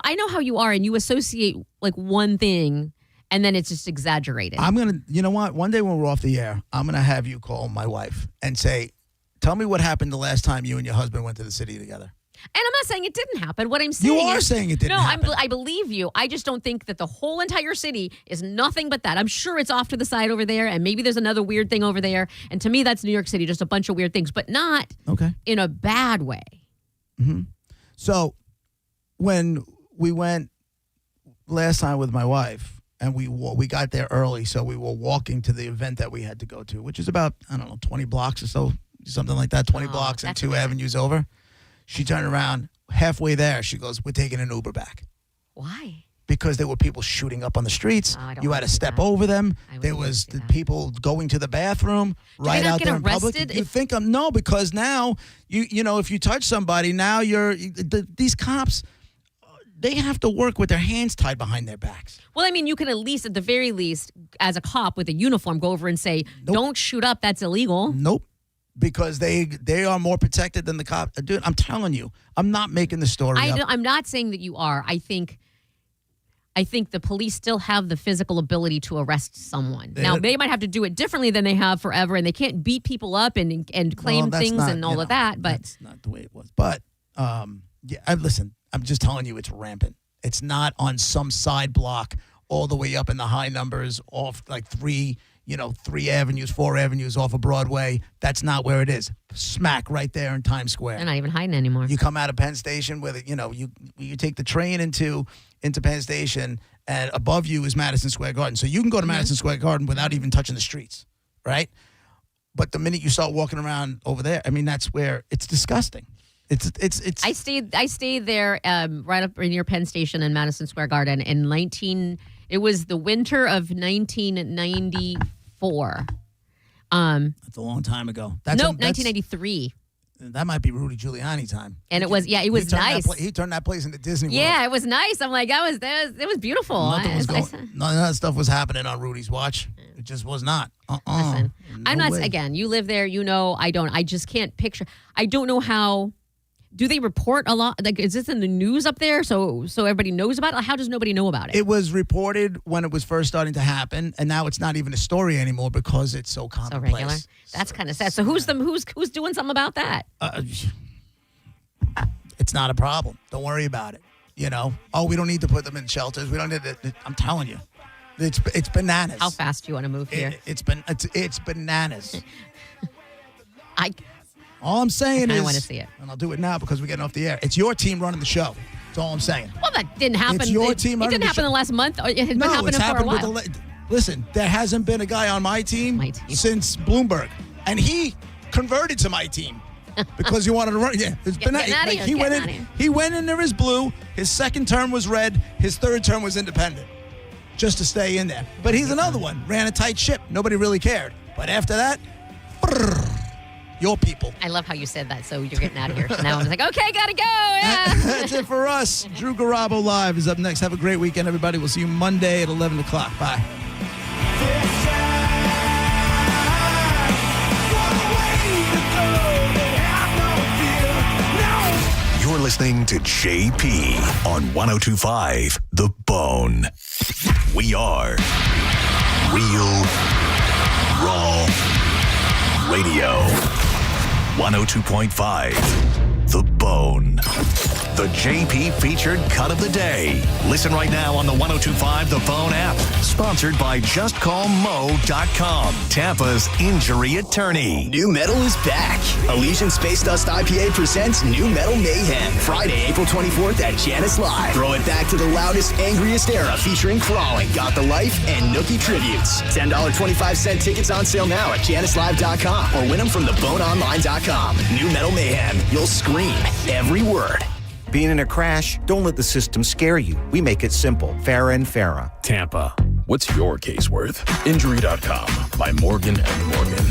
I know how you are, and you associate like one thing, and then it's just exaggerated. You know what? One day when we're off the air, I'm gonna have you call my wife and say, "Tell me what happened the last time you and your husband went to the city together." And I'm not saying it didn't happen. What I'm saying You are saying it didn't happen. No, I believe you. I just don't think that the whole entire city is nothing but that. I'm sure it's off to the side over there, and maybe there's another weird thing over there. And to me, that's New York City, just a bunch of weird things, but not in a bad way. Mm-hmm. So when we went last time with my wife, and we got there early, so we were walking to the event that we had to go to, which is about, 20 blocks or so, something like that, 20 blocks and 2 avenues over. She turned around halfway there. She goes, we're taking an Uber back. Why? Because there were people shooting up on the streets. You had to step over them. There was the people going to the bathroom right out there in public. You think no, because now if you touch somebody, now these cops, they have to work with their hands tied behind their backs. Well, I mean, you can at the very least, as a cop with a uniform, go over and say, don't shoot up. That's illegal. Nope. Because they are more protected than the cop. Dude, I'm telling you, I'm not making the story up. I'm not saying that you are. I think the police still have the physical ability to arrest someone. Now, they might have to do it differently than they have forever, and they can't beat people up and claim things and all of that. But that's not the way it was. But listen, I'm just telling you, it's rampant. It's not on some side block all the way up in the high numbers off like 3 avenues, 4 avenues off of Broadway. That's not where it is. Smack right there in Times Square. They're not even hiding anymore. You come out of Penn Station with it, you take the train into Penn Station, and above you is Madison Square Garden. So you can go to Madison Square Garden without even touching the streets, right? But the minute you start walking around over there, I mean, that's where it's disgusting. It's. I stayed there right up near Penn Station in Madison Square Garden It was the winter of 1994. That's a long time ago. 1993. That might be Rudy Giuliani time. And it was nice. He turned that place into Disney World. Yeah, it was nice. I'm like, it was beautiful. None of that stuff was happening on Rudy's watch. It just was not. Listen, I'm not, again, you live there, I don't. I just can't picture. I don't know how, do they report a lot? Like, is this in the news up there so everybody knows about it? How does nobody know about it? It was reported when it was first starting to happen, and now it's not even a story anymore because it's so commonplace. So regular. That's kind of sad. So who's doing something about that? It's not a problem. Don't worry about it. You know? Oh, we don't need to put them in shelters. We don't need to. I'm telling you. It's bananas. How fast do you want to move here? It's bananas. All I'm saying is, I want to see it, and I'll do it now because we're getting off the air. It's your team running the show. That's all I'm saying. Well, that didn't happen. It's your team. It didn't happen in the last month. It has been happening it's for happened a while. Listen, there hasn't been a guy on my team since Bloomberg, and he converted to my team because he wanted to run. Yeah, it's he went in there as blue. His second term was red. His third term was independent, just to stay in there. But he's another one. Ran a tight ship. Nobody really cared. But after that, your people. I love how you said that. So you're getting out of here. So now I'm like, okay, gotta go. Yeah. That's it for us. Drew Garabo Live is up next. Have a great weekend, everybody. We'll see you Monday at 11 o'clock. Bye. You're listening to JP on 102.5 The Bone. We are Real Raw Radio. 102.5 The Bone. The JP featured cut of the day. Listen right now on the 102.5 The Bone app. Sponsored by JustCallMo.com. Tampa's injury attorney. New Metal is back. Elysian Space Dust IPA presents New Metal Mayhem. Friday, April 24th at Janice Live. Throw it back to the loudest, angriest era featuring Crawling, Got the Life, and Nookie tributes. $10.25 tickets on sale now at JaniceLive.com or win them from theboneonline.com. New Metal Mayhem. You'll scream every word. Being in a crash, don't let the system scare you. We make it simple. Farah and Farah. Tampa. What's your case worth? Injury.com by Morgan & Morgan.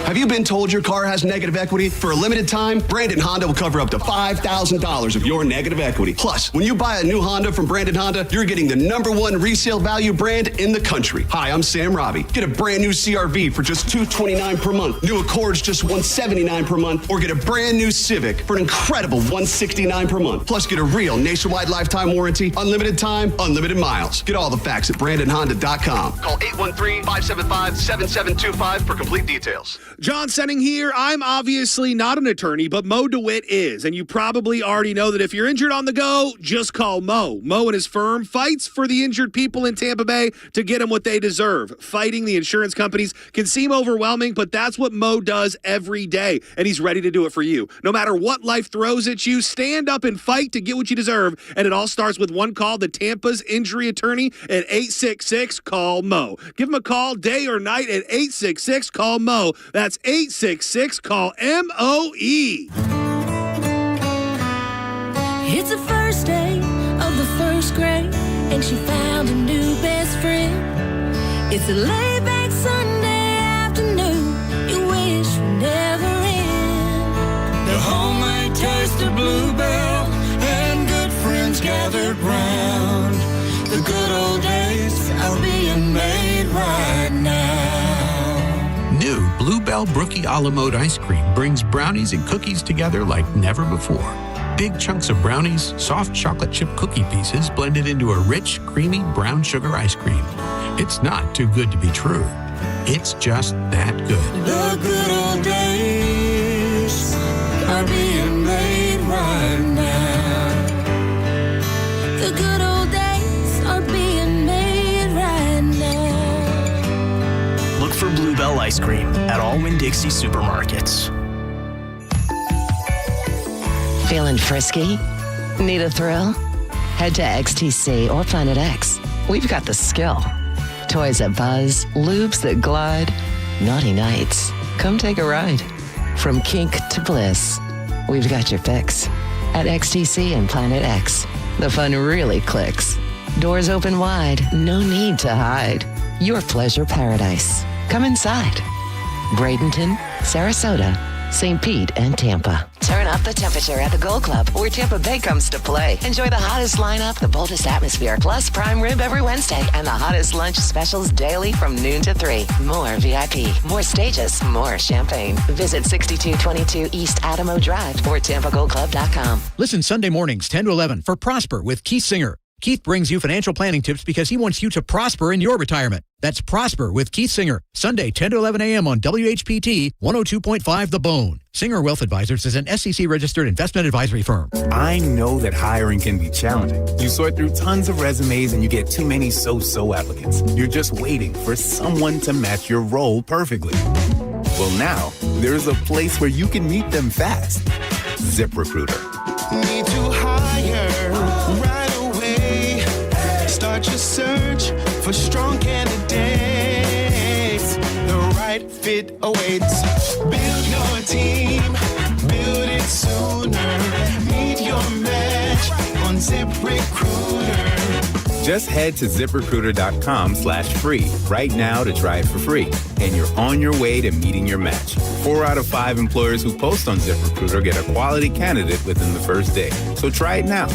Have you been told your car has negative equity? For a limited time, Brandon Honda will cover up to $5,000 of your negative equity. Plus, when you buy a new Honda from Brandon Honda, you're getting the #1 resale value brand in the country. Hi, I'm Sam Robbie. Get a brand new CRV for just $229 per month. New Accords just $179 per month. Or get a brand new Civic for an incredible $169 per month. Plus, get a real nationwide lifetime warranty, unlimited time, unlimited miles. Get all the facts at BrandonHonda.com. Call 813-575-7725 for complete details. John Senning here. I'm obviously not an attorney, but Mo DeWitt is. And you probably already know that if you're injured on the go, just call Mo. Mo and his firm fights for the injured people in Tampa Bay to get them what they deserve. Fighting the insurance companies can seem overwhelming, but that's what Mo does every day. And he's ready to do it for you. No matter what life throws at you, stand up and fight to get what you deserve. And it all starts with one call to Tampa's injury attorney at 866-CALL-MO. Give him a call day or night at 866-CALL-MO. That's 866-CALL-MOE. It's the first day of the first grade, and she found a new best friend. It's a laid-back Sunday afternoon you wish would never end. The homemade taste of Bluebell and good friends gathered round. The good old days are being made right now. New Bluebell Brookie a la mode ice cream brings brownies and cookies together like never before. Big chunks of brownies, soft chocolate chip cookie pieces blended into a rich, creamy brown sugar ice cream. It's not too good to be true. It's just that good. The good old days are being made right now. The good old days are being made right now. Look for Bluebell ice cream at all Winn-Dixie supermarkets. Feeling frisky? Need a thrill? Head to XTC or Planet X. We've got the skill. Toys that buzz, lubes that glide, naughty nights. Come take a ride. From kink to bliss, we've got your fix. At XTC and Planet X, the fun really clicks. Doors open wide, no need to hide. Your pleasure paradise. Come inside. Bradenton, Sarasota, St. Pete, and Tampa. Turn up the temperature at the Gold Club, where Tampa Bay comes to play. Enjoy the hottest lineup, the boldest atmosphere, plus prime rib every Wednesday, and the hottest lunch specials daily from noon to 3. More VIP, more stages, more champagne. Visit 6222 East Adamo Drive or TampaGoldClub.com. Listen Sunday mornings 10 to 11 for Prosper with Keith Singer. Keith brings you financial planning tips because he wants you to prosper in your retirement. That's Prosper with Keith Singer, Sunday 10 to 11 a.m. on WHPT 102.5 The Bone. Singer Wealth Advisors is an SEC-registered investment advisory firm. I know that hiring can be challenging. You sort through tons of resumes and you get too many so-so applicants. You're just waiting for someone to match your role perfectly. Well, now, there's a place where you can meet them fast. ZipRecruiter. Need to hire right away. Start your search for strong candidates. The right fit awaits. Build your team. Build it sooner. Meet your match on ZipRecruiter. Just head to ZipRecruiter.com/free right now to try it for free. And you're on your way to meeting your match. 4 out of 5 employers who post on ZipRecruiter get a quality candidate within the first day. So try it now.